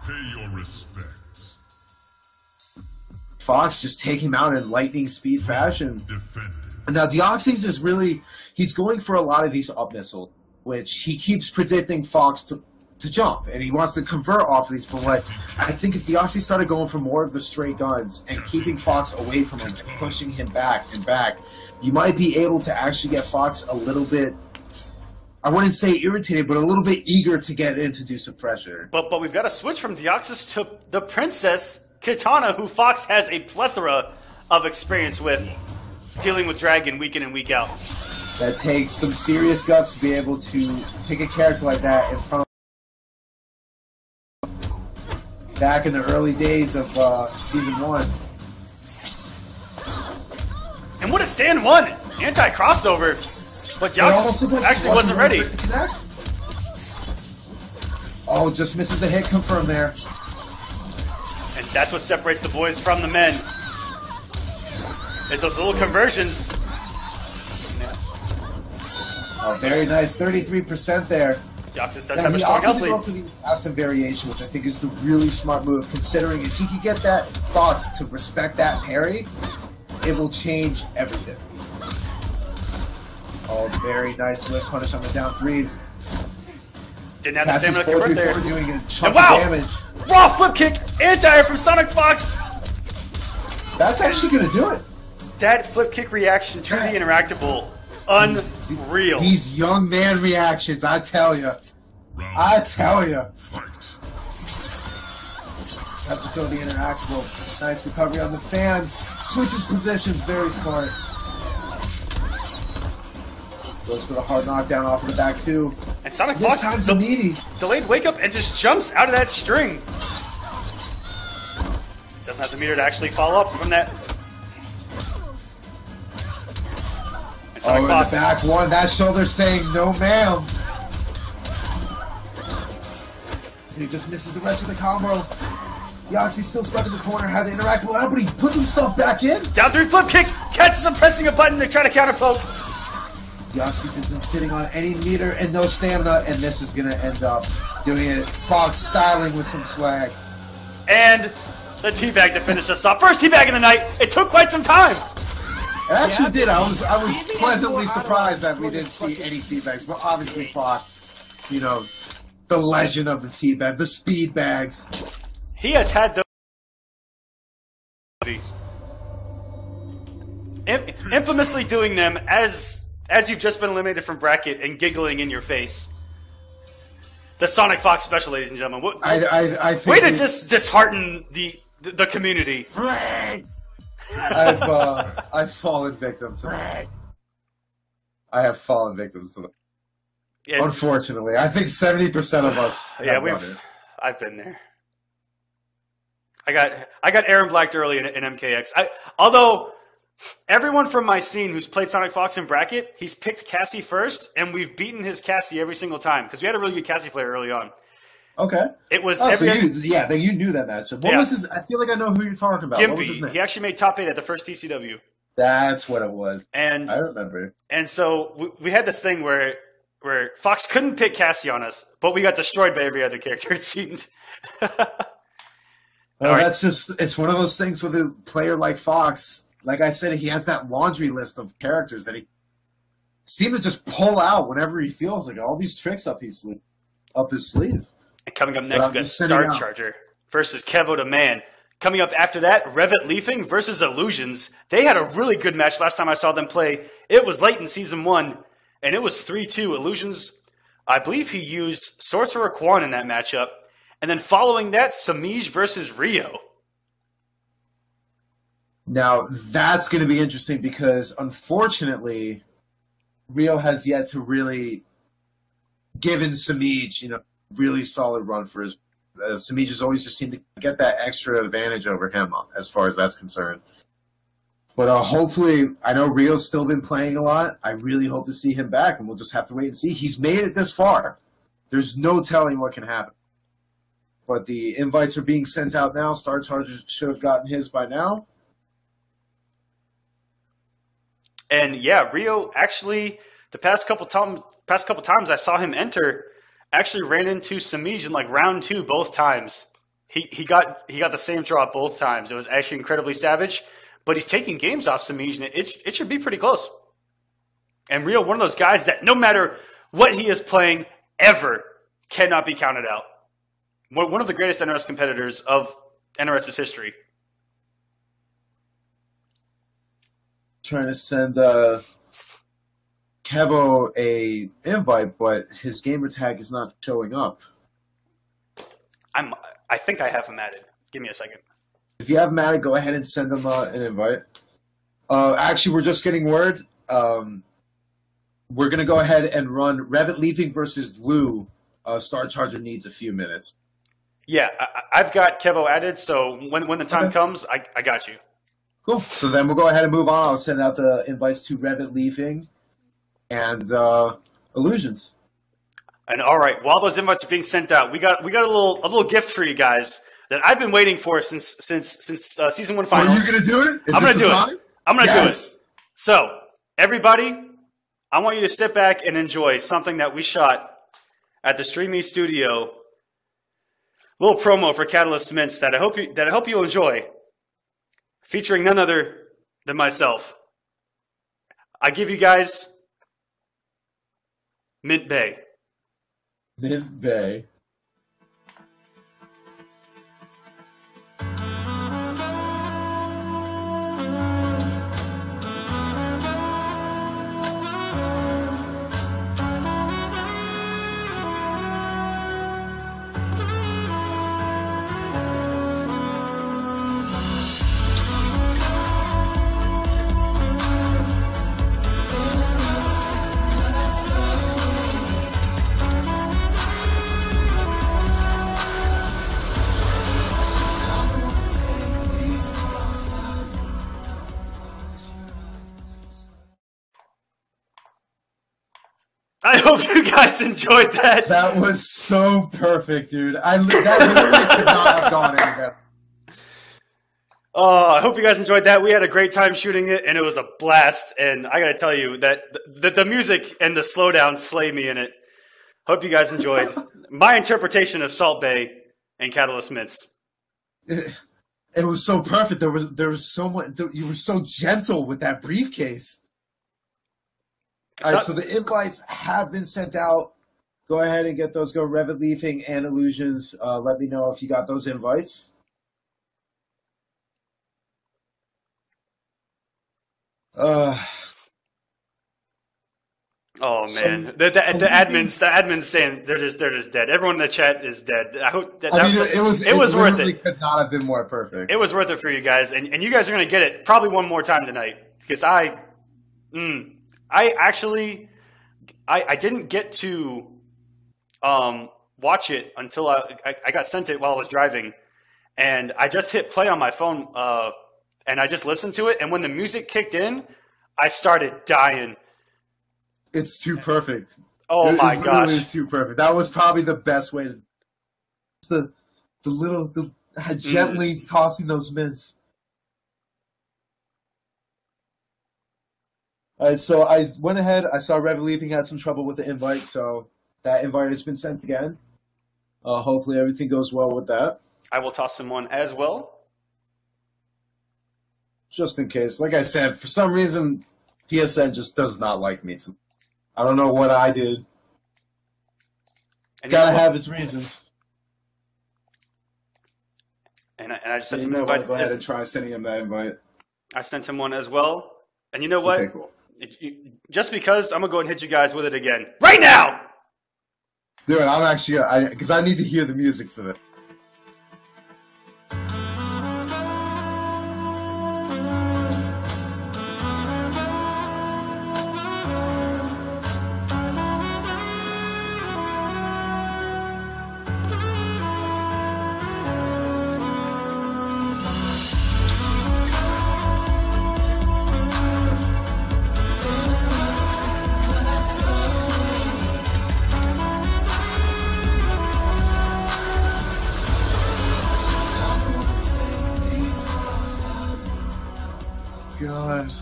Pay your respects. Fox just take him out in lightning speed fashion. Defended. Now Deoxys is really, he's going for a lot of these up missiles, which he keeps predicting Fox to jump, and he wants to convert off of these. But like, I think if Deoxys started going for more of the straight guns and keeping Fox away from him, and pushing him back and back, you might be able to actually get Fox a little bit, I wouldn't say irritated, but a little bit eager to get in to do some pressure. But we've got to switch from Deoxys to the Princess Kitana, who Fox has a plethora of experience with, dealing with Dragon week in and week out. That takes some serious guts to be able to pick a character like that in front of back in the early days of Season 1. And what a stand 1! Anti-crossover! But Deoxys actually wasn't ready. Oh, just misses the hit confirm there. And that's what separates the boys from the men. It's those little conversions. Oh, very nice. 33% there. Deoxys does have a strong health lead. He opted to go for the passive variation, which I think is the really smart move, considering if he could get that Fox to respect that parry, it will change everything. Oh, very nice whip punish on the down 3. Didn't have the stamina to convert there. Doing a chunk and wow! of damage. Raw flip kick! Anti-air from Sonic Fox! That's actually going to do it. That flip kick reaction to the interactable. Unreal. These young man reactions, I tell you. I tell you. Fight. Has to throw the interactable. Nice recovery on the fan. Switches positions, very smart. Goes for the hard knockdown off of the back two. And Sonic This Fox time's the meaty. delayed wake up and just jumps out of that string. Doesn't have the meter to actually follow up from that. And Sonic In Fox. the back one. That shoulder saying no ma'am. And he just misses the rest of the combo. Deoxy's still stuck in the corner, had the interactable out, but he puts himself back in. Down three flip kick. Catches him pressing a button to try to counter poke. Deoxys isn't sitting on any meter and no stamina, and this is going to end up doing it. Fox styling with some swag. And the teabag to finish us off. First teabag in the night. It took quite some time. It actually did. I was pleasantly surprised that we didn't see any teabags, but obviously Fox, you know, the legend of the teabag, the speed bags. He has had the infamously doing them as you've just been eliminated from bracket and giggling in your face. The Sonic Fox special, ladies and gentlemen. I think way to just dishearten the community. I've fallen victim to that. I have fallen victim to that. Yeah, Unfortunately, I think 70% of us. I've been there. I got Aaron Blacked early in MKX. Although everyone from my scene who's played Sonic Fox in bracket, he's picked Cassie first, and we've beaten his Cassie every single time because we had a really good Cassie player early on. Okay. It was then you knew that matchup. What was his? I feel like I know who you're talking about. Gimpy. What was his name? He actually made top 8 at the first TCW. That's what it was. And I remember. And so we had this thing where Fox couldn't pick Cassie on us, but we got destroyed by every other character, it seemed. Well, that's just, it's one of those things with a player like Fox. Like I said, he has that laundry list of characters that he seems to just pull out whenever he feels like all these tricks up his sleeve. And coming up next, we got Star Charger versus Kevo the Man. Coming up after that, Revit Leafing versus Illusions. They had a really good match last time I saw them play. It was late in Season 1, and it was 3-2. Illusions, I believe he used Sorcerer Quan in that matchup. And then following that, Samij versus Rio. Now, that's going to be interesting because, unfortunately, Rio has yet to really given Samij, really solid run for his. Samij has always just seemed to get that extra advantage over him as far as that's concerned. But hopefully, I know Rio's still been playing a lot. I really hope to see him back, and we'll just have to wait and see. He's made it this far. There's no telling what can happen. But the invites are being sent out now. Star Charger should have gotten his by now. And yeah, Rio actually, the past couple times I saw him enter, actually ran into Samij in like round 2 both times. He got the same draw both times. It was actually incredibly savage. But he's taking games off Samij, and it should be pretty close. And Rio, one of those guys that no matter what he is playing ever, cannot be counted out. One of the greatest NRS competitors of NRS's history. Trying to send Kevo a invite, but his gamer tag is not showing up. I think I have him added. Give me a second. If you have him added, go ahead and send him an invite. Actually, we're just getting word. We're going to go ahead and run Revit Leafing versus Lou. Star Charger needs a few minutes. Yeah, I've got Kevo added, so when the time comes, I got you. Cool. So then we'll go ahead and move on. I'll send out the invites to Revit Leafing and Illusions. And all right, while those invites are being sent out, we got a little gift for you guys that I've been waiting for since season 1 finals. Are you gonna do it? I'm gonna do it. I'm gonna do it. So everybody, I want you to sit back and enjoy something that we shot at the Streamy Studio. Little promo for Catalyst Mints that I hope you'll enjoy, featuring none other than myself. I give you guys Mint Bay. Mint Bay. I hope you guys enjoyed that. That was so perfect, dude. That literally could not have gone any better. I hope you guys enjoyed that. We had a great time shooting it, and it was a blast. And I got to tell you that the music and the slowdown slay me in it. Hope you guys enjoyed my interpretation of Salt Bae and Catalyst Mints. It was so perfect. There was so much. You were so gentle with that briefcase. All right, so the invites have been sent out. Go ahead and get those. Go Revit Leafing and Illusions. Let me know if you got those invites. Oh man, the admins saying they're just dead. Everyone in the chat is dead. I hope it was worth it. Could not have been more perfect. It was worth it for you guys, and you guys are gonna get it probably one more time tonight because I didn't get to watch it until I got sent it while I was driving, and I just hit play on my phone and I just listened to it, and when the music kicked in, I started dying. It's too perfect. Oh my gosh. It's too perfect. That was probably the best way to gently tossing those mints. All right, so I went ahead. I saw Revit Leafing had some trouble with the invite, so that invite has been sent again. Hopefully everything goes well with that. I will toss him one as well. Just in case. Like I said, for some reason, PSN just does not like me. I don't know what I did. It's got to have its reasons. And I just sent him an invite. Go ahead and try sending him that invite. I sent him one as well. And you know what? Okay, cool. Just because, I'm going to go ahead and hit you guys with it again. Right now! Dude, I'm actually, because I need to hear the music for this. God,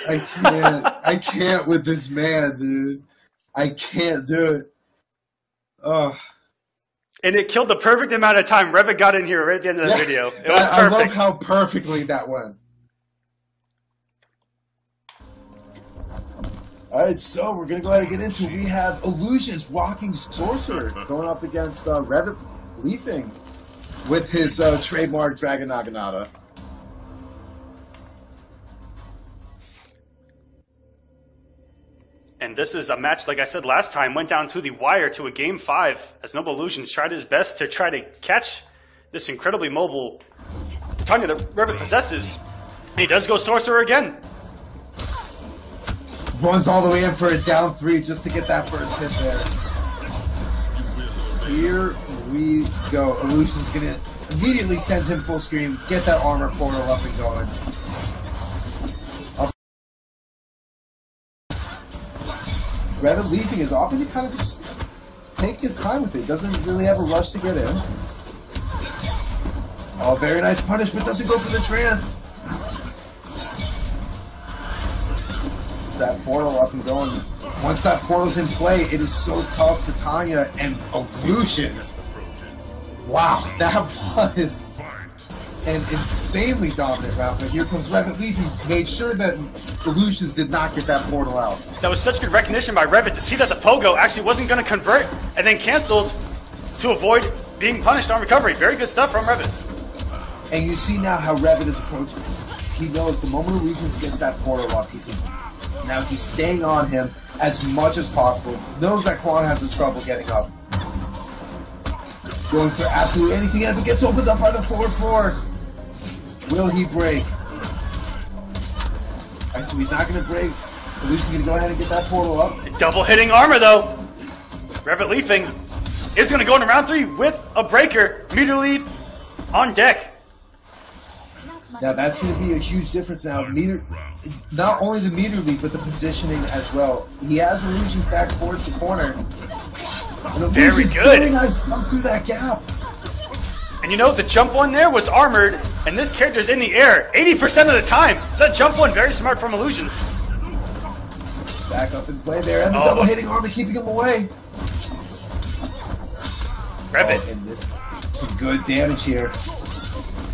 I can't with this man, dude. I can't do it. Oh. And it killed the perfect amount of time. Revit got in here right at the end of the video. It was perfect. I love how perfectly that went. All right, so we're going to go ahead and get into it. We have Illusions Walking Sorcerer going up against Revit Leafing with his trademark Dragon Naginata. And this is a match, like I said last time, went down to the wire to a Game 5 as Noble Illusions tried his best to try to catch this incredibly mobile Tanya that Revit possesses. And he does go Sorcerer again. Runs all the way in for a down 3 just to get that first hit there. Here we go. Illusion's going to immediately send him full screen, get that armor portal up and going. Revit Leafing is often to kind of just take his time with it. Doesn't really have a rush to get in. Oh, very nice punish, but doesn't go for the trance. It's that portal up and going. Once that portal's in play, it is so tough for Tanya and Illusions. Wow, that was an insanely dominant round. But here comes Revit Leafing. Made sure that Illusions did not get that portal out. That was such good recognition by Revit to see that the Pogo actually wasn't going to convert and then canceled to avoid being punished on recovery. Very good stuff from Revit. And you see now how Revit is approaching. He knows the moment Illusions gets that portal up, now he's staying on him as much as possible. Knows that Quan has the trouble getting up. Going for absolutely anything as it gets opened up by the 4-4. Will he break? Alright, so he's not going to break. Illusion's going to go ahead and get that portal up. Double hitting armor though. Revit Leafing is going to go into round 3 with a breaker. Meter lead on deck. Now that's going to be a huge difference now. Not only the meter lead, but the positioning as well. He has illusions back towards the corner. And Very good. Very nice jump through that gap. And you know, the jump one there was armored, and this character's in the air 80% of the time. So that jump one, very smart from Illusions. Back up and play there, and the double hitting armor keeping him away. Revit. And this some good damage here.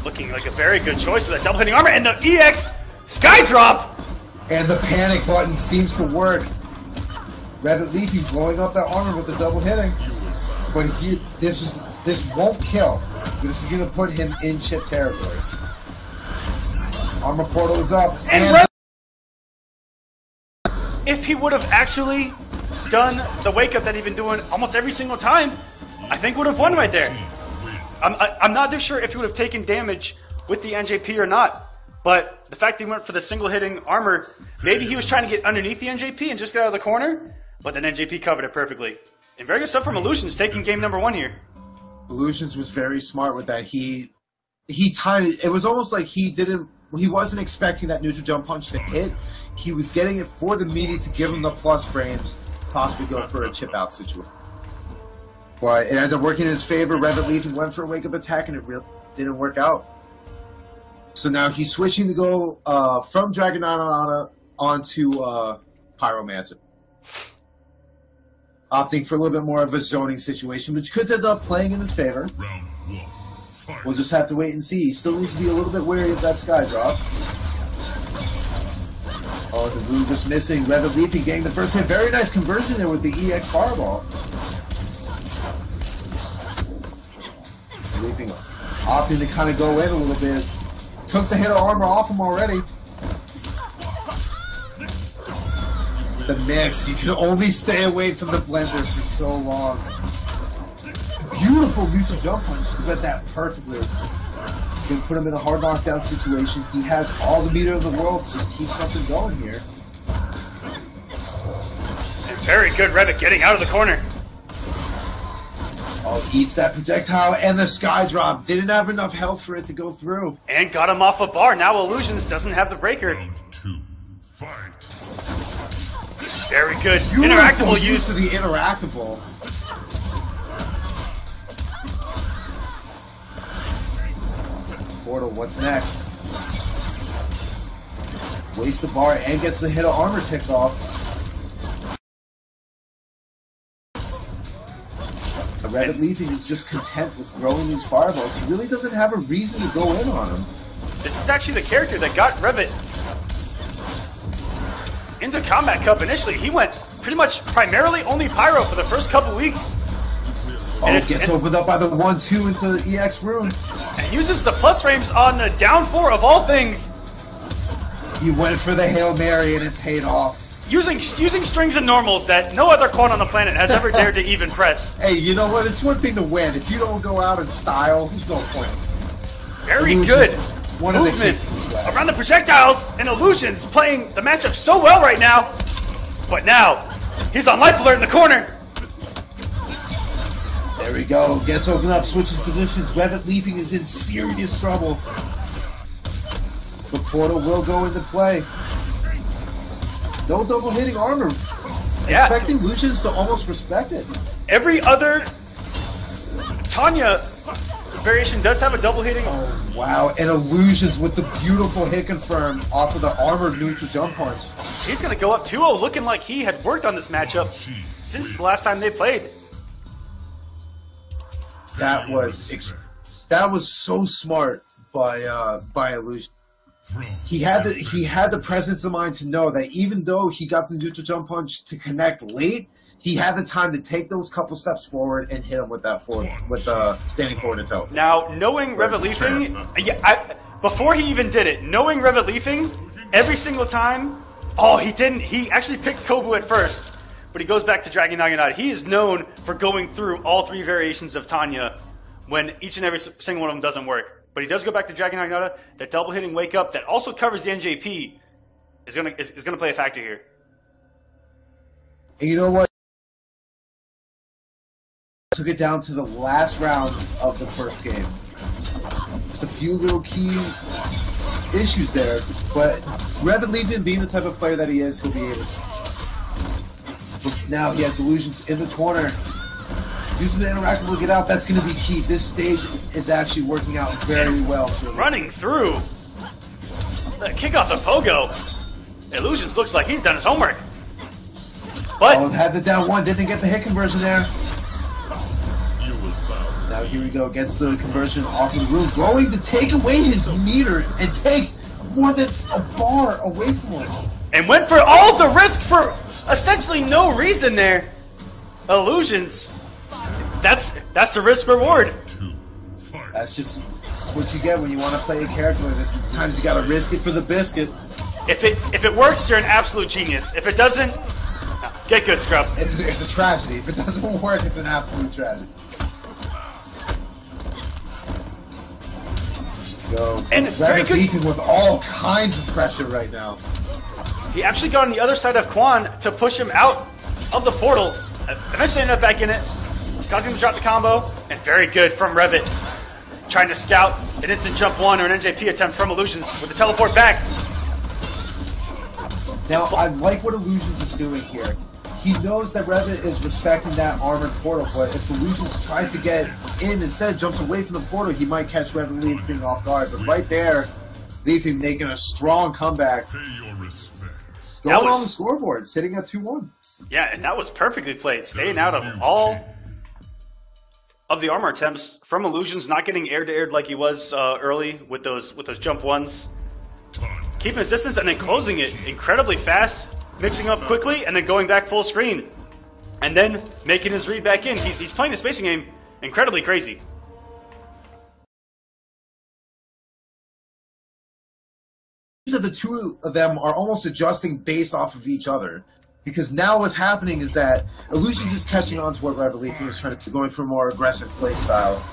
Looking like a very good choice with that double hitting armor, and the EX Sky Drop! And the panic button seems to work. Revit Leafy blowing up that armor with the double hitting. But this won't kill. This is going to put him in chip territory. Armor portal is up. And if he would have actually done the wake up that he's been doing almost every single time, I think would have won right there. I'm not too sure if he would have taken damage with the NJP or not. But the fact that he went for the single hitting armor, maybe he was trying to get underneath the NJP and just get out of the corner, but then NJP covered it perfectly. And very good stuff from Illusions, taking game number 1 here. Illusions was very smart with that. He timed it. It was almost like he wasn't expecting that neutral jump punch to hit. He was getting it for the meaty to give him the plus frames, possibly go for a chip out situation. But it ended up working in his favor. Revit Leafy went for a wake up attack, and it really didn't work out. So now he's switching to go from Dragonata onto Pyromancer. Opting for a little bit more of a zoning situation, which could end up playing in his favor. We'll just have to wait and see. He still needs to be a little bit wary of that Sky Drop. Oh, the Rune just missing. Revit Leafy getting the first hit. Very nice conversion there with the EX Fireball. Leafy opting to kind of go in a little bit. Took the hit of armor off him already. The mix, you can only stay away from the blender for so long. Beautiful neutral jump punch. You read that perfectly. You can put him in a hard knockdown situation. He has all the meter of the world to just keep something going here. And very good Revit getting out of the corner. Oh, eats that projectile, and the Sky Drop. Didn't have enough health for it to go through. And got him off a bar. Now Illusions doesn't have the breaker. Round 2, fight. Very good. Beautiful Interactable use of the interactable. Portal, what's next? Wastes the bar and gets the hit of armor ticked off. Revit Leafy is just content with throwing these fireballs. He really doesn't have a reason to go in on him. This is actually the character that got Revit into Combat Cup initially. He went pretty much primarily only Pyro for the first couple weeks. And it gets opened up by the 1-2 into the EX Rune. And uses the plus frames on the down 4 of all things. He went for the Hail Mary and it paid off. Using strings and normals that no other quad on the planet has ever dared to even press. Hey, you know what? It's one thing to win. If you don't go out in style, there's no point. Very good one movement around the projectiles, and Illusions playing the matchup so well right now. But now, he's on life alert in the corner. There we go. Gets opened up, switches positions. Revit Leafy is in serious trouble. The portal will go into play. No double hitting armor. Yeah. Expecting Illusions to almost respect it. Every other Tanya variation does have a double hitting. Oh, wow. And Illusions with the beautiful hit confirm off of the armored neutral jump punch. He's going to go up 2-0 looking like he had worked on this matchup since the last time they played. That was so smart by Illusions. He had the presence of mind to know that even though he got the neutral jump punch to connect late, he had the time to take those couple steps forward and hit him with that standing forward and toe. Now, knowing Revit Leafing, before he even did it, knowing Revit Leafing, every single time, he didn't. He actually picked Kobu at first, but he goes back to Dragon Naginata. He is known for going through all 3 variations of Tanya when each and every single one of them doesn't work. But he does go back to Dragon Naginata. That double hitting wake up that also covers the NJP is gonna play a factor here. And you know what? Took it down to the last round of the first game. Just a few little key issues there, but Revit Legion, being the type of player that he is, he'll be able to. But now he has Illusions in the corner. Uses the interactable to get out. That's going to be key. This stage is actually working out very well. Running through. The kick off the pogo. Illusions looks like he's done his homework. But had the down one, didn't get the hit conversion there. Now here we go against the conversion off of the room, going to take away his meter and takes more than a bar away from him. And went for all the risk for essentially no reason there. Illusions. That's the risk reward. That's just what you get when you want to play a character like this. Sometimes you gotta risk it for the biscuit. If it works, you're an absolute genius. If it doesn't, get good, scrub. It's a tragedy. If it doesn't work, it's an absolute tragedy. So, and very good. Beacon with all kinds of pressure right now. He actually got on the other side of Quan to push him out of the portal. Eventually ended up back in it, causing him to drop the combo. And very good from Revit. Trying to scout an instant jump one or an NJP attempt from Illusions with the teleport back. Now, I like what Illusions is doing here. He knows that Revit is respecting that armored portal, but if Illusions tries to get in instead, jumps away from the portal, he might catch Revit leaping off guard. But right there, Leafy making a strong comeback. Going on the scoreboard, sitting at 2-1. Yeah, and that was perfectly played. Staying out of all of the armor attempts from Illusions, not getting air-to-air like he was early with those jump ones. Keeping his distance and then closing it incredibly fast. Mixing up quickly and then going back full screen. And then making his read back in. He's playing the spacing game incredibly crazy. The two of them are almost adjusting based off of each other. Because now what's happening is that Illusions is catching on to what Revolution is trying to do, going for a more aggressive play style.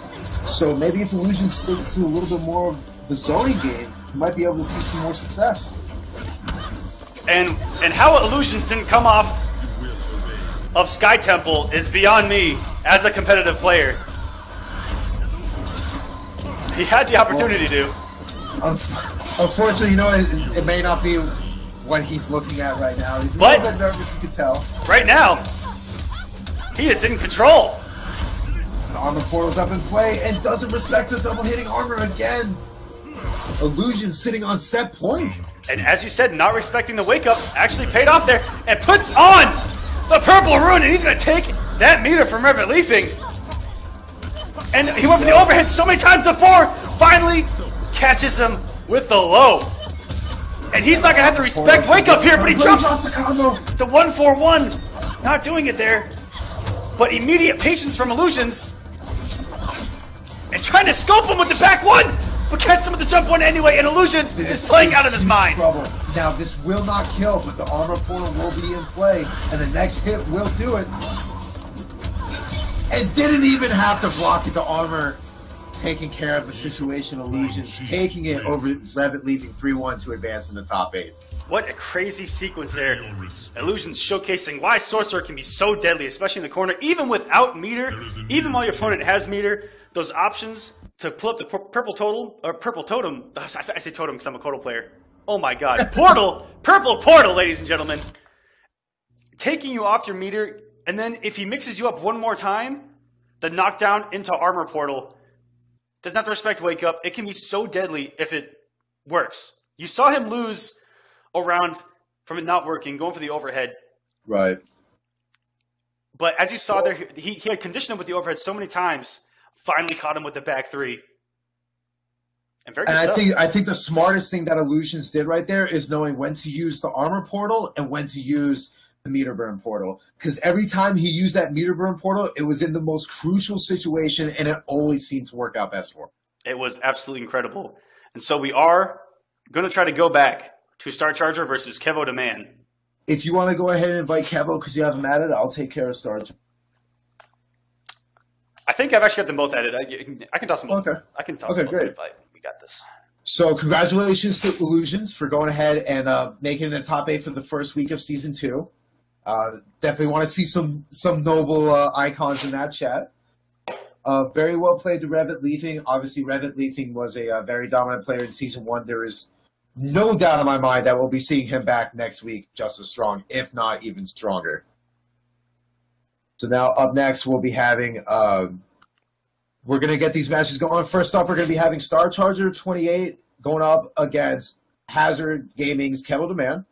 So maybe if Illusions sticks to a little bit more of the zoning game, he might be able to see some more success. And how Illusions didn't come off of Sky Temple is beyond me as a competitive player. He had the opportunity to. Unfortunately, you know, it may not be what he's looking at right now. He's a little bit nervous, you can tell. Right now, he is in control. The armor portal's up in play and doesn't respect the double hitting armor again. Illusion sitting on set point. And as you said, not respecting the wake up actually paid off there and puts on the purple rune, and he's going to take that meter from Revit Leafing. And he went for the overhead so many times before, finally catches him with the low. And he's not going to have to respect wake up here, but he jumps the 1-4-1. Not doing it there. But immediate patience from Illusions. And trying to scope him with the back one. But catch him with the jump one anyway, and Illusions is playing out of his mind. Trouble. Now, this will not kill, but the armor portal will be in play, and the next hit will do it. And didn't even have to block it. The armor taking care of the situation. Illusions taking it over Revit, leaving 3-1 to advance in the top 8. What a crazy sequence there. Illusions showcasing why Sorcerer can be so deadly, especially in the corner, even without meter, even while your opponent has meter. Those options to pull up the purple totem. I say totem because I'm a Kotal player. Oh my god. Portal! Purple portal, ladies and gentlemen. Taking you off your meter, and then if he mixes you up one more time, the knockdown into armor portal does not respect wake up. It can be so deadly if it works. You saw him lose a round from it not working, going for the overhead. Right. But as you saw there, he had conditioned him with the overhead so many times. Finally caught him with the back three. And very good stuff. I think the smartest thing that Illusions did right there is knowing when to use the armor portal and when to use the meter burn portal. Because every time he used that meter burn portal, it was in the most crucial situation, and it always seemed to work out best for him. It was absolutely incredible. And so we are going to try to go back to Star Charger versus Kevo Demand. If you want to go ahead and invite Kevo because you have him added, I'll take care of Star Charger. I think I've actually got them both added. I can toss them both. Okay. I can toss them both. Great. We got this. So congratulations to Illusions for going ahead and making the top 8 for the first week of Season 2. Definitely want to see some noble icons in that chat. Very well played to Revit Leafing. Obviously, Revit Leafing was a very dominant player in Season 1. There is no doubt in my mind that we'll be seeing him back next week just as strong, if not even stronger. So now up next, we'll be having, we're going to get these matches going. First up, we're going to be having Star Charger 28 going up against Hazard Gaming's Kevin Demand.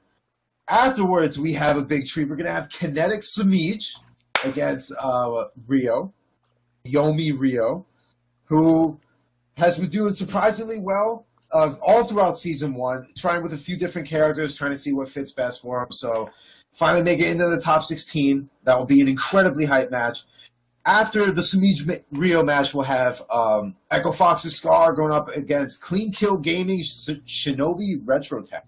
Afterwards, we have a big treat. We're going to have Kinetic Samij against Rio, Yomi Rio, who has been doing surprisingly well all throughout Season 1, trying with a few different characters, trying to see what fits best for him. So finally make it into the top 16. That will be an incredibly hype match. After the Samij Rio match, we'll have Echo Fox's Scar going up against Clean Kill Gaming's Shinobi Retro Tech,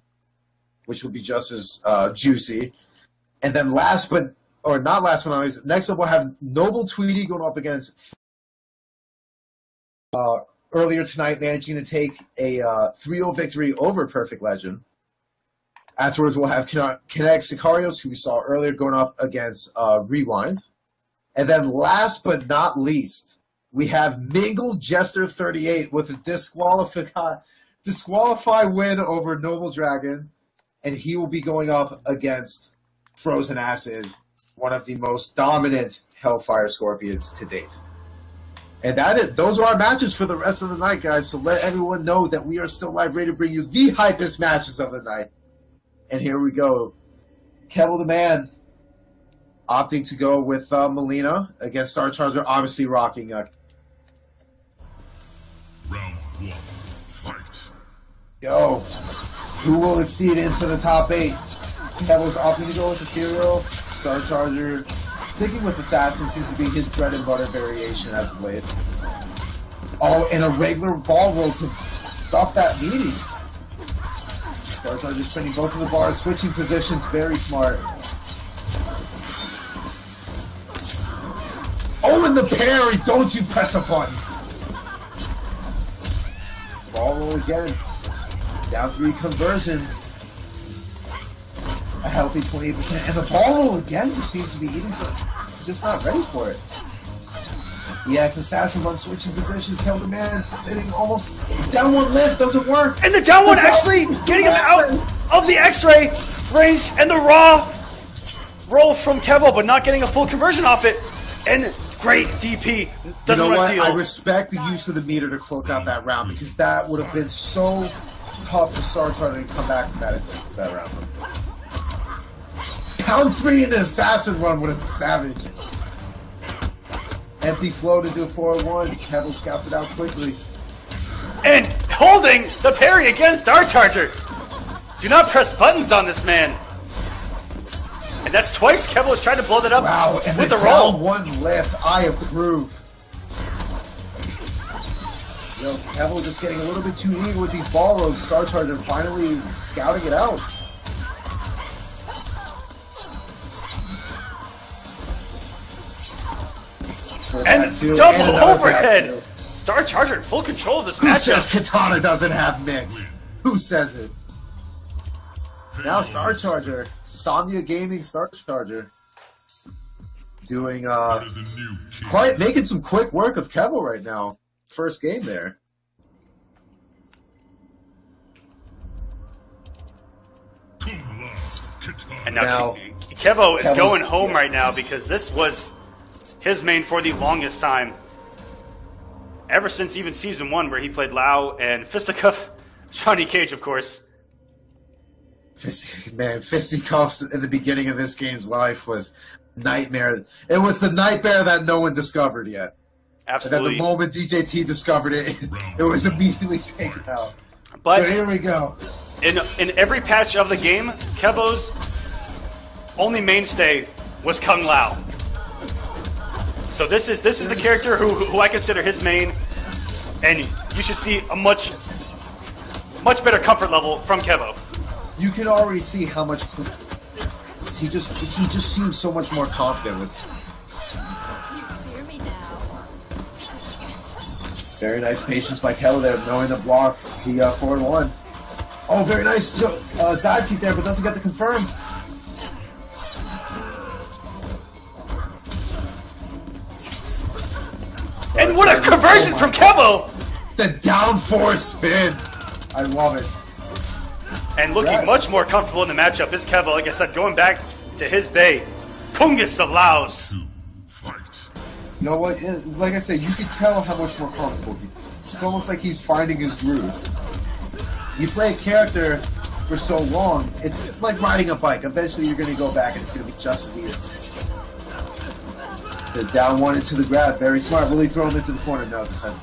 which will be just as juicy. And then next up we'll have Noble Tweety going up against earlier tonight managing to take a 3-0 victory over Perfect Legend. Afterwards, we'll have Kinetic Sicarios, who we saw earlier, going up against Rewind. And then last but not least, we have Mingle Jester 38 with a disqualify win over Noble Dragon. And he will be going up against Frozen Acid, one of the most dominant Hellfire Scorpions to date. And those are our matches for the rest of the night, guys. So let everyone know that we are still live, ready to bring you the hypest matches of the night. And here we go. Kevin the Man opting to go with Melina against Star Charger, obviously rocking. Round 1, fight. Yo, who will exceed into the top 8? Kevin's opting to go with Ethereal. Star Charger sticking with Assassin seems to be his bread and butter variation as of late. Oh, and a regular ball roll to stop that meeting. Star Charger spinning both of the bars, switching positions, very smart. Oh, and the parry! Don't you press a button! Ball roll again. Down 3 conversions. A healthy 28%. And the ball roll again just seems to be eating, so it's just not ready for it. EX Assassin on switching positions. Kevin the Man hitting almost down 1 lift. Doesn't work. And the down one actually getting him out of the X-ray range, and the raw roll from Kevo, but not getting a full conversion off it. And great DP. Doesn't you know what? deal. I respect the use of the meter to close out that round, because that would have been so tough for Star Charger to come back from that round. Pound 3 in the Assassin run would have been savage. Empty flow to do a 4-1. Kevo scouts it out quickly. And holding the parry against Star Charger. Do not press buttons on this man. And that's twice Kevo is trying to blow that up with the roll. Down 1 lift. I approve. Yo, Kevo just getting a little bit too eager with these ball rolls. Star Charger finally scouting it out. And double overhead. Star Charger in full control of this Who matchup. says Katana doesn't have mix? Who says it? Now Star Charger. Somnia Gaming Star Charger. Doing, making some quick work of Kevo right now. First game there. And now Kevo is going home right now because this was his main for the longest time. Ever since even Season 1 where he played Lau and Fisticuff, Johnny Cage, of course. Fisticuffs in the beginning of this game's life was nightmare. It was the nightmare that no one discovered yet. Absolutely. And then the moment DJT discovered it, it was immediately taken out. But so here we go. In every patch of the game, Kevo's only mainstay was Kung Lao. So this is the character who I consider his main, and you should see a much better comfort level from Kevo. You can already see how much he just seems so much more confident with. Very nice patience by Kevo there, knowing to block the 4-1. Oh, very nice dive kick there, but doesn't get the confirm. And what a conversion from Kevo! The down 4 spin. I love it. And looking much more comfortable in the matchup is Kevo. Like I said, going back to his bay. Kungus of Laos. You know what? Like I said, you can tell how much more comfortable he is. It's almost like he's finding his groove. You play a character for so long, it's like riding a bike. Eventually you're going to go back and it's going to be just as easy. The down one into the grab. Very smart. Will he throw him into the corner? No, this has.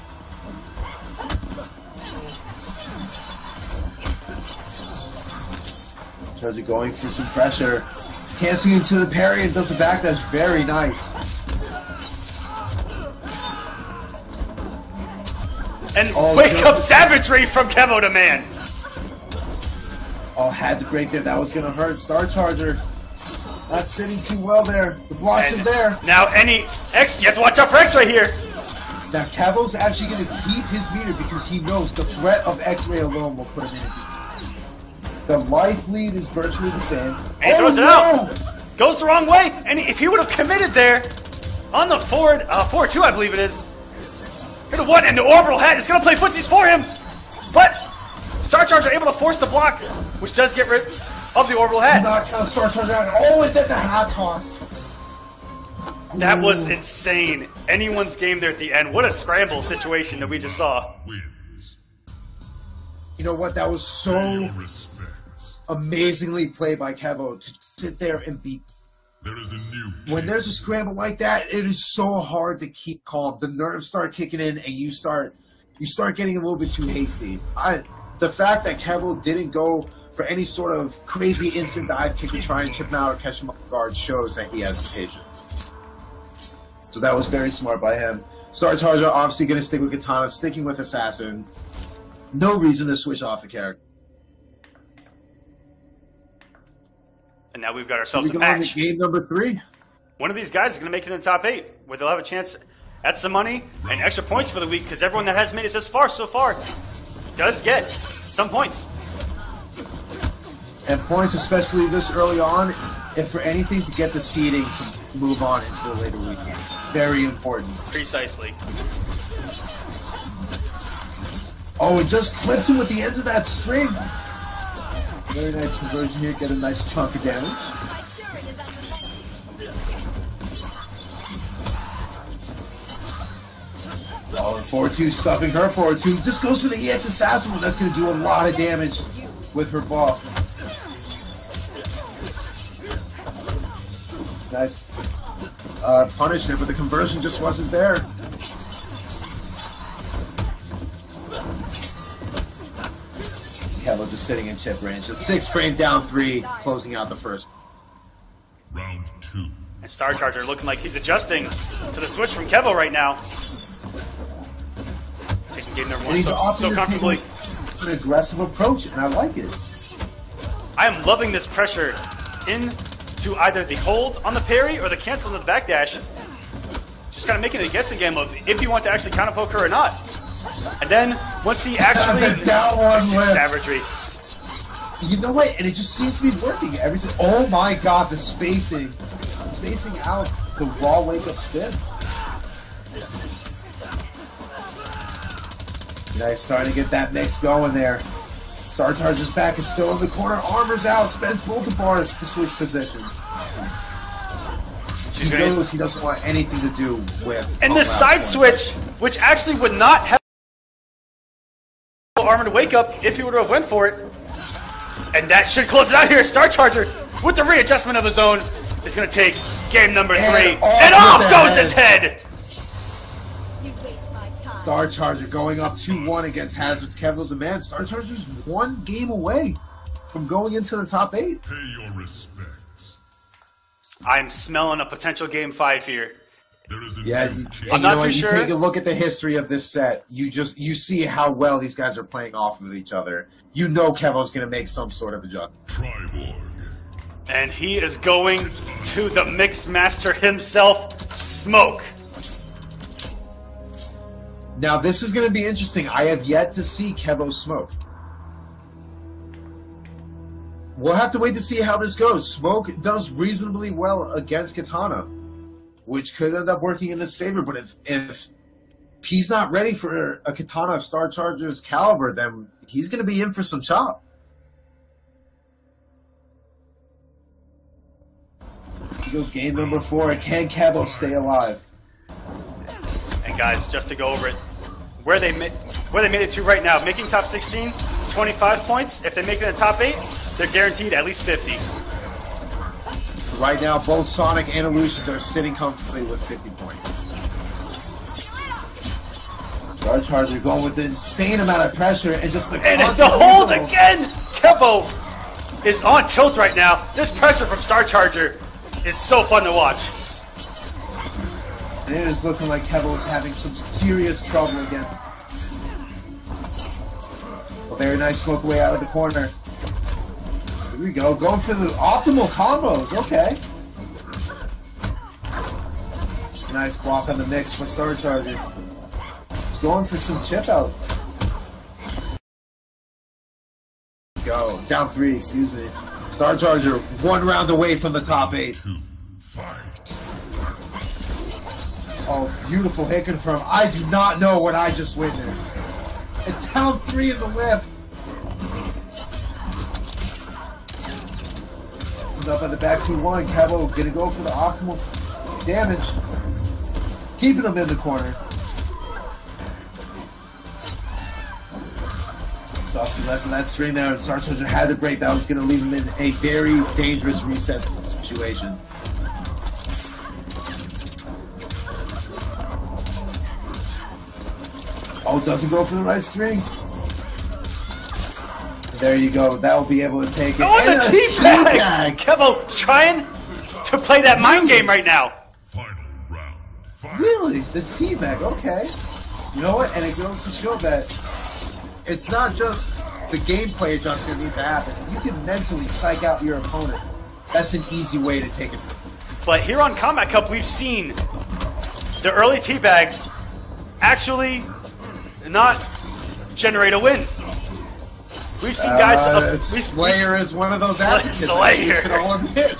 Charger going for some pressure. Canceling into the parry and does the backdash. Very nice. And wake up savagery from Kevo to man. Oh, had to break there. That was going to hurt. Star Charger not sitting too well there. The blocks are there. Now X, you have to watch out for X right here. Now Kevo's actually going to keep his meter because he knows the threat of X-Ray alone will put him in. The life lead is virtually the same. And he throws it out. Goes the wrong way. And if he would have committed there on the forward, 4-2 I believe it is. Hit a 1 and the orbital head is going to play footsies for him. But Star Charger able to force the block, which does get rid of the orbital head. Not count Star Charger out. Oh, and then the hat toss. That was insane. Anyone's game there at the end. What a scramble situation that we just saw. You know what? That was so amazingly played by Kevo to sit there and beat. There is a new when there's a scramble like that, it is so hard to keep calm. The nerves start kicking in, and you start getting a little bit too hasty. The fact that Kevo didn't go for any sort of crazy instant dive kick to try and chip him out or catch him off guard shows that he has the patience. So that was very smart by him. Star Charger obviously going to stick with Katana, sticking with Assassin. No reason to switch off the character. And now we've got ourselves a match. Game number 3. One of these guys is going to make it in the top 8, where they'll have a chance at some money and extra points for the week, because everyone that has made it this far so far does get some points. And points, especially this early on, if for anything, to get the seeding to move on into the later weekend. Very important. Precisely. Oh, it just clips him with the ends of that string. Very nice conversion here. Get a nice chunk of damage. Oh, and 4-2 stuffing her 4-2. Just goes for the EX Assassin, but that's going to do a lot of damage with her buff. Nice punish there, but the conversion just wasn't there. Kevo just sitting in chip range. 6 frame down 3, closing out the first. Round 2. And Star Charger looking like he's adjusting to the switch from Kevo right now. Taking game number 1 so comfortably. An aggressive approach, and I like it. I am loving this pressure into either the hold on the parry or the cancel on the backdash. Just kind of making it a guessing game of if you want to actually counter poke her or not. And then once he actually savagery. You know what? And it just seems to be working. Oh my god, the spacing out the raw wake up spin. Nice, starting to get that mix going there. Star Charger's back is still in the corner. Armor's out. Spends multi-bars to switch positions. He knows he doesn't want anything to do with. And the side switch, which actually would not have armor to wake up if he would have went for it. And that should close it out here. Star Charger, with the readjustment of his own, is going to take game number 3. And off goes his head! Star Charger going up 2-1 against Hazard's Kevo the man. Star Charger's 1 game away from going into the top 8. Pay your respects. I'm smelling a potential game 5 here. Yeah, I'm not too sure. You take a look at the history of this set. You see how well these guys are playing off of each other. You know Kevo's going to make some sort of adjustment. Triborg. And he is going to the Mix Master himself, Smoke. Now this is going to be interesting. I have yet to see Kevo smoke. We'll have to wait to see how this goes. Smoke does reasonably well against Katana, which could end up working in his favor. But if he's not ready for a Katana of Star Charger's caliber, then he's going to be in for some chop. go game number 4. Can Kevo stay alive? And guys, just to go over it, where they made it to right now, making top 16, 25 points. If they make it in the top 8, they're guaranteed at least 50. Right now, both Sonic and Illusions are sitting comfortably with 50 points. Star Charger going with an insane amount of pressure and just the hold again! Kevo is on tilt right now. This pressure from Star Charger is so fun to watch. And it is looking like Kevo is having some serious trouble again. A very nice smoke away out of the corner. Here we go, going for the optimal combos. Okay. Nice block on the mix for Star Charger. He's going for some chip out. Go. Down 3, excuse me. Star Charger 1 round away from the top 8. Oh, beautiful hit confirm. I do not know what I just witnessed. And down 3 in the lift. Up at the back 2-1. Kevo gonna go for the optimal damage. Keeping him in the corner. Stops the rest of that string there. Star Charger had to break. That was gonna leave him in a very dangerous reset situation. Oh, doesn't go for the right string. There you go. That will be able to take it. Oh, and the teabag! Kevo trying to play that mind game right now. Final round. Fight. Really? The teabag, okay. You know what? And it goes to show that it's not just the gameplay adjustment that needs to happen. You can mentally psych out your opponent. That's an easy way to take it. But here on Combat Cup, we've seen the early teabags actually not generate a win. We've seen guys. Slayer is one of those advocates. Slayer. Can all admit.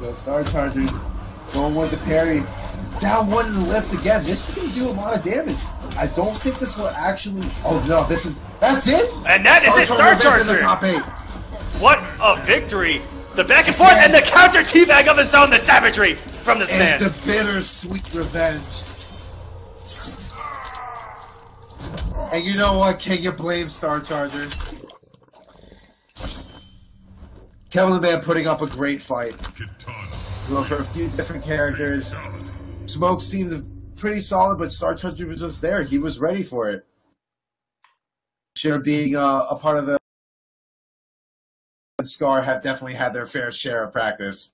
The Star Charger going with the parry. Down 1 in the lifts again. This is going to do a lot of damage. I don't think this will actually. Oh no, that's it. And that is it, Star Charger. Top 8. What a victory! The back and forth and the counter teabag of his own. The savagery from this man. And the bittersweet revenge. And you know what? Can you blame Star Charger? Kevin the Man putting up a great fight. Going for a few different characters. Smoke seemed pretty solid, but Star Charger was just there. He was ready for it. Sure, being a part of the Scar have definitely had their fair share of practice.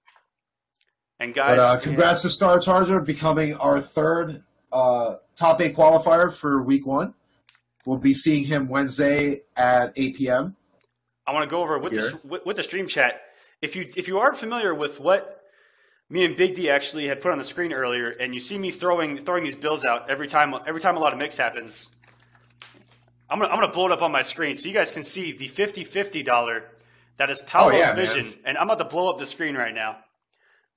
And guys, but, congrats to Star Charger becoming our 3rd top 8 qualifier for week 1. We'll be seeing him Wednesday at 8 p.m. I want to go over with the stream chat. If you are familiar with what me and Big D actually had put on the screen earlier, and you see me throwing these bills out every time a lot of mix happens, I'm gonna blow it up on my screen so you guys can see the $50 that is Paolo's vision, man. And I'm about to blow up the screen right now.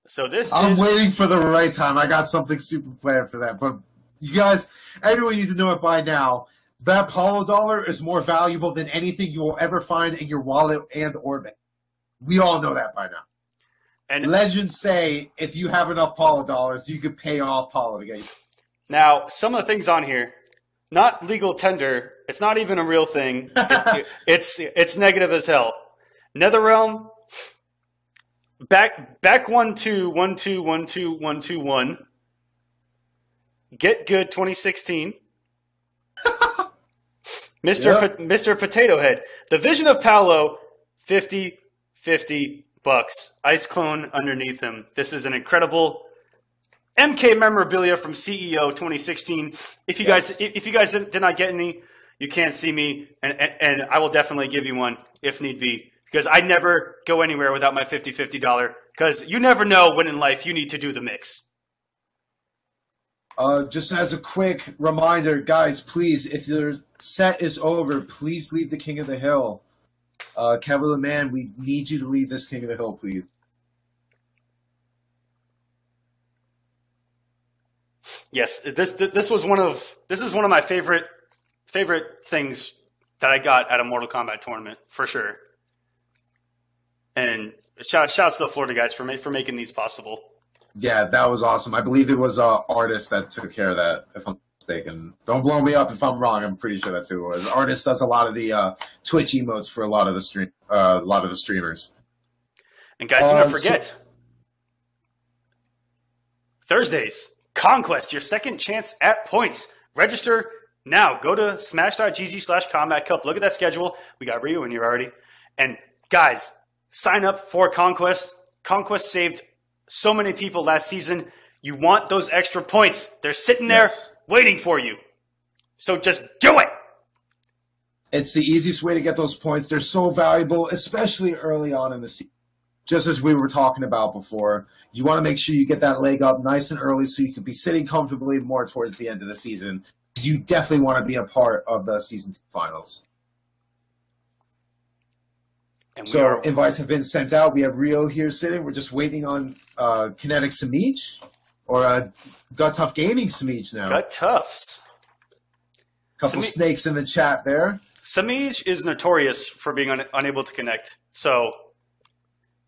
So I'm waiting for the right time. I got something super planned for that, but you guys, everyone needs to know it by now. That Paulo dollar is more valuable than anything you will ever find in your wallet and or bank. We all know that by now. And legends say if you have enough Paulo dollars, you could pay off Paulo to get you. Now, some of the things on here, not legal tender. It's not even a real thing. It's negative as hell. NetherRealm, back 1-2-1-2-1-2-1-2-1. Get Good 2016. Mr. Potato Head. The Vision of Paolo, $50 bucks. Ice clone underneath him. This is an incredible MK memorabilia from CEO 2016. If you guys did not get any, you can't see me, and I will definitely give you one if need be. Because I never go anywhere without my $50 because you never know when in life you need to do the mix. Just as a quick reminder, guys, please, if your set is over, please leave the King of the Hill. Kevin the Man, we need you to leave this King of the Hill, please. Yes, this is one of my favorite things that I got at a Mortal Kombat tournament for sure. And shout out to the Florida guys for making these possible. Yeah, that was awesome. I believe it was Artist that took care of that, if I'm mistaken. Don't blow me up if I'm wrong. I'm pretty sure that's who it was. Artist does a lot of the Twitch emotes for a lot of the streamers. And guys, do not forget, Thursdays, Conquest, your second chance at points. Register now. Go to smash.gg/Combat Cup. Look at that schedule. We got Rio in here already. And guys, sign up for Conquest. Conquest saved so many people last season. You want those extra points. They're sitting there waiting for you. So just do it. It's the easiest way to get those points. They're so valuable, especially early on in the season. Just as we were talking about before, you want to make sure you get that leg up nice and early so you can be sitting comfortably more towards the end of the season. You definitely want to be a part of the season finals. So invites have been sent out. We have Rio here sitting. We're just waiting on Kinetic Samij or Gut Tough Gaming Samij now. Gut Toughs. Couple snakes in the chat there. Samij is notorious for being unable to connect. So,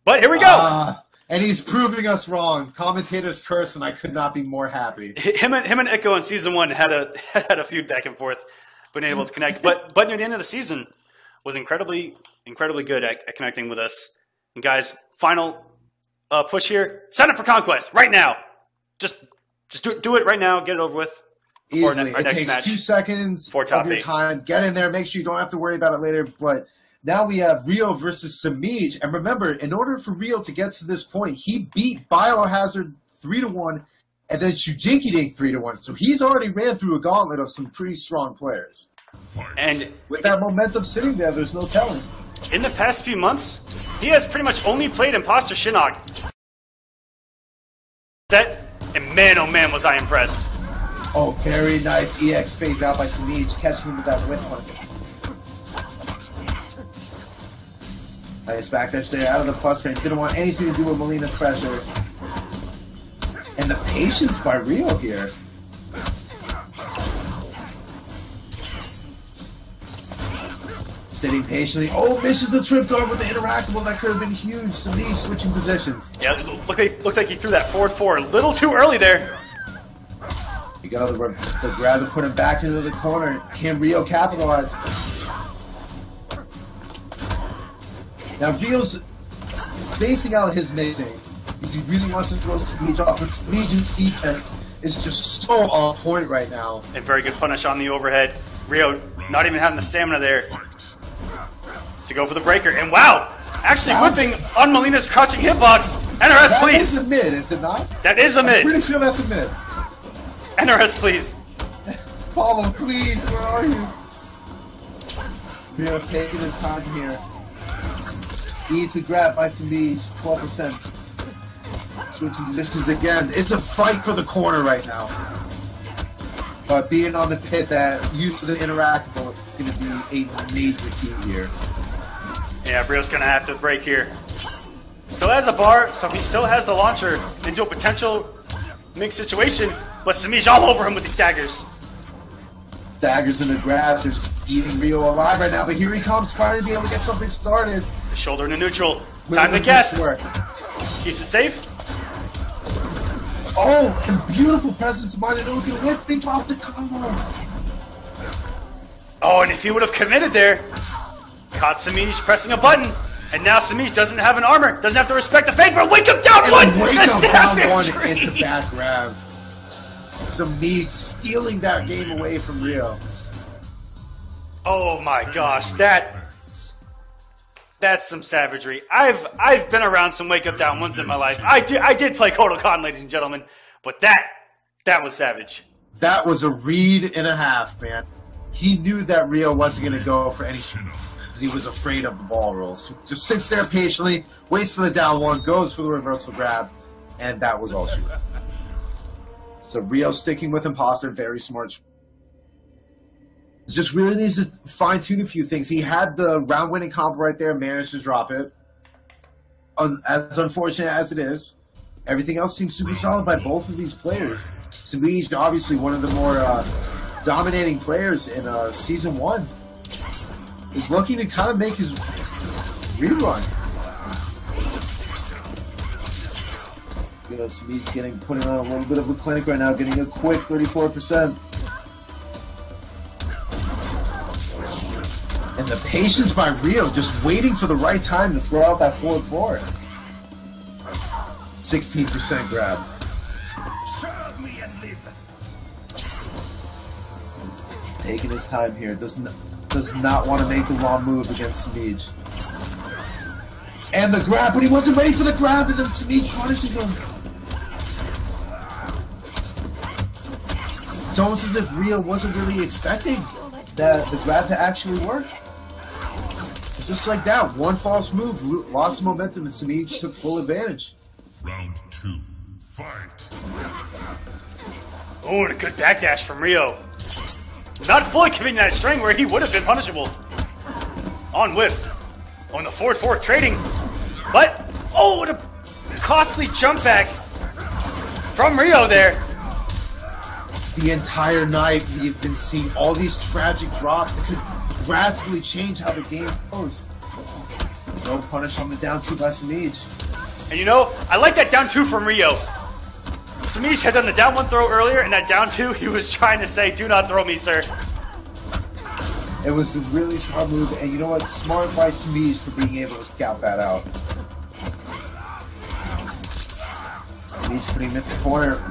but here we go. And he's proving us wrong. Commentators curse, and I could not be more happy. Him and Echo in season 1 had a feud back and forth, but unable to connect. But near the end of the season, was incredibly good at connecting with us. And guys, final push here. Sign up for Conquest right now. Just do it right now. Get it over with. Easily. It takes 2 seconds for of your time. Get in there. Make sure you don't have to worry about it later. But now we have Rio versus Samij. And remember, in order for Rio to get to this point, he beat Biohazard 3-1 and then Shujinki Dink 3-1. So he's already ran through a gauntlet of some pretty strong players. And with that momentum sitting there, there's no telling. In the past few months, he has pretty much only played Imposter Shinnok. And man, oh man, was I impressed. Oh, very nice EX phase out by Samij, catching him with that whip punch. Nice backdash there, out of the plus range. Didn't want anything to do with Melina's pressure. And the patience by Rio here. Sitting patiently. Oh, misses the trip guard with the interactable. That could have been huge. Samij switching positions. Yeah, looked like he threw that forward four a little too early there. You got the grab to put him back into the corner. Can Rio capitalize? Now Rio's basing out his mixing because he really wants to throw Samij off, but Samij's defense is just so on point right now. And very good punish on the overhead. Rio not even having the stamina there to go for the breaker. And wow! Actually whipping on Melina's crouching hitbox. NRS, please! That is a mid, is it not? That is a mid. I'm pretty sure that's a mid. NRS, please. Follow, please. Where are you? Rio taking his time here. E to grab by Samij, 12%. Switching positions again. It's a fight for the corner right now. But being on the pit, that use of the interactable is going to be a major key here. Yeah, Rio's going to have to break here. Still has a bar, so he still has the launcher into a potential mixed situation. But Samij all over him with these daggers. Daggers and the grabs are just eating Rio alive right now. But here he comes, finally being able to get something started. The shoulder into neutral. Time to guess. Keeps it safe. Oh, and beautiful presence of mind. I know he's going to whip things off the combo. Oh, and if he would have committed there, caught Samij pressing a button, and now Samij doesn't have an armor, doesn't have to respect the fake, but wake up down and one! Wake the up down one savagery! into back grab. Samij stealing that game away from Rio. Oh my gosh, that's some savagery. I've been around some wake up down ones in my life. I did play Kodokan, ladies and gentlemen, but that was savage. That was a read and a half, man. He knew that Rio wasn't going to go for any because he was afraid of the ball rolls. Just sits there patiently, waits for the down one, goes for the reversal grab, and that was all she wrote. So Rio sticking with Imposter, very smart. Just really needs to fine-tune a few things. He had the round-winning combo right there, managed to drop it. As unfortunate as it is, everything else seems super solid by both of these players. Samij, obviously one of the more dominating players in Season 1, is looking to kind of make his rerun. You know, Samij putting on a little bit of a clinic right now, getting a quick 34%. And the patience by Rio, just waiting for the right time to throw out that forward four. 16% grab. Serve me and live. Taking his time here, does not want to make the wrong move against Samij. And the grab, but he wasn't ready for the grab, and then Samij punishes him. It's almost as if Rio wasn't really expecting the grab to actually work. Just like that, one false move, lost momentum, and Samij took full advantage. Round 2, fight. Oh, and a good backdash from Rio. Not fully committing that string where he would have been punishable. On whiff. On the forward fork trading. But, oh, what a costly jump back from Rio there. The entire night, we've been seeing all these tragic drops that could drastically change how the game goes. No punish on the down two by Samij. And you know, I like that down two from Rio. Samij had done the down one throw earlier, and that down two, he was trying to say, do not throw me, sir. It was a really smart move, and you know what? Smart by Samij for being able to scout that out. Samij putting him at the corner,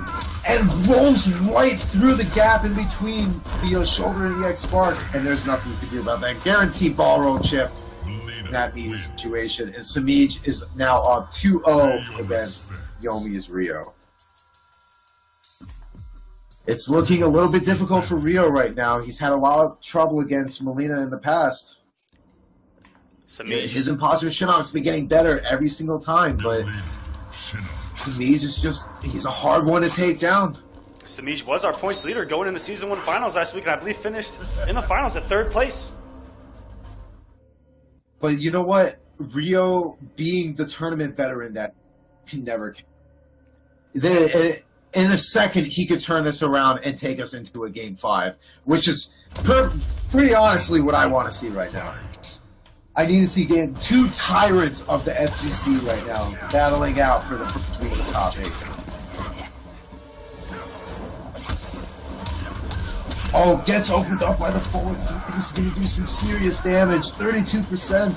and rolls right through the gap in between the shoulder and the X-Spark, and there's nothing you can do about that. Guaranteed ball roll chip in that easy situation, and Samij is now up 2-0 against Yomi's Rio. It's looking a little bit difficult for Rio right now. He's had a lot of trouble against Molina in the past. His imposter Shinnok's been getting better every single time, but Samij is just, he's a hard one to take down. Samij was our points leader going in the Season 1 finals last week, and I believe finished in the finals at 3rd place. But you know what? Rio, being the tournament veteran that can never... In a second, he could turn this around and take us into a Game 5, which is pretty honestly what I want to see right now. I need to see two tyrants of the FGC right now battling out for the between the top 8. Oh, gets opened up by the forward. This is going to do some serious damage. 32%.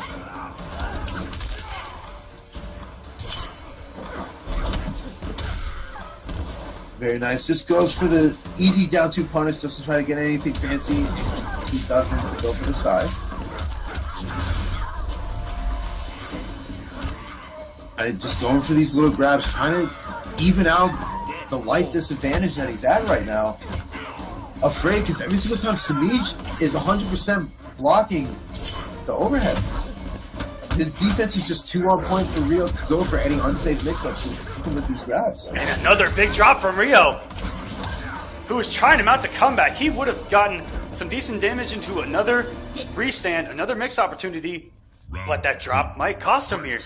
Very nice. Just goes for the easy down 2 punish just to try to get anything fancy. He doesn't go for the side. And just going for these little grabs, trying to even out the life disadvantage that he's at right now. Afraid, because every single time Samij is 100% blocking the overhead. His defense is just too on point for Rio to go for any unsafe mix-ups with these grabs. And another big drop from Rio, who was trying to mount the comeback. He would have gotten some decent damage into another restand, another mix opportunity, but that drop might cost him here.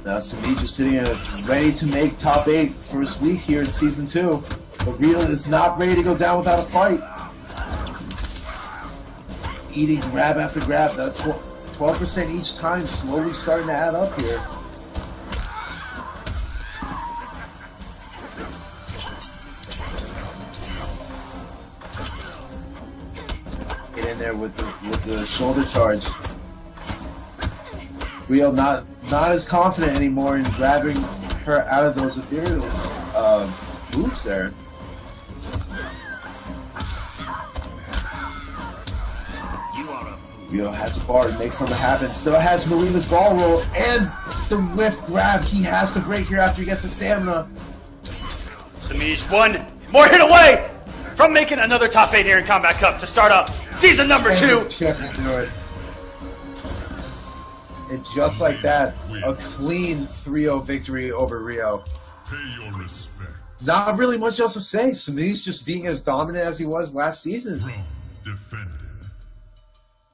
Now Samij is sitting ready to make top 8 first week here in Season 2. But Rio is not ready to go down without a fight. Eating grab after grab. That's 12% each time, slowly starting to add up here. Get in there with the shoulder charge. Rio not as confident anymore in grabbing her out of those ethereal moves there. Rio has a bar, makes something happen, still has Molina's ball roll, and the lift grab he has to break here after he gets his stamina. Samij one more hit away from making another top 8 here in Combat Cup to start up season number 2. Check into it. And just like that, a clean 3-0 victory over Rio. Pay your respect. Not really much else to say. Samij just being as dominant as he was last season. Throne defended.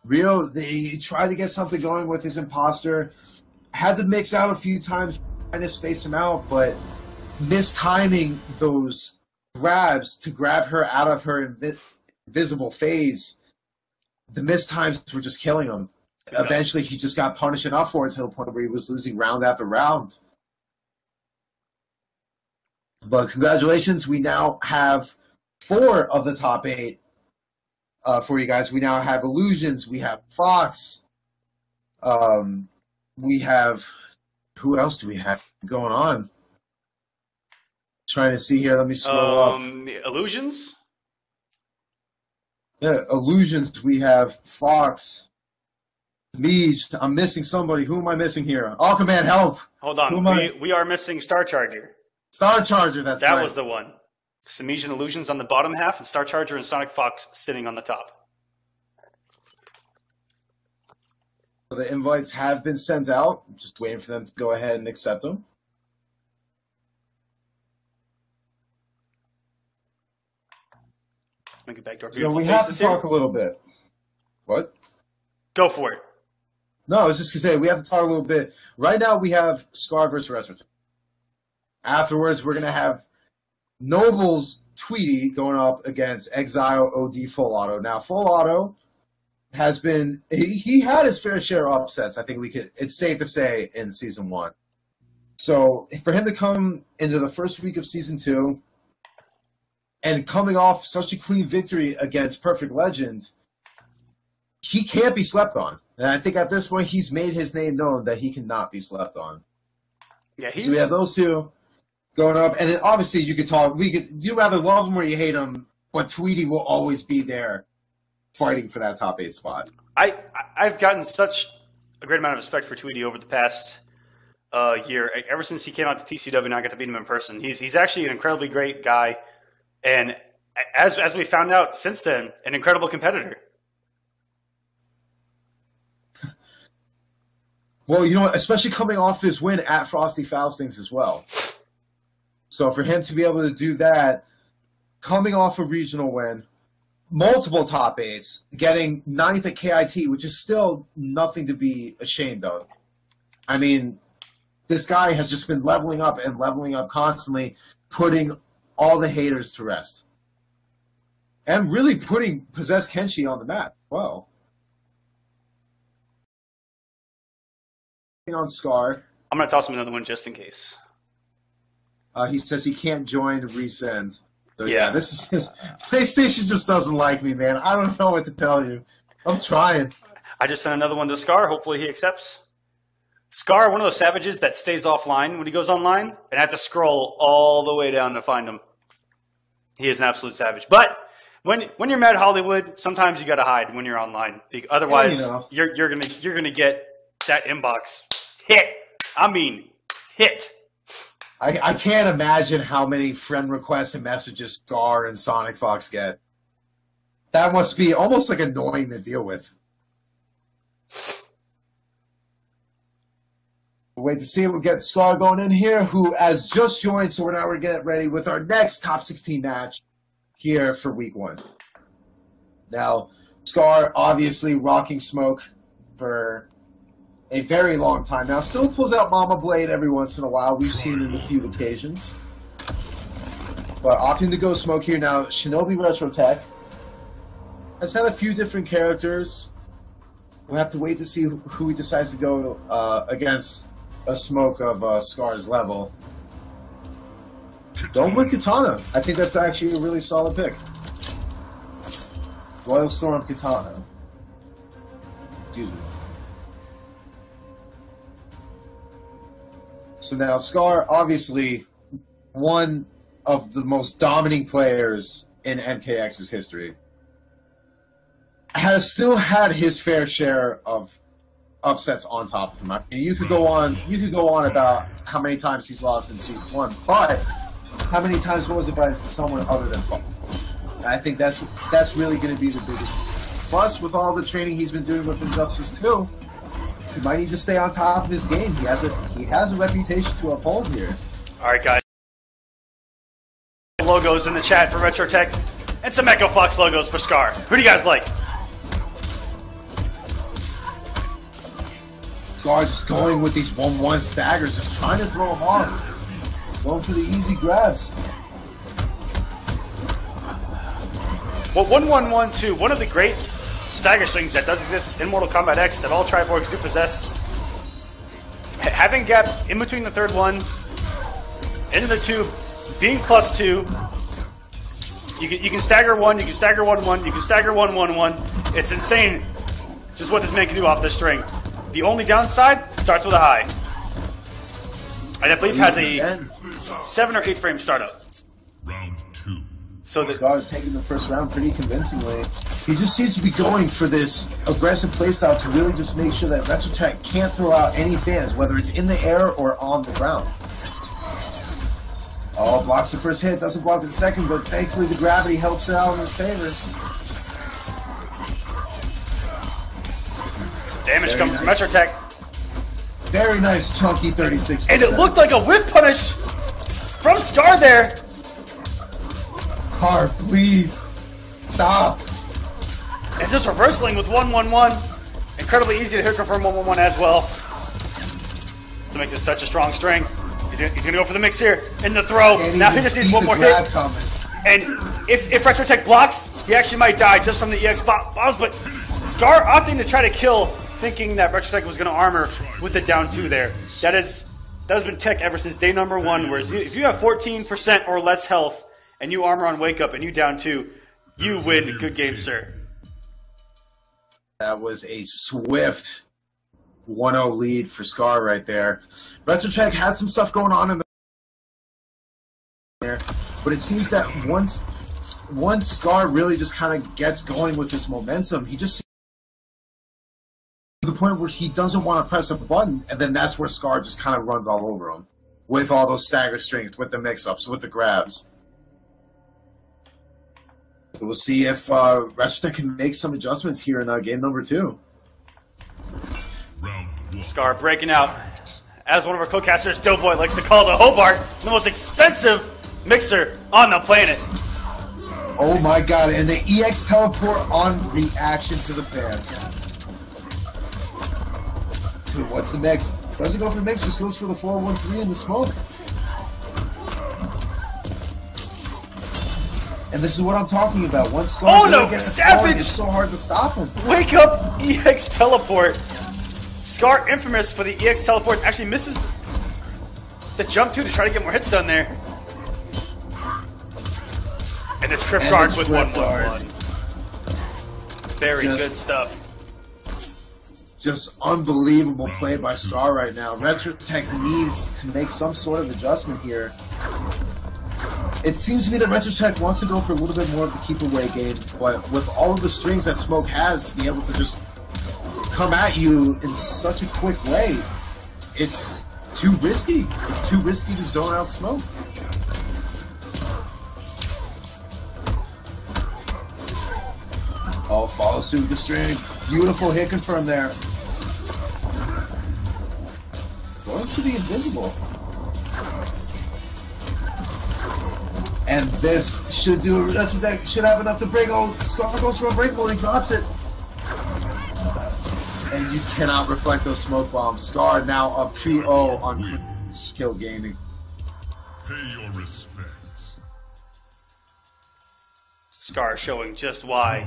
Rio, they tried to get something going with his imposter. Had to mix out a few times, trying to space him out, but mistiming those grabs to grab her out of her invisible phase. The mistimes were just killing him. Eventually, he just got punished enough for it to the point where he was losing round after round. But congratulations, we now have 4 of the top 8 for you guys. We now have Illusions, we have Fox, we have, who else do we have going on? Trying to see here, let me scroll up. Illusions? Yeah, Illusions, we have Fox, Liege, I'm missing somebody. Who am I missing here? Aquaman, help! Hold on, we are missing Star Charger. Star Charger, that's right. That was the one. Samesian Illusions on the bottom half, and Star Charger and Sonic Fox sitting on the top. So the invites have been sent out. I'm just waiting for them to go ahead and accept them. Let me get back to our So beautiful we have to faces here. talk a little bit. What? Go for it. No, I was just going to say, we have to talk a little bit. Right now, we have Scar versus Retro. Afterwards, we're going to have Noble's Tweety going up against Exile OD Full Auto. Now, Full Auto has been, he had his fair share of upsets, I think it's safe to say, in Season 1. So, for him to come into the first week of Season 2 and coming off such a clean victory against Perfect Legend, he can't be slept on. And I think at this point, he's made his name known that he cannot be slept on. Yeah, So we have those two going up. And then obviously you could talk, you rather love him or you hate him, but Tweety will always be there fighting for that top 8 spot. I've gotten such a great amount of respect for Tweety over the past year. Ever since he came out to TCW and I got to meet him in person. He's actually an incredibly great guy. And as we found out since then, an incredible competitor. Well, you know, especially coming off his win at Frosty Faustings as well. So for him to be able to do that, coming off a regional win, multiple top 8s, getting 9th at KIT, which is still nothing to be ashamed of. I mean, this guy has just been leveling up and leveling up constantly, putting all the haters to rest. And really putting Possessed Kenshi on the map. Wow. On Scar. I'm going to toss him another one just in case. He says he can't join Resend. So, Yeah. This is his PlayStation just doesn't like me, man. I don't know what to tell you. I'm trying. I just sent another one to Scar. Hopefully he accepts. Scar, one of those savages that stays offline when he goes online, and I have to scroll all the way down to find him. He is an absolute savage. But when you're Mad Hollywood, sometimes you got to hide when you're online. Otherwise, you're gonna get that inbox hit. I mean, hit. I can't imagine how many friend requests and messages Scar and Sonic Fox get. That must be almost like annoying to deal with. We'll wait to see. We'll get Scar going in here, who has just joined, so we're now going to get ready with our next top 16 match here for week 1. Now, Scar obviously rocking smoke for a very long time now. Still pulls out Mama Blade every once in a while. We've seen it on a few occasions. But opting to go smoke here now. Shinobi Retro Tech has had a few different characters. We'll have to wait to see who he decides to go against a smoke of Scar's level. Don't with Katana. I think that's actually a really solid pick. Royal Storm Katana. Excuse me. So now Scar, obviously, one of the most dominating players in MKX's history, has still had his fair share of upsets on top of him. I mean, you could go on about how many times he's lost in Season 1, but how many times was it by someone other than Fall? I think that's really going to be the biggest. Plus, with all the training he's been doing with Injustice 2, he might need to stay on top of his game. He has a reputation to uphold here. All right, guys. Logos in the chat for Retro Tech, and some Echo Fox logos for Scar. Who do you guys like? Scar just going with these 1-1 staggers, just trying to throw him off. Going for the easy grabs. Well, 1-1-1-2, one of the great stagger swings that does exist in Mortal Kombat X that all Triborgs do possess. Having gap in between the third one, into the tube, being +2, you can stagger 1, you can stagger 1-1, you can stagger 1-1-1. It's insane just what this man can do off this string. The only downside starts with a high. And I believe has a 7 or 8 frame startup. Round 2. So the Scar taking the first round pretty convincingly. He just seems to be going for this aggressive playstyle to really just make sure that Retrotech can't throw out any fans, whether it's in the air or on the ground. Oh, blocks the first hit, doesn't block the second, but thankfully the gravity helps it out in his favor. some damage coming from Retrotech. Very nice, chunky 36%. And it looked like a whiff punish from Scar there. Car, please. Stop. And just reversing with 1-1-1. Incredibly easy to hit confirm 1-1-1 as well. So it makes it such a strong string. He's gonna go for the mix here. In the throw. Now he just needs one more hit. Coming. And if Retrotech blocks, he actually might die just from the EX bombs. But Scar opting to try to kill, thinking that Retrotech was gonna armor with the down 2 there. That has been tech ever since day number 1, where if you have 14% or less health and you armor on wake up and you down 2, you win. Good game, sir. That was a swift 1-0 lead for Scar right there. Retrotech had some stuff going on in the there, but it seems that once Scar really just kind of gets going with this momentum, he just to the point where he doesn't want to press a button, and then that's where Scar just kind of runs all over him with all those stagger strings, with the mix-ups, with the grabs. So we'll see if Retrotech can make some adjustments here in game number 2. Round 1. Scar breaking out. As one of our co-casters, Doughboy, likes to call the Hobart the most expensive mixer on the planet. Oh my god, and the EX teleport on reaction to the fan. Dude, what's the mix? Doesn't go for the mix, just goes for the 4-1-3 in the smoke. And this is what I'm talking about. Once Scar really gets Savage! It's so hard to stop him. Wake up EX teleport. Scar infamous for the EX teleport. Actually misses the jump too to try to get more hits done there. And a trip guard with 1-1-1. Very good stuff. Just unbelievable play by Scar right now. Retrotech needs to make some sort of adjustment here. It seems to me that Retrotech wants to go for a little bit more of the keep away game, but with all of the strings that Smoke has to be able to just come at you in such a quick way, it's too risky. It's too risky to zone out Smoke. Oh, follows through the string. Beautiful hit confirm there. Going to the invisible. And this should do. Retrotech should have enough to break. Oh, Scar goes for a breakable and he drops it. And you cannot reflect those smoke bombs. Scar now up 2-0 on Kill Gaming. Pay your respects. Scar showing just why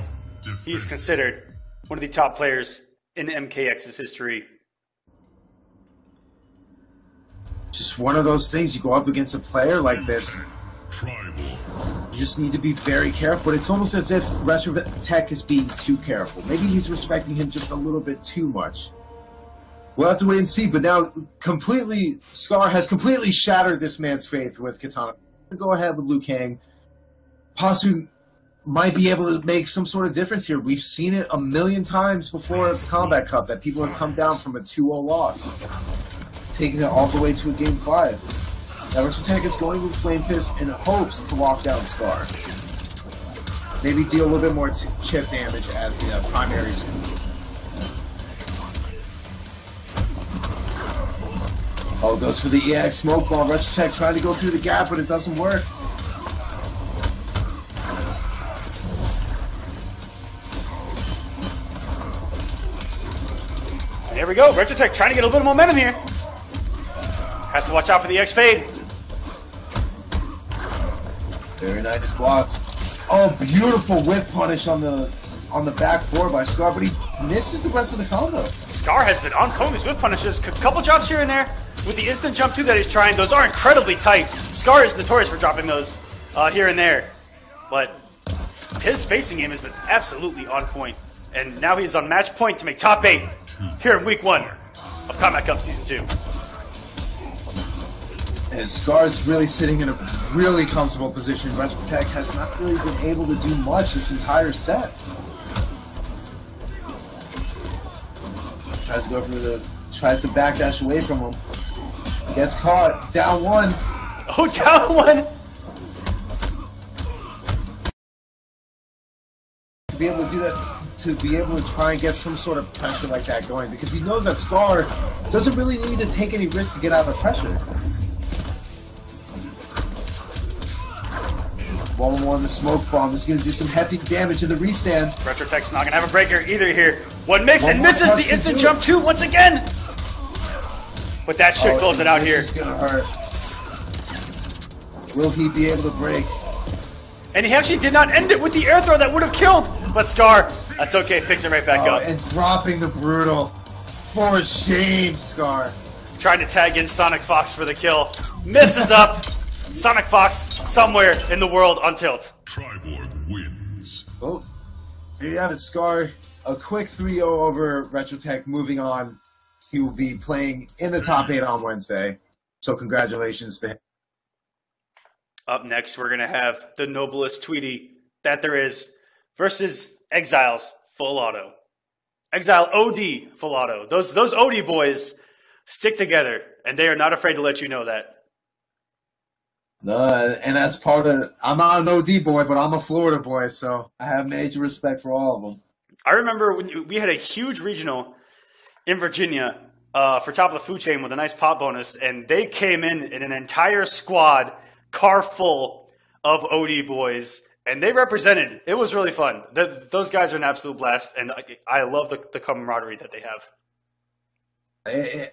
he's considered one of the top players in MKX's history. Just one of those things. You go up against a player like this. Tribal. You just need to be very careful, but it's almost as if Retrotech is being too careful. Maybe he's respecting him just a little bit too much. We'll have to wait and see, but now Scar has completely shattered this man's faith with Katana. Go ahead with Liu Kang. Possibly might be able to make some sort of difference here. We've seen it a million times before at the Combat Cup that people have come down from a 2-0 loss, taking it all the way to a Game 5. Now Retrotech is going with Flame Fist in hopes to lock down Scar. Maybe deal a little bit more chip damage as the primary scoop. Oh, goes for the EX smoke ball. Retrotech trying to go through the gap, but it doesn't work. And here we go. Retrotech trying to get a little momentum here. Has to watch out for the EX fade. Very nice blocks. Oh, beautiful whip punish on the back four by Scar, but he misses the rest of the combo. Scar has been on point with whip punishes. Couple drops here and there. with the instant jump too that he's trying, those are incredibly tight. Scar is notorious for dropping those here and there. But his spacing game has been absolutely on point. And now he's on match point to make top 8 here in week 1 of Combat Cup Season 2. And Scar's really sitting in a really comfortable position. RetroTech has not really been able to do much this entire set. Tries to go for tries to backdash away from him. Gets caught. Down 1. Oh, down 1! To be able to do that, to be able to try and get some sort of pressure like that going, because he knows that Scar doesn't really need to take any risks to get out of the pressure. 1-1, the smoke bomb is going to do some hefty damage in the restand. RetroTech's not going to have a breaker either here. One mix and misses the instant jump 2 once again! But that should close it out here. This is going to hurt. Will he be able to break? And he actually did not end it with the air throw that would have killed. But Scar, that's okay, picks it right back up. And dropping the brutal. For shame, Scar. Trying to tag in Sonic Fox for the kill. Misses up. Sonic Fox somewhere in the world on tilt. Triborg wins. Oh, here you have it, Scar. A quick 3-0 over RetroTech. Moving on, he will be playing in the top 8 on Wednesday. So congratulations to him. Up next, we're going to have the noblest Tweety that there is versus Exile's Full Auto. Exile OD Full Auto. Those OD boys stick together, and they are not afraid to let you know that. No, and that's part of. I'm not an OD boy, but I'm a Florida boy, so I have major respect for all of them. I remember when we had a huge regional in Virginia for top of the food chain with a nice pop bonus, and they came in an entire squad, car full of OD boys, and they represented. It was really fun. Those guys are an absolute blast, and I love the camaraderie that they have.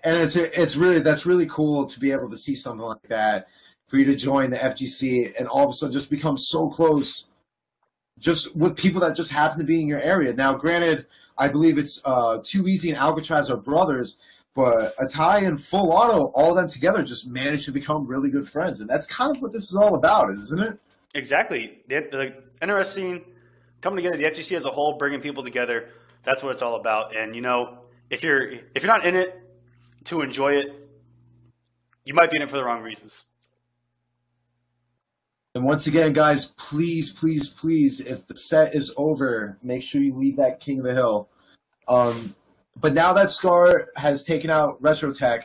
And that's really cool to be able to see something like that. For you to join the FGC and all of a sudden just become so close, just with people that just happen to be in your area. Now, granted, I believe it's Too Easy and Alcatraz are brothers, but Atai and Full Auto, all of them together, just managed to become really good friends, and that's kind of what this is all about, isn't it? Exactly. The NRS scene coming together, the FGC as a whole, bringing people together. That's what it's all about. And you know, if you're not in it to enjoy it, you might be in it for the wrong reasons. And once again, guys, please, please, please, if the set is over, make sure you leave that King of the Hill. But now that Scar has taken out RetroTech,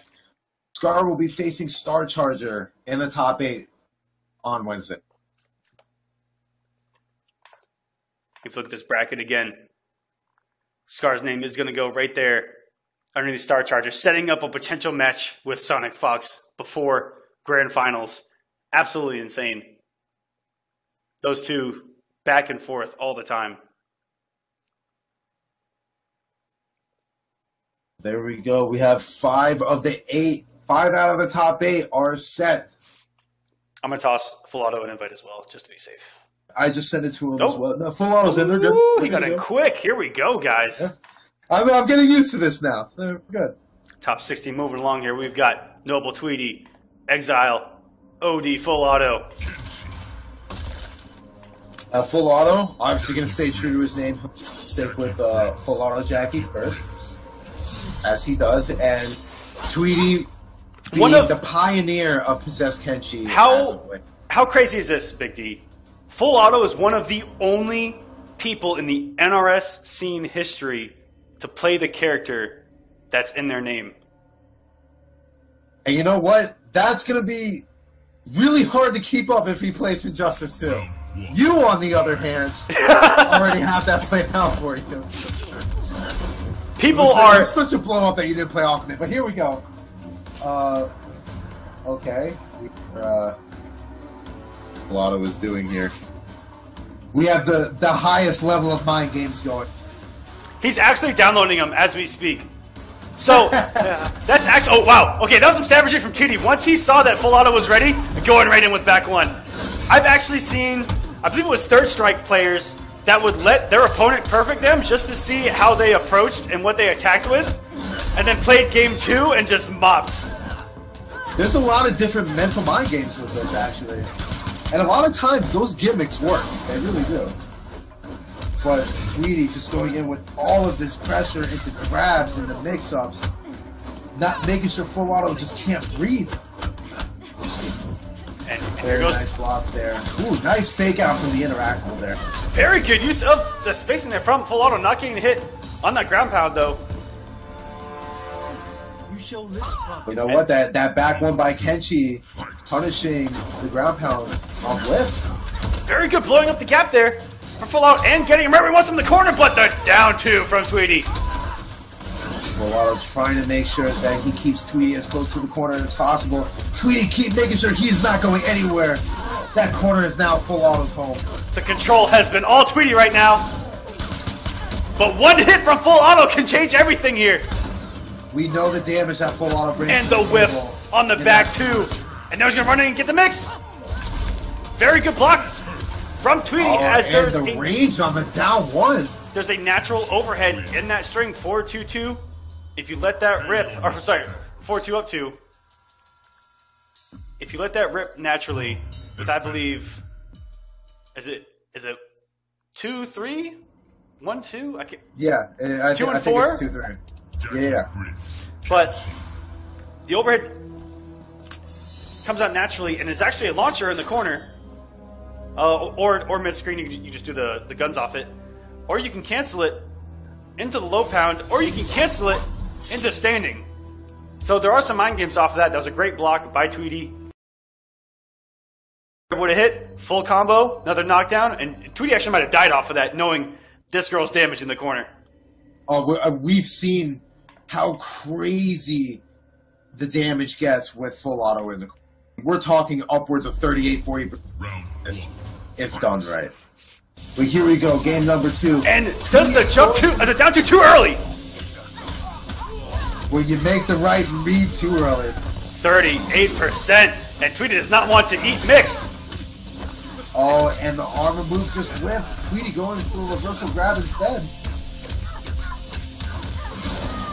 Scar will be facing Star Charger in the top 8 on Wednesday. If you look at this bracket again, Scar's name is going to go right there underneath Star Charger, setting up a potential match with Sonic Fox before Grand Finals. Absolutely insane. Those two back and forth all the time. There we go. We have 5 of the 8. 5 out of the top 8 are set. I'm going to toss Full Auto an invite as well, just to be safe. I just sent it to him as well. No, Full Auto's in there. Good. He got it quick. Here we go, guys. Yeah. I'm getting used to this now. Good. Top 16 moving along here. We've got Noble Tweety, Exile, OD, Full Auto. Full Auto, obviously going to stay true to his name. Stick with Full Auto Jackie first, as he does. And Tweety being the pioneer of Possessed Kenshi. How crazy is this, Big D? Full Auto is one of the only people in the NRS scene history to play the character that's in their name. And you know what? That's going to be really hard to keep up if he plays Injustice 2. You, on the other hand, already have that played out for you. It's such a blow up that you didn't play Ultimate, but here we go. Okay. Lotto is doing here. We have the highest level of mind games going. He's actually downloading them as we speak. So, that's actually... Oh, wow. Okay, that was some savagery from TD. Once he saw that Full Auto was ready, going right in with back one. I've actually seen... I believe it was Third Strike players that would let their opponent perfect them just to see how they approached and what they attacked with, and then played game 2 and just mopped. There's a lot of different mental mind games with this, actually. And a lot of times, those gimmicks work. They really do. But Tweety just going in with all of this pressure into grabs and the mix-ups. Not making sure Full Auto just can't breathe. And Very nice blocks there. Ooh, nice fake out from the interactable there. Very good use of the spacing there from Full Auto, not getting hit on that ground pound though. You know what? That back one by Kenshi punishing the ground pound on lift. Very good blowing up the gap there for Full Auto and getting him where he wants him in the corner, but the down two from Tweety. Full Auto trying to make sure that he keeps Tweety as close to the corner as possible. Tweety keep making sure he's not going anywhere. That corner is now Full Auto's home. The control has been all Tweety right now. But one hit from Full Auto can change everything here. We know the damage that Full Auto brings. And the whiff on the back two. And now he's going to run in and get the mix. Very good block from Tweety as there's the range on the down one. There's a natural overhead in that string, 4-2-2. If you let that rip, or sorry, 4-2 up 2. If you let that rip naturally, with I believe, is it 2-3, 1-2? I can't. Yeah, I 2 and I 4. Think it's 2-3. Yeah. But the overhead comes out naturally, and it's actually a launcher in the corner, or mid screen. You just do the guns off it, or you can cancel it into the low pound, or you can cancel it into standing. So there are some mind games off of that. That was a great block by Tweety. Would have hit, full combo, another knockdown, and Tweety actually might have died off of that, knowing this girl's damage in the corner. Oh, we've seen how crazy the damage gets with Full Auto in the corner. We're talking upwards of 38-40% if done right. But here we go, game number 2. And does the jump the down too early? Well, you make the right read too early. 38%, and Tweety does not want to eat mix. Oh, and the armor move just whiffs. Tweety going for a reversal grab instead.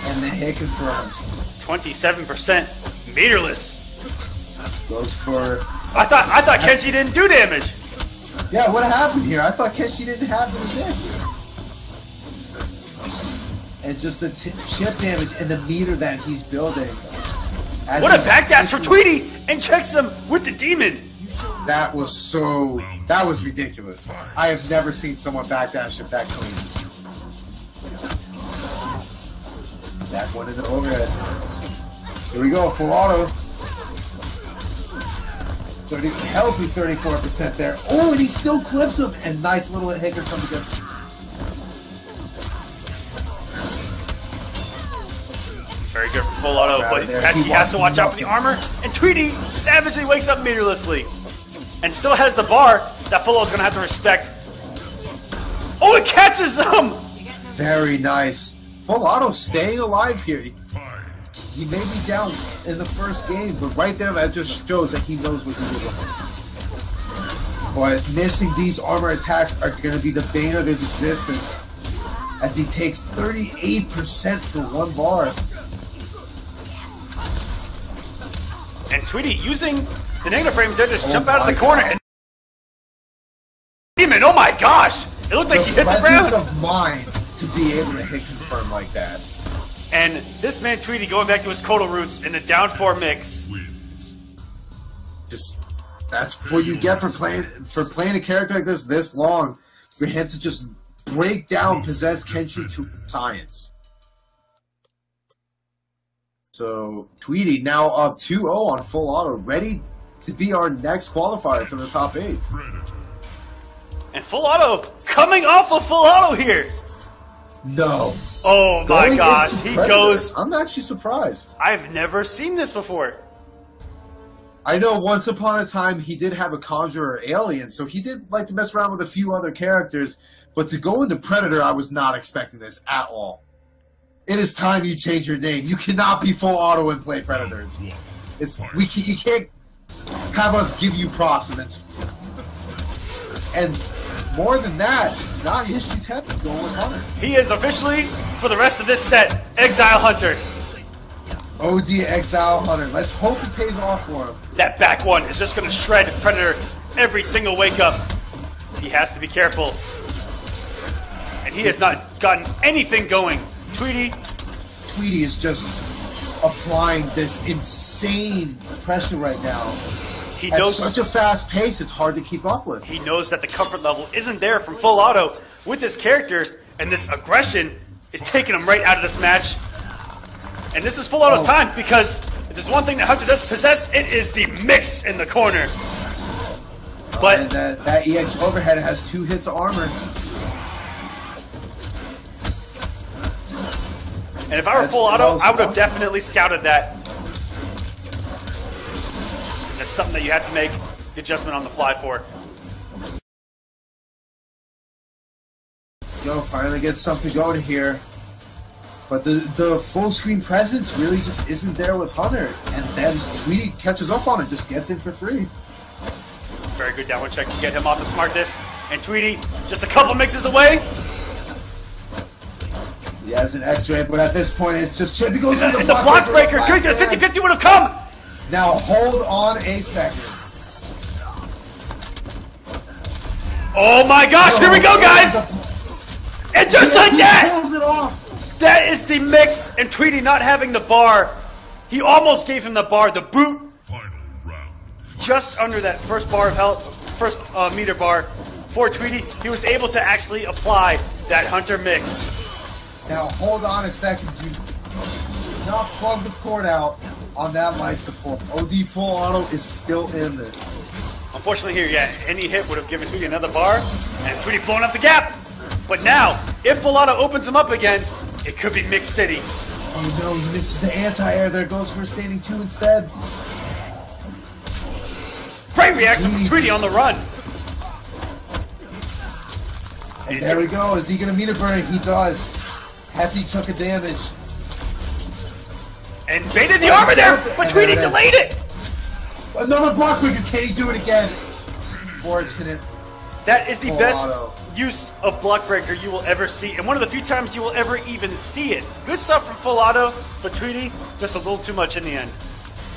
And the hit confirms. 27%, meterless. Goes for... I thought Kenshi didn't do damage. Yeah, what happened here? I thought Kenshi didn't have the miss. And just the chip damage and the meter that he's building. What a backdash for Tweety, and checks him with the demon. That was ridiculous. I have never seen someone backdash it that clean. Back one in the overhead. Here we go, Full Auto. Healthy 34% there. Oh, and he still clips him. And nice little hit comes again. Very good for Full Auto, but he has to watch out for the armor. And Tweety savagely wakes up meterlessly. And still has the bar that Full Auto's going to have to respect. Oh, it catches him! Very nice. Full Auto staying alive here. He may be down in the first game, but right there that just shows that he knows what he's doing. But missing these armor attacks are going to be the bane of his existence, as he takes 38% for one bar. And Tweety using the negative frames there, just jump out of the corner. And Demon, oh my gosh! It looked like she hit the ground. Presence of mind to be able to hit confirm like that. And this man Tweety going back to his Kodo roots in the down 4 mix. Just that's what you get for playing a character like this long. For him to just break down possess Kenshi to science. So Tweety now up 2-0 on Full Auto, ready to be our next qualifier for the top 8. And Full Auto coming off of Full Auto here. No. Oh my gosh, he goes. I'm actually surprised. I've never seen this before. I know once upon a time he did have a Conjurer alien, so he did like to mess around with a few other characters, but to go into Predator, I was not expecting this at all. It is time you change your name. You cannot be Full Auto and play Predators. You can't have us give you props and more than that, not History 10 going with Hunter. He is officially, for the rest of this set, Exile Hunter. OD Exile Hunter. Let's hope it pays off for him. That back one is just going to shred Predator every single wake-up. He has to be careful. And he has not gotten anything going. Tweety is just applying this insane pressure right now. He At knows such a fast pace, it's hard to keep up with. He knows that the comfort level isn't there from full auto with this character, and this aggression is taking him right out of this match. And this is full auto's time, because if there's one thing that Hunter does possess, it is the mix in the corner. But and that EX overhead has 2 hits of armor. And if I were full auto, I would have definitely scouted that. That's something that you have to make the adjustment on the fly for. Yo, finally get something going here. But the full screen presence really just isn't there with Hunter. And then Tweety catches up on it, just gets in for free. Very good downward check to get him off the smart disc. And Tweety just a couple mixes away. He has an X-ray, but at this point it's just Chippy goes in the block breaker. Could get a 50-50 would have come. Now hold on a second. Oh my gosh, here we go, guys! And just like that! Pulls it off. That is the mix, and Tweety not having the bar. He almost gave him the bar, the boot. Final round. Just under that first bar of health, first meter bar for Tweety. He was able to actually apply that Hunter mix. Now hold on a second. Do not plug the cord out on that life support. OD full auto is still in this. Unfortunately here, yeah, any hit would have given Tweety another bar, and Tweety blowing up the gap. But now, if full auto opens him up again, it could be Mix City. Oh no, he misses the anti-air there, goes for standing 2 instead. Great reaction from Tweety on the run. And there we go, is he going to meet a burn? He does. Hefty chunk of damage. And baited the armor there, but Tweety delayed it. Another block breaker, can he do it again? Or it's gonna... That is the Full best auto. use of block breaker you will ever see, and one of the few times you will ever even see it. Good stuff from full auto, but Tweety just a little too much in the end.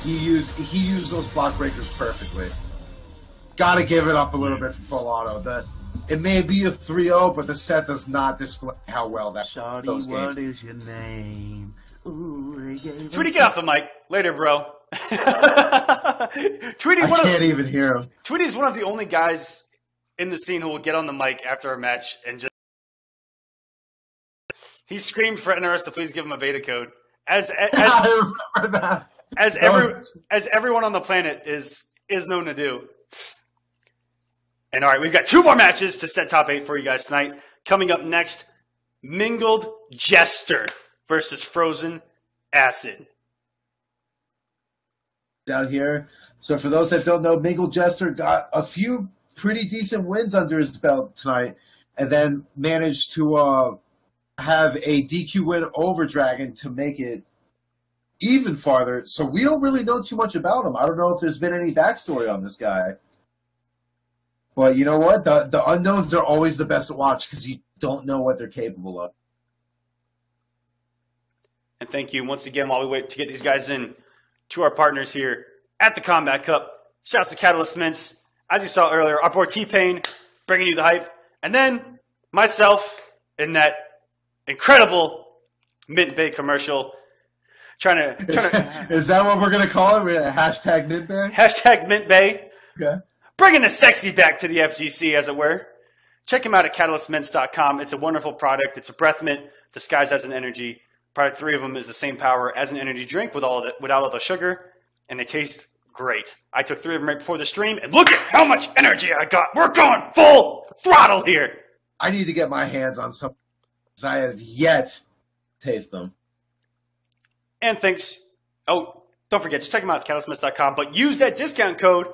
He used those block breakers perfectly. Gotta give it up a little bit for full auto. It may be a 3-0, but the set does not display how well that goes. What is your name? Ooh, Tweety, get off the mic. Later, bro. Tweety, I can't even hear him. Tweety's one of the only guys in the scene who will get on the mic after a match and just... He screamed for NRS to please give him a beta code. I remember that. As everyone on the planet is known to do. And all right, we've got 2 more matches to set top 8 for you guys tonight. Coming up next, Mingled Jester versus Frozen Acid. Down here. So for those that don't know, Mingled Jester got a few pretty decent wins under his belt tonight, and then managed to have a DQ win over Dragon to make it even farther. So we don't really know too much about him. I don't know if there's been any backstory on this guy. But you know what? The unknowns are always the best to watch because you don't know what they're capable of. And thank you once again while we wait to get these guys in to our partners here at the Combat Cup. Shouts to Catalyst Mints. As you saw earlier, our boy T-Pain bringing you the hype. And then myself in that incredible Mint Bay commercial. Is that what we're going to call it? Hashtag Mint Bay? Hashtag Mint Bay. Okay. Bringing the sexy back to the FGC, as it were. Check him out at catalystmints.com. It's a wonderful product. It's a breath mint disguised as an energy. Product 3 of them is the same power as an energy drink without all the sugar, and they taste great. I took 3 of them right before the stream, and look at how much energy I got. We're going full throttle here. I need to get my hands on some because I have yet to taste them. And thanks. Oh, don't forget, just check them out at catalystmints.com, but use that discount code.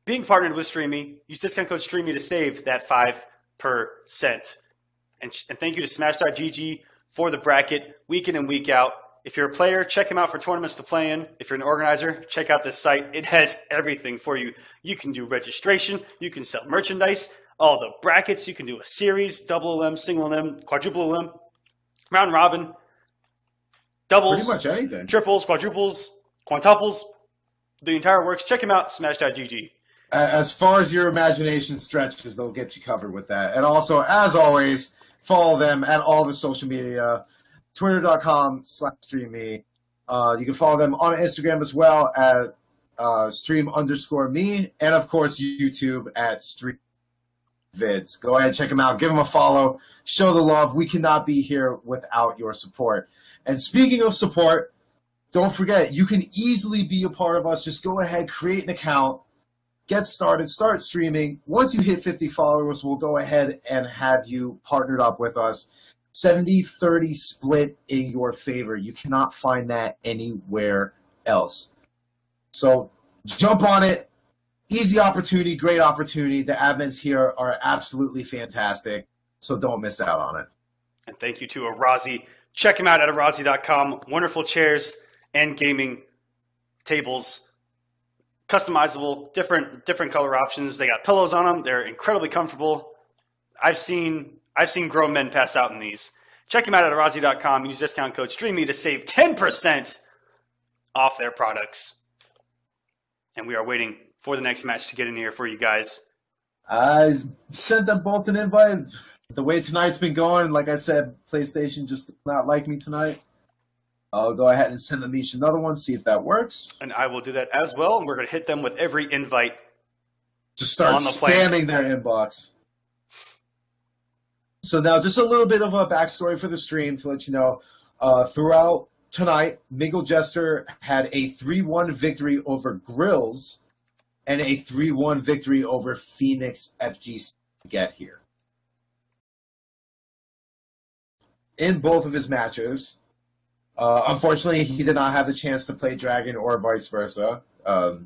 Being partnered with Streamy, use discount code STREAMY to save that 5%. And thank you to Smash.gg for the bracket week in and week out. If you're a player, check him out for tournaments to play in. If you're an organizer, check out this site. It has everything for you. You can do registration. You can sell merchandise. All the brackets. You can do a series, double LM, single LM, quadruple LM, round robin. doubles, Pretty much anything. triples, quadruples, quintuples, the entire works. Check him out, smash.gg. As far as your imagination stretches, they'll get you covered with that. And also, as always, follow them at all the social media, twitter.com/streamme. You can follow them on Instagram as well at stream_me, and of course YouTube at streamvids. Go ahead, check them out, give them a follow, show the love. We cannot be here without your support. And speaking of support, don't forget, you can easily be a part of us. Just go ahead, create an account, get started, start streaming. Once you hit 50 followers, we'll go ahead and have you partnered up with us. 70-30 split in your favor. You cannot find that anywhere else. So jump on it. Easy opportunity, great opportunity. The admins here are absolutely fantastic, so don't miss out on it. And thank you to Arazi. Check him out at arazi.com. Wonderful chairs and gaming tables. Customizable, different color options. They got pillows on them. They're incredibly comfortable. I've seen grown men pass out in these. Check them out at arazi.com. Use discount code STREAMME to save 10% off their products. And we are waiting for the next match to get in here for you guys. I sent them both an invite. The way tonight's been going, like I said, PlayStation just did not like me tonight. I'll go ahead and send them each another one, see if that works. And I will do that as well. And we're going to hit them with every invite. Just start on the plane. spamming their inbox. So now just a little bit of a backstory for the stream to let you know. Throughout tonight, Mingle Jester had a 3-1 victory over Grills and a 3-1 victory over Phoenix FGC to get here. In both of his matches, unfortunately, he did not have the chance to play Dragon or vice versa. But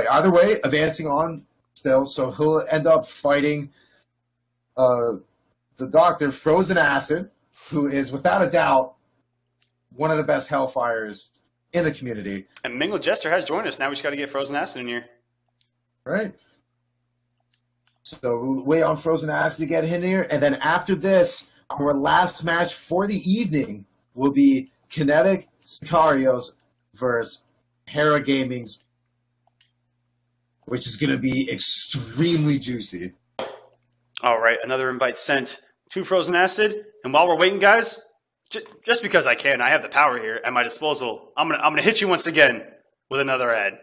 either way, advancing on still, so he'll end up fighting the Doctor, Frozen Acid, who is without a doubt one of the best Hellfires in the community. And Mingle Jester has joined us. Now we just got to get Frozen Acid in here. All right. So we'll wait on Frozen Acid to get in here. And then after this, our last match for the evening will be Kinetic Sicarios versus Hera Gaming's, which is going to be extremely juicy. All right, another invite sent to Frozen Acid. And while we're waiting, guys, just because I can, I have the power here at my disposal. I'm gonna hit you once again with another ad.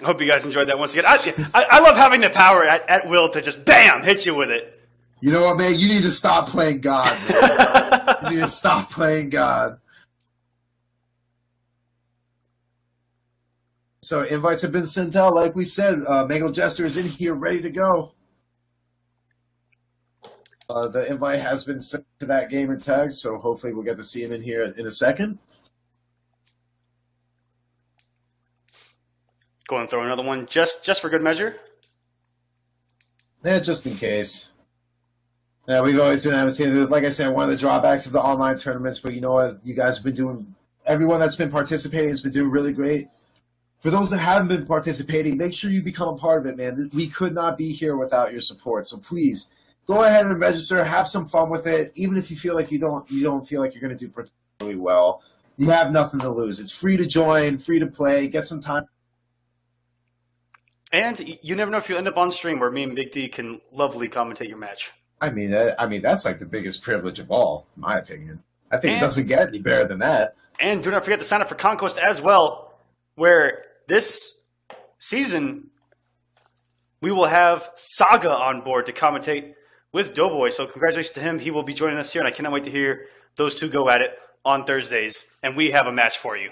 I hope you guys enjoyed that once again. I love having the power at will to just, bam, hit you with it. You know what, man? You need to stop playing God. Man. You need to stop playing God. So invites have been sent out. Like we said, Mangle Jester is in here ready to go. The invite has been sent to that gamer tag, so hopefully we'll get to see him in here in a second. Go and throw another one just for good measure. Yeah, just in case. Yeah, we've always been having seen, like I said, one of the drawbacks of the online tournaments, but you know what? You guys have been doing, everyone that's been participating has been doing really great. For those that haven't been participating, make sure you become a part of it, man. We could not be here without your support. So please, go ahead and register, have some fun with it. Even if you feel like you don't feel like you're going to do particularly well, you have nothing to lose. It's free to join, free to play, get some time. And you never know if you'll end up on stream where me and Big D can lovely commentate your match. I mean, that's like the biggest privilege of all, in my opinion. I think it doesn't get any better than that. And do not forget to sign up for Conquest as well, where this season we will have Saga on board to commentate with Doughboy. So congratulations to him. He will be joining us here, and I cannot wait to hear those two go at it on Thursdays, and we have a match for you.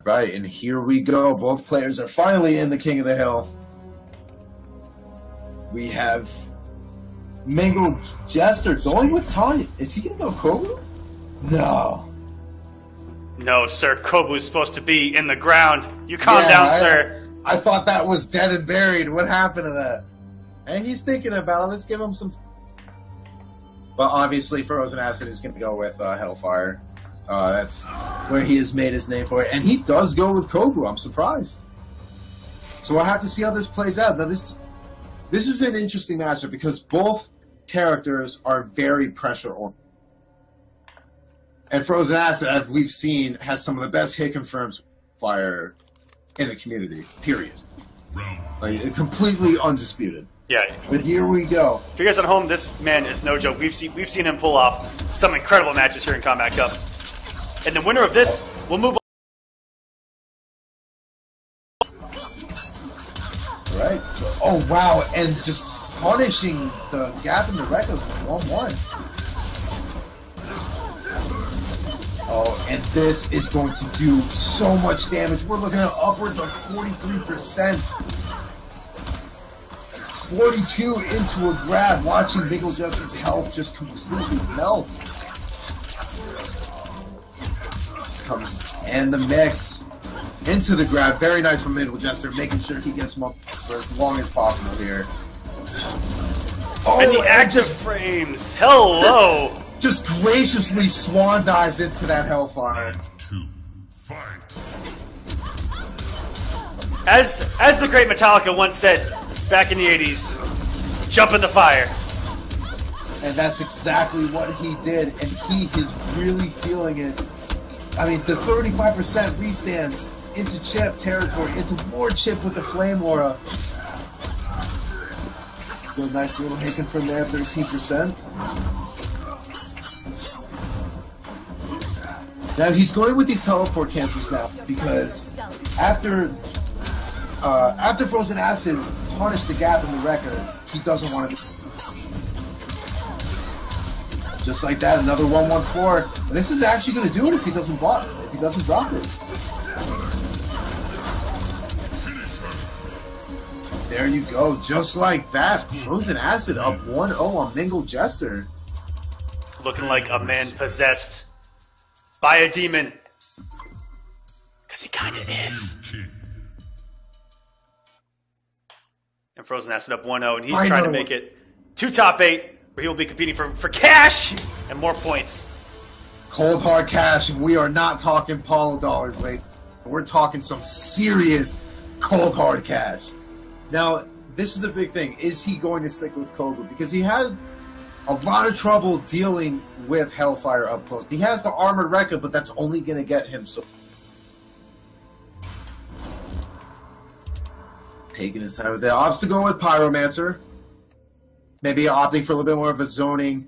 Right, and here we go. Both players are finally in the King of the Hill. We have Mingle Jester going with Tanya. Is he going to go Kobu? No. No, sir. Kobu's supposed to be in the ground. You calm down, sir. I thought that was dead and buried. What happened to that? And he's thinking about it. Let's give him some... Well, obviously, Frozen Acid is going to go with Hellfire. That's where he has made his name for it. And he does go with Kobu. I'm surprised. So we'll have to see how this plays out. Now, this is an interesting matchup because both characters are very pressure-oriented. And Frozen Acid, as we've seen, has some of the best hit confirms fire in the community, period. Like, completely undisputed. Yeah. But here we go. For you guys at home, this man is no joke. We've seen him pull off some incredible matches here in Combat Cup. And the winner of this will move on. Right. So, oh, wow. And just punishing the gap in the record with 1-1. Oh, and this is going to do so much damage. We're looking at upwards of 43%. 42 into a grab, watching Mingle Jester's health just completely melt. Comes and the mix into the grab. Very nice from Mingle Jester, making sure he gets him up for as long as possible here. Oh, and the active frames. Hello. Just graciously swan dives into that Hellfire. As the great Metallica once said back in the 80s, jump in the fire. And that's exactly what he did, and he is really feeling it. I mean, the 35% restands into chip territory, into more chip with the Flame Aura. Good, nice little hit from there, 13%. Now he's going with these teleport cancels now because after Frozen Acid punished the gap in the records, he doesn't want to. Just like that, another 1-1-4. This is actually going to do it if he doesn't block. If he doesn't drop it. There you go, just like that. Frozen Acid up 1-0 on Mingle Jester. Looking like a man possessed by a demon. Because he kind of is. And Frozen Acid up 1-0, and he's trying to make it to top 8, where he will be competing for cash and more points. Cold hard cash, and we are not talking Paulo dollars, late. We're talking some serious cold hard cash. Now, this is the big thing. Is he going to stick with Kobu? Because he had a lot of trouble dealing with Hellfire up close. He has the armored record, but that's only going to get him so. Taking his time with that. Opts to go with Pyromancer. Maybe opting for a little bit more of a zoning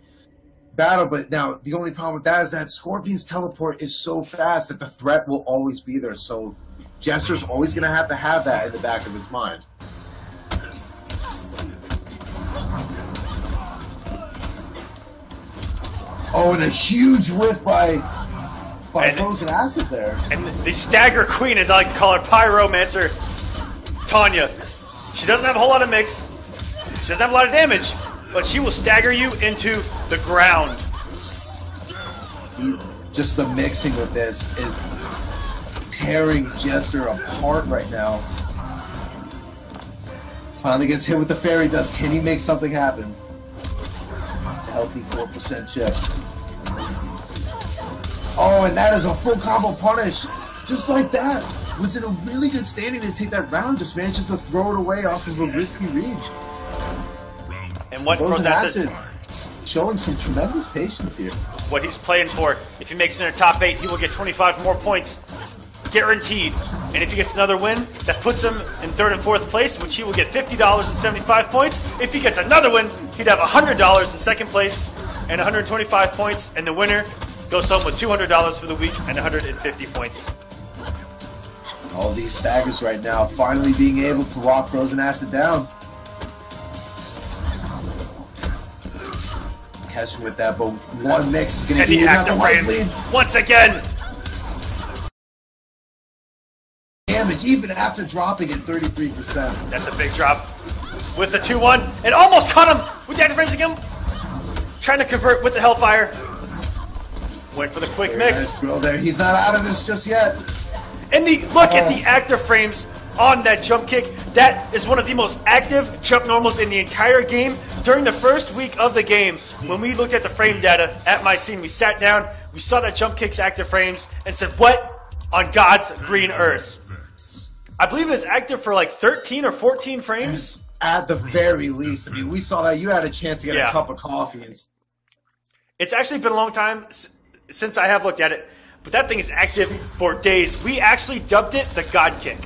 battle, but now the only problem with that is that Scorpion's teleport is so fast that the threat will always be there, so Jester's always going to have that in the back of his mind. Oh, and a huge whiff by Frozen Acid there. And the Stagger Queen, as I like to call her, Pyromancer, Tanya. She doesn't have a whole lot of mix. She doesn't have a lot of damage, but she will stagger you into the ground. Just the mixing with this is tearing Jester apart right now. Finally gets hit with the Fairy Dust. Can he make something happen? Healthy 4% chip. Oh, and that is a full combo punish. Just like that. Was in a really good standing to take that round. Just manages to throw it away off of a risky read. And what Frozen Acid showing some tremendous patience here. What he's playing for, if he makes it in the top 8, he will get 25 more points. Guaranteed. And if he gets another win, that puts him in 3rd and 4th place, which he will get $50 and 75 points. If he gets another win, he'd have $100 in 2nd place and 125 points. And the winner goes home with $200 for the week and 150 points. All these staggers right now, finally being able to walk Frozen Acid down. catching with that, but one mix is going to And be the active frames lead. once again. Damage even after dropping at 33%. That's a big drop with the 2-1. And almost caught him with the active frames again. Trying to convert with the Hellfire. Went for the quick mix. Nice drill there. He's not out of this just yet. And look at the active frames on that jump kick. That is one of the most active jump normals in the entire game. During the first week of the game, when we looked at the frame data at my scene, we sat down, we saw that jump kick's active frames, and said, what on God's green earth? I believe it's active for like 13 or 14 frames. At the very least. I mean, we saw that. You had a chance to get Yeah. a cup of coffee. And It's actually been a long time since I have looked at it, but that thing is active for days. We actually dubbed it the God Kick.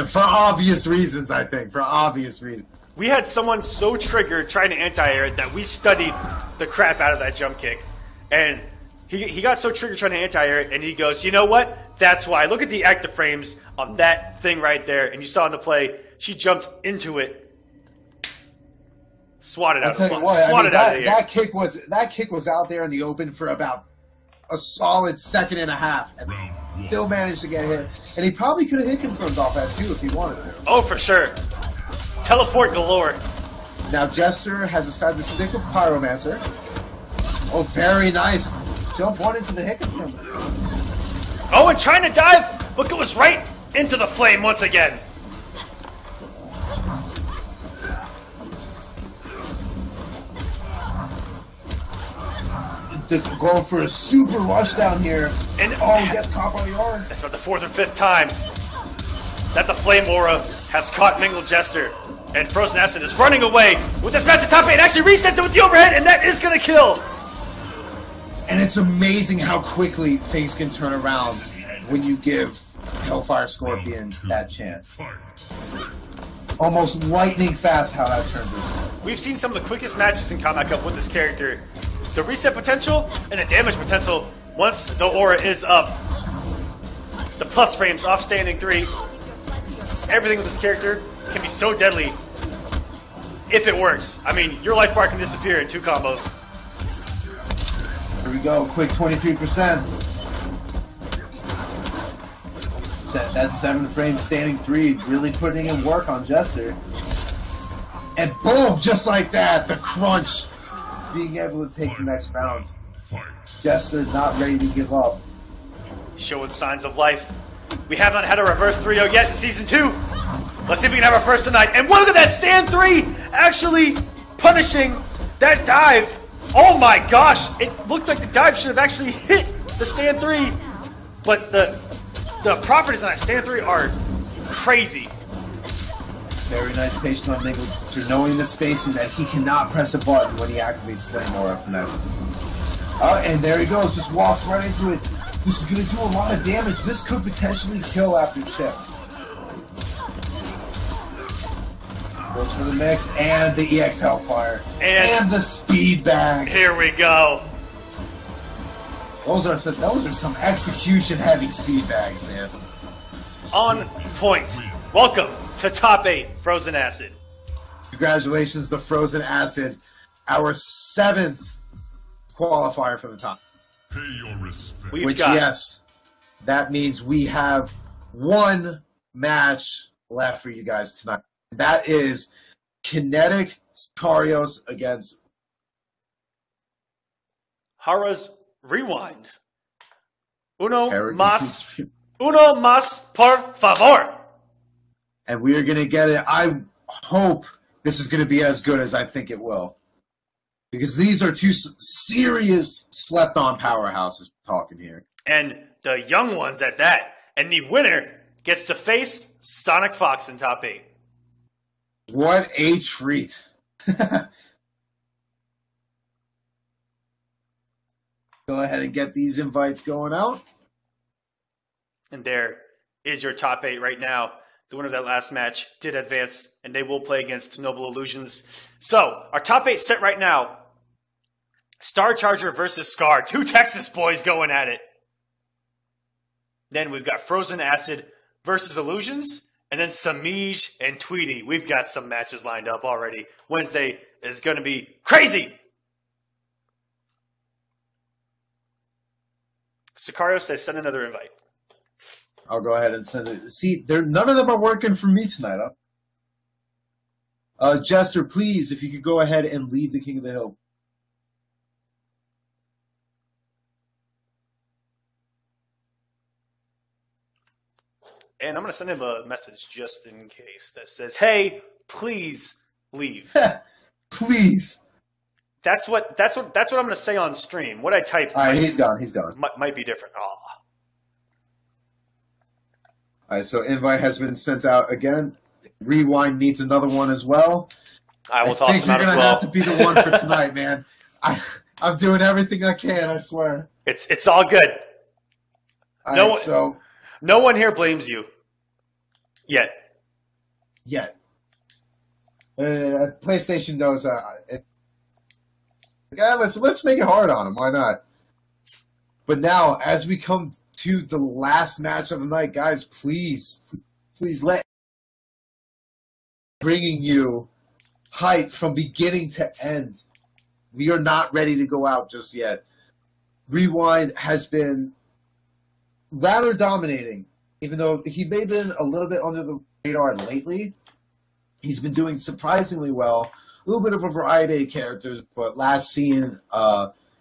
for obvious reasons, I think. For obvious reasons. We had someone so triggered trying to anti-air it that we studied the crap out of that jump kick. And he got so triggered trying to anti-air it, and he goes, you know what? That's why. Look at the active frames on that thing right there. And you saw in the play, she jumped into it, swatted out of the air. That kick was out there in the open for about a solid second and a half, and still managed to get hit. And he probably could have hit confirmed off that too if he wanted to. Oh, for sure. Teleport galore. Now Jester has decided to stick with Pyromancer. Oh, very nice. Jump one into the hit confirm. Oh, and trying to dive, but goes right into the flame once again. Going for a super rush down here. And Gets caught by the aura. that's about the 4th or 5th time that the flame aura has caught Mingle Jester. And Frozen Acid is running away with this massive top 8. Actually resets it with the overhead, and that is going to kill. And it's amazing how quickly things can turn around when you give Hellfire Scorpion that chance. Almost lightning fast how that turns out. We've seen some of the quickest matches in Combat Cup with this character. The reset potential and the damage potential once the aura is up. The plus frames off standing 3. Everything with this character can be so deadly if it works. I mean, your life bar can disappear in 2 combos. Here we go, quick 23%. That 7 frame standing 3, really putting in work on Jester. And boom, just like that, the crunch. Being able to take the next round. Jester not ready to give up. Showing signs of life. We have not had a reverse 3-0 yet in Season 2. Let's see if we can have our first tonight. And look at that stand 3 actually punishing that dive. Oh my gosh. It looked like the dive should have actually hit the stand 3. But the properties on that stand 3 are crazy. Very nice patience on Mingle, so knowing the spacing that he cannot press a button when he activates Flame Aura from that. Oh, and there he goes, just walks right into it. This is going to do a lot of damage. This could potentially kill after chip. Goes for the mix, and the EX Hellfire. And the speed bags. Here we go. Those are some execution-heavy speed bags, man. On point. Welcome to Top 8, Frozen Acid. Congratulations to Frozen Acid, our 7th qualifier for the top. Pay your respect. Yes, that means we have one match left for you guys tonight. That is Kinetic Sicarios against Hara's Rewind. Uno más, por favor. And we are going to get it. I hope this is going to be as good as I think it will. Because these are 2 serious slept-on powerhouses talking here. And the young ones at that. And the winner gets to face Sonic Fox in Top 8. What a treat. Go ahead and get these invites going out. And there is your Top 8 right now. The winner of that last match did advance, and they will play against Noble Illusions. So, our Top 8 set right now. Star Charger versus Scar. 2 Texas boys going at it. Then we've got Frozen Acid versus Illusions. And then Samij and Tweety. We've got some matches lined up already. Wednesday is going to be crazy Sicario says send another invite. I'll go ahead and send it. See, none of them are working for me tonight. Jester, please, if you could go ahead and lead the King of the Hill. And I'm going to send him a message just in case that says, hey, please leave. Please. That's what I'm going to say on stream. What I type. All right, he's gone. Might be different. Aw. All right, so invite has been sent out again. Rewind needs another one as well. I will toss him out as well. You're going to have to be the one for tonight, man. I'm doing everything I can, I swear. It's all good. No one here blames you. Yet. PlayStation knows. Let's make it hard on him. Why not? But now, as we come to the last match of the night, guys, please let bringing you hype from beginning to end. We are not ready to go out just yet. Rewind has been rather dominating, even though he may have been a little bit under the radar lately. He's been doing surprisingly well. A little bit of a variety of characters, but last seen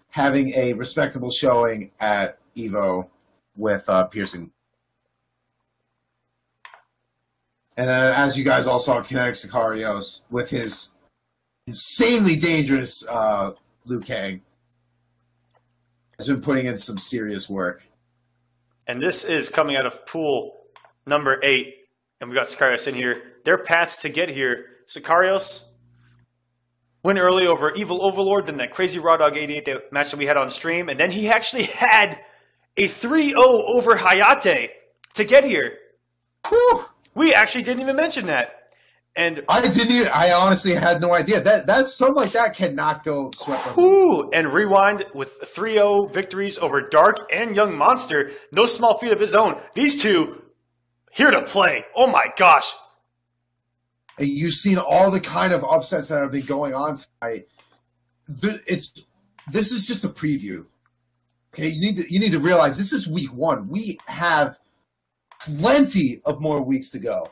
having a respectable showing at EVO with Pearson. And as you guys all saw, Kinetic Sicarios with his insanely dangerous Liu Kang has been putting in some serious work. And this is coming out of pool number 8. And we got Sicarios in here. Their paths to get here. Sicarios win early over Evil Overlord in that crazy Raw Dog 88 match that we had on stream. And then he actually had a 3-0 over Hayate to get here. Whew. We actually didn't even mention that. And I honestly had no idea. That's something like that cannot go swept. And Rewind with 3-0 victories over Dark and Young Monster. No small feat of his own. These two here to play. Oh my gosh. You've seen all the kind of upsets that have been going on tonight. This is just a preview. Okay, you need to realize this is week 1. We have plenty of more weeks to go.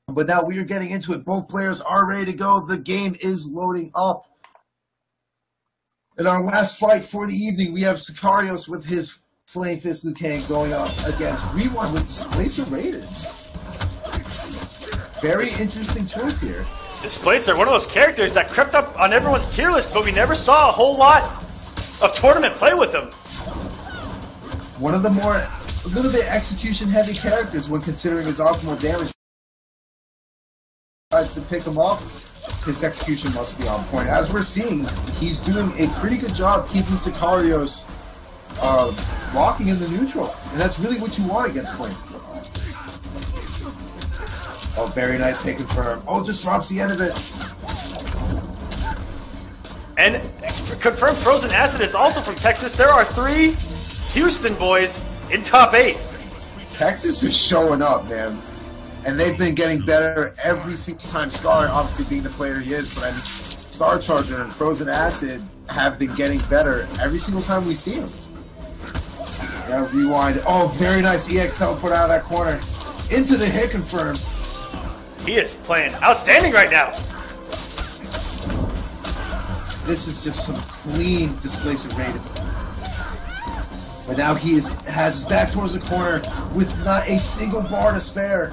But now we are getting into it. Both players are ready to go. The game is loading up. In our last fight for the evening, we have Sicarios with his Flame Fist Liu Kang going up against Rewind with Displacer Raiden. Very interesting choice here. Displacer, one of those characters that crept up on everyone's tier list, but we never saw a whole lot of tournament play with him. One of the a little bit execution-heavy characters when considering his optimal damage. Decides to pick him up, his execution must be on point. As we're seeing, he's doing a pretty good job keeping Sicarios locking in the neutral, and that's really what you want against Flame. Oh, very nice hit confirm. Oh, just drops the end of it. And confirmed Frozen Acid is also from Texas. There are 3 Houston boys in top 8. Texas is showing up, man. And they've been getting better every single time. Scar, obviously being the player he is, but I mean, Star Charger and Frozen Acid have been getting better every single time we see him. Yeah, Rewind. Oh, very nice EX teleport out of that corner. Into the hit confirm. He is playing outstanding right now. This is just some clean Displacer Raiden. But now he has his back towards the corner with not a single bar to spare.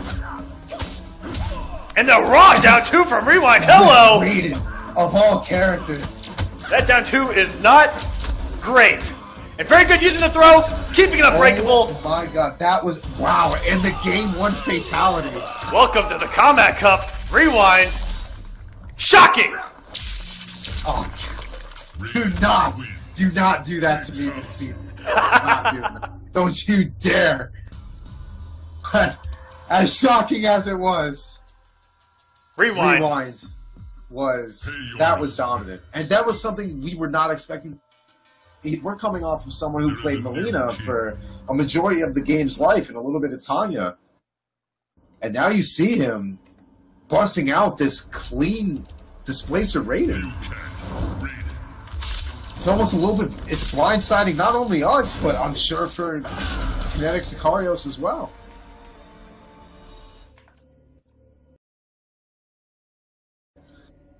And the raw down 2 from Rewind. Hello! Raiden, of all characters. That down 2 is not great. And very good using the throw, keeping it unbreakable. Oh my god, that was, wow, and the game 1 fatality. Welcome to the Combat Cup. Rewind. Shocking! Oh, do not do that to me this season. Not doing that. Don't you dare. But as shocking as it was, Rewind was dominant. And that was something we were not expecting. We're coming off of someone who played Melina for a majority of the game's life and a little bit of Tanya. And now you see him busting out this clean Displacer Raiden. it's almost a little bit, it's blindsiding not only us, but I'm sure for Kinetic Sicarios as well.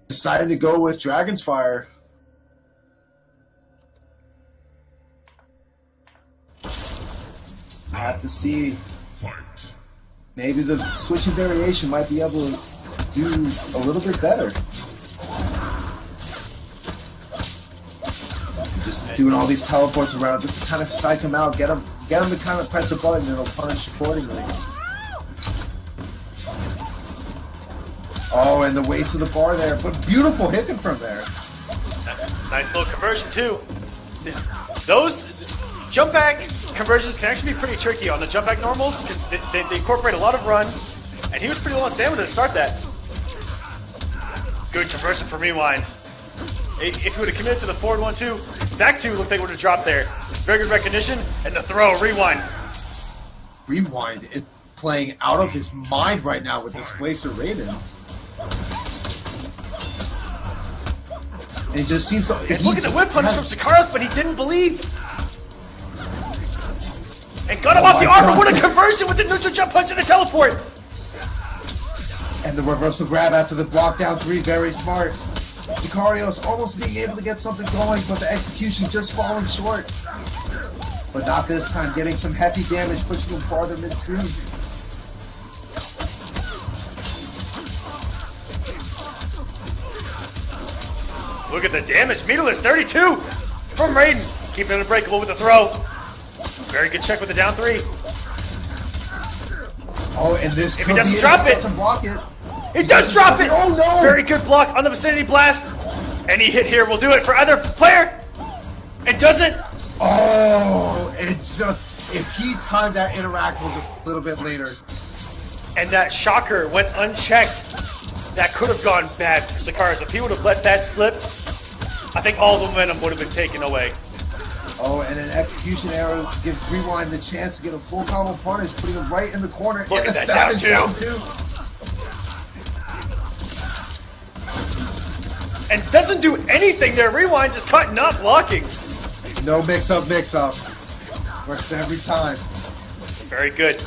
Decided to go with Dragon's Fire. I have to see. Maybe the switching variation might be able to do a little bit better. Just doing all these teleports around just to kind of psych him out, get him to kind of press a button and it'll punish accordingly. Oh, and the waste of the bar there, but beautiful hit from there. Nice little conversion too. Those jump back conversions can actually be pretty tricky on the jump back normals because they incorporate a lot of run, and he was pretty low on stamina to start that. Good conversion for Rewind. If he would have committed to the forward 1-2, back 2 looked like it would have dropped there. Very good recognition, and the throw, Rewind. Rewind is playing out of his mind right now with Displacer Raiden. And it just seems like... Look at the whip punch from Sicarios, but he didn't believe. And got him off the armor. What a conversion with the neutral jump punch and the teleport. And the reversal grab after the block down 3, very smart. Sicarios almost being able to get something going, but the execution just falling short. But not this time, getting some hefty damage, pushing him farther mid-screen. Look at the damage. Meterless 32 from Raiden. Keeping it unbreakable with the throw. Very good check with the down 3. Oh, and this if he doesn't drop it, block it. He does drop it. Oh no! Very good block on the vicinity blast. Any hit here will do it for either player. It doesn't. Oh, it just, if he timed that interactable just a little bit later. And that shocker went unchecked. That could have gone bad for Sicarios. If he would have let that slip, I think all the momentum would have been taken away. Oh, and an execution arrow gives Rewind the chance to get a full combo punish, putting him right in the corner. Look and at a that savage down two. And doesn't do anything there. Rewind just caught not blocking. No mix-up, mix-up. Works every time. Very good.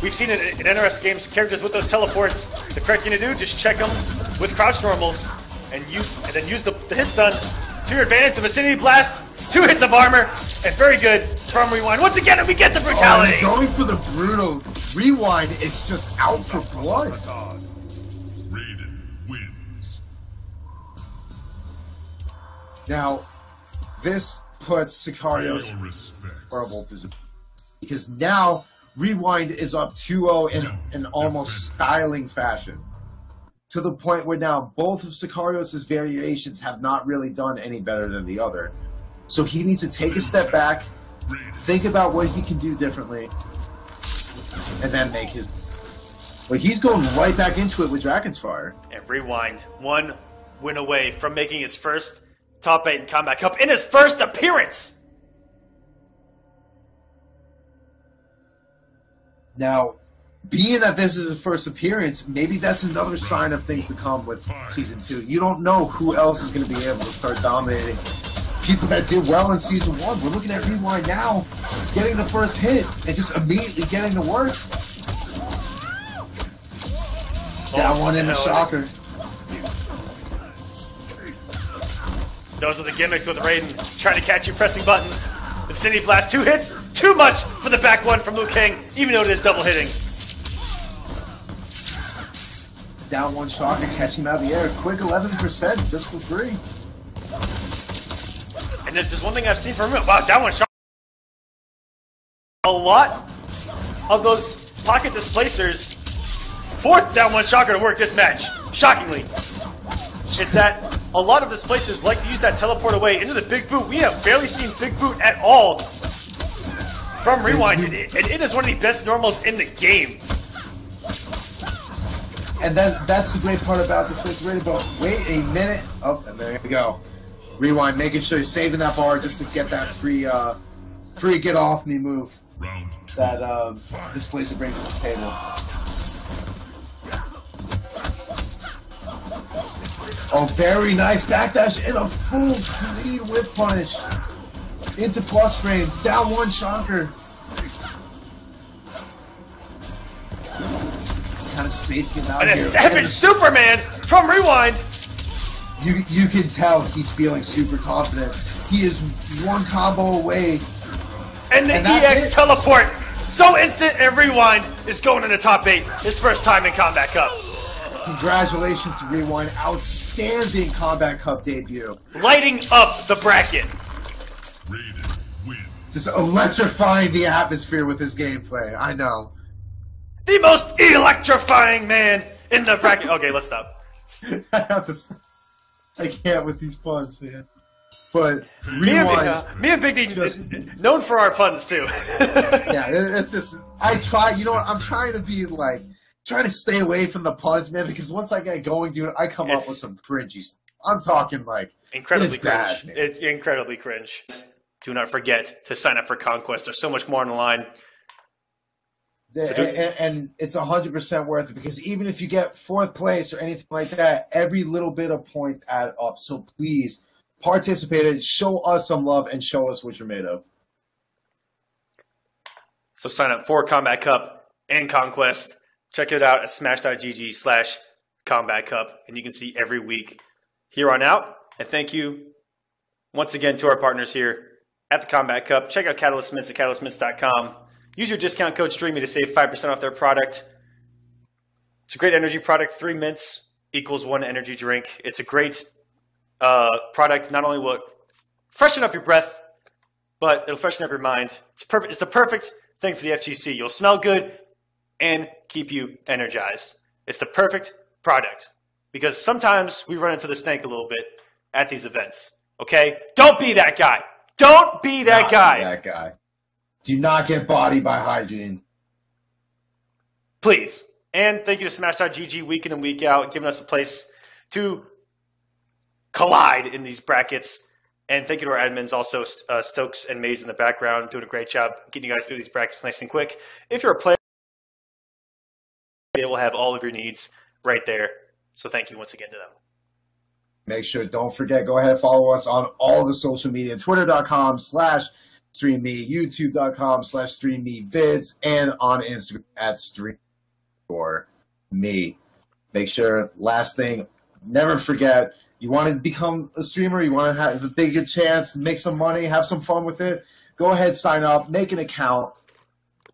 We've seen it in NRS games, characters with those teleports. The correct thing to do, just check them with crouch normals, and then use the hit stun to your advantage. The vicinity blast, 2 hits of armor, and very good from Rewind. Once again, we get the brutality. Oh, going for the brutal. Rewind is just out for blood. Raiden wins. Now, this puts Sicarios in horrible position because now Rewind is up 2-0 in an almost styling fashion, to the point where now both of Sicarios' variations have not really done any better than the other. So he needs to take a step back, think about what he can do differently, and then make his... But he's going right back into it with Dragon's Fire. And Rewind, 1 win away from making his first top 8 in Combat Cup in his first appearance. Now, being that this is his first appearance, maybe that's another sign of things to come with Season 2. You don't know who else is going to be able to start dominating people that did well in Season 1. We're looking at Rewind now, getting the first hit, and just immediately getting to work. Down one in the shocker. Those are the gimmicks with Raiden, trying to catch you pressing buttons. The vicinity blast, 2 hits, too much for the back 1 from Liu Kang, even though it is double hitting. Down 1 shocker, catching him out of the air. Quick 11% just for free. And there's one thing I've seen from him. Wow, down 1 shocker. A lot of those pocket displacers, 4th down 1 shocker to work this match, shockingly. Is that a lot of displacers like to use that teleport away into the big boot. We have barely seen big boot at all from Rewind, and it is one of the best normals in the game. And that's the great part about Displacer Raiden, but wait a minute. Oh, and there you go. Rewind, making sure you're saving that bar just to get that free get off me move that Displacer brings to the table. Oh, very nice backdash and a full clean whip punish into plus frames. Down one shocker. Kind of spacing it out And here. a savage Superman from Rewind. You can tell he's feeling super confident. He is one combo away. And the EX teleport. So instant, and Rewind is going in the top 8. His first time in Combat Cup. Congratulations to Rewind. Outstanding Combat Cup debut. Lighting up the bracket. Raiden wins. Just electrifying the atmosphere with his gameplay. I know. The most electrifying man in the bracket. Okay, let's stop. I can't with these puns, man. But Me and Big D, known for our puns too. yeah, it's just I try. You know what? I'm trying to be like trying to stay away from the puns, man. Because once I get going, dude, I come up with some cringy stuff. I'm talking like Incredibly bad, cringe. Incredibly cringe. Do not forget to sign up for Conquest. There's so much more on the line. And it's 100% worth it because even if you get 4th place or anything like that, every little bit of points add up. So please participate, show us some love, and show us what you're made of. So sign up for Combat Cup and Conquest. Check it out at smash.gg/Combat Cup, and you can see every week here on out. And thank you once again to our partners here at the Combat Cup. Check out Catalyst Mints at catalystmints.com. Use your discount code STREAMY to save 5% off their product. It's a great energy product. 3 mints equals 1 energy drink. It's a great product. Not only will it freshen up your breath, but it'll freshen up your mind. It's perfect. It's the perfect thing for the FGC. You'll smell good and keep you energized. It's the perfect product because sometimes we run into the snake a little bit at these events. Okay? Don't be that guy. Don't be that guy. Do not get bodied by hygiene. Please. And thank you to Smash.gg week in and week out, giving us a place to collide in these brackets. And thank you to our admins also, Stokes and Maze in the background, doing a great job getting you guys through these brackets nice and quick. If you're a player, they will have all of your needs right there. So thank you once again to them. Make sure, don't forget, go ahead and follow us on all the social media, twitter.com/StreamMe, youtube.com/StreamMeVids, and on Instagram at StreamMe. Make sure, last thing, never forget, you want to become a streamer, you want to have a bigger chance, make some money, have some fun with it, go ahead, sign up, make an account,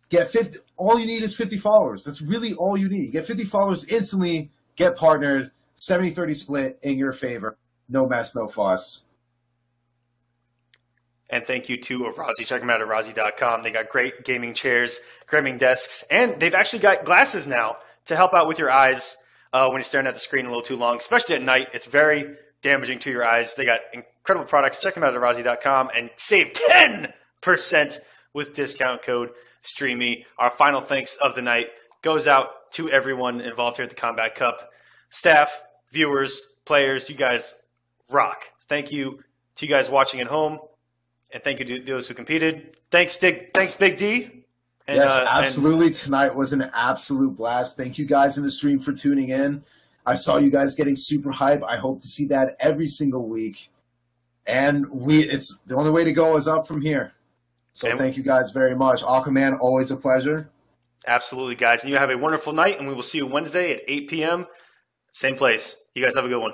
get 50, all you need is 50 followers. That's really all you need. Get 50 followers instantly, get partnered, 70-30 split in your favor. No mess, no fuss. And thank you to Razi. Check them out at Razi.com. They got great gaming chairs, gaming desks, and they've actually got glasses now to help out with your eyes when you're staring at the screen a little too long, especially at night. It's very damaging to your eyes. They got incredible products. Check them out at Razi.com and save 10% with discount code STREAMY. Our final thanks of the night goes out to everyone involved here at the Combat Cup. Staff, viewers, players, you guys rock. Thank you to you guys watching at home. And thank you to those who competed. Thanks, Big D. And, yes, absolutely. Tonight was an absolute blast. Thank you guys in the stream for tuning in. I saw you guys getting super hype. I hope to see that every single week. And it's the only way to go is up from here. So thank you guys very much. Aquaman, always a pleasure. Absolutely, guys. And you have a wonderful night, and we will see you Wednesday at 8 p.m. Same place. You guys have a good one.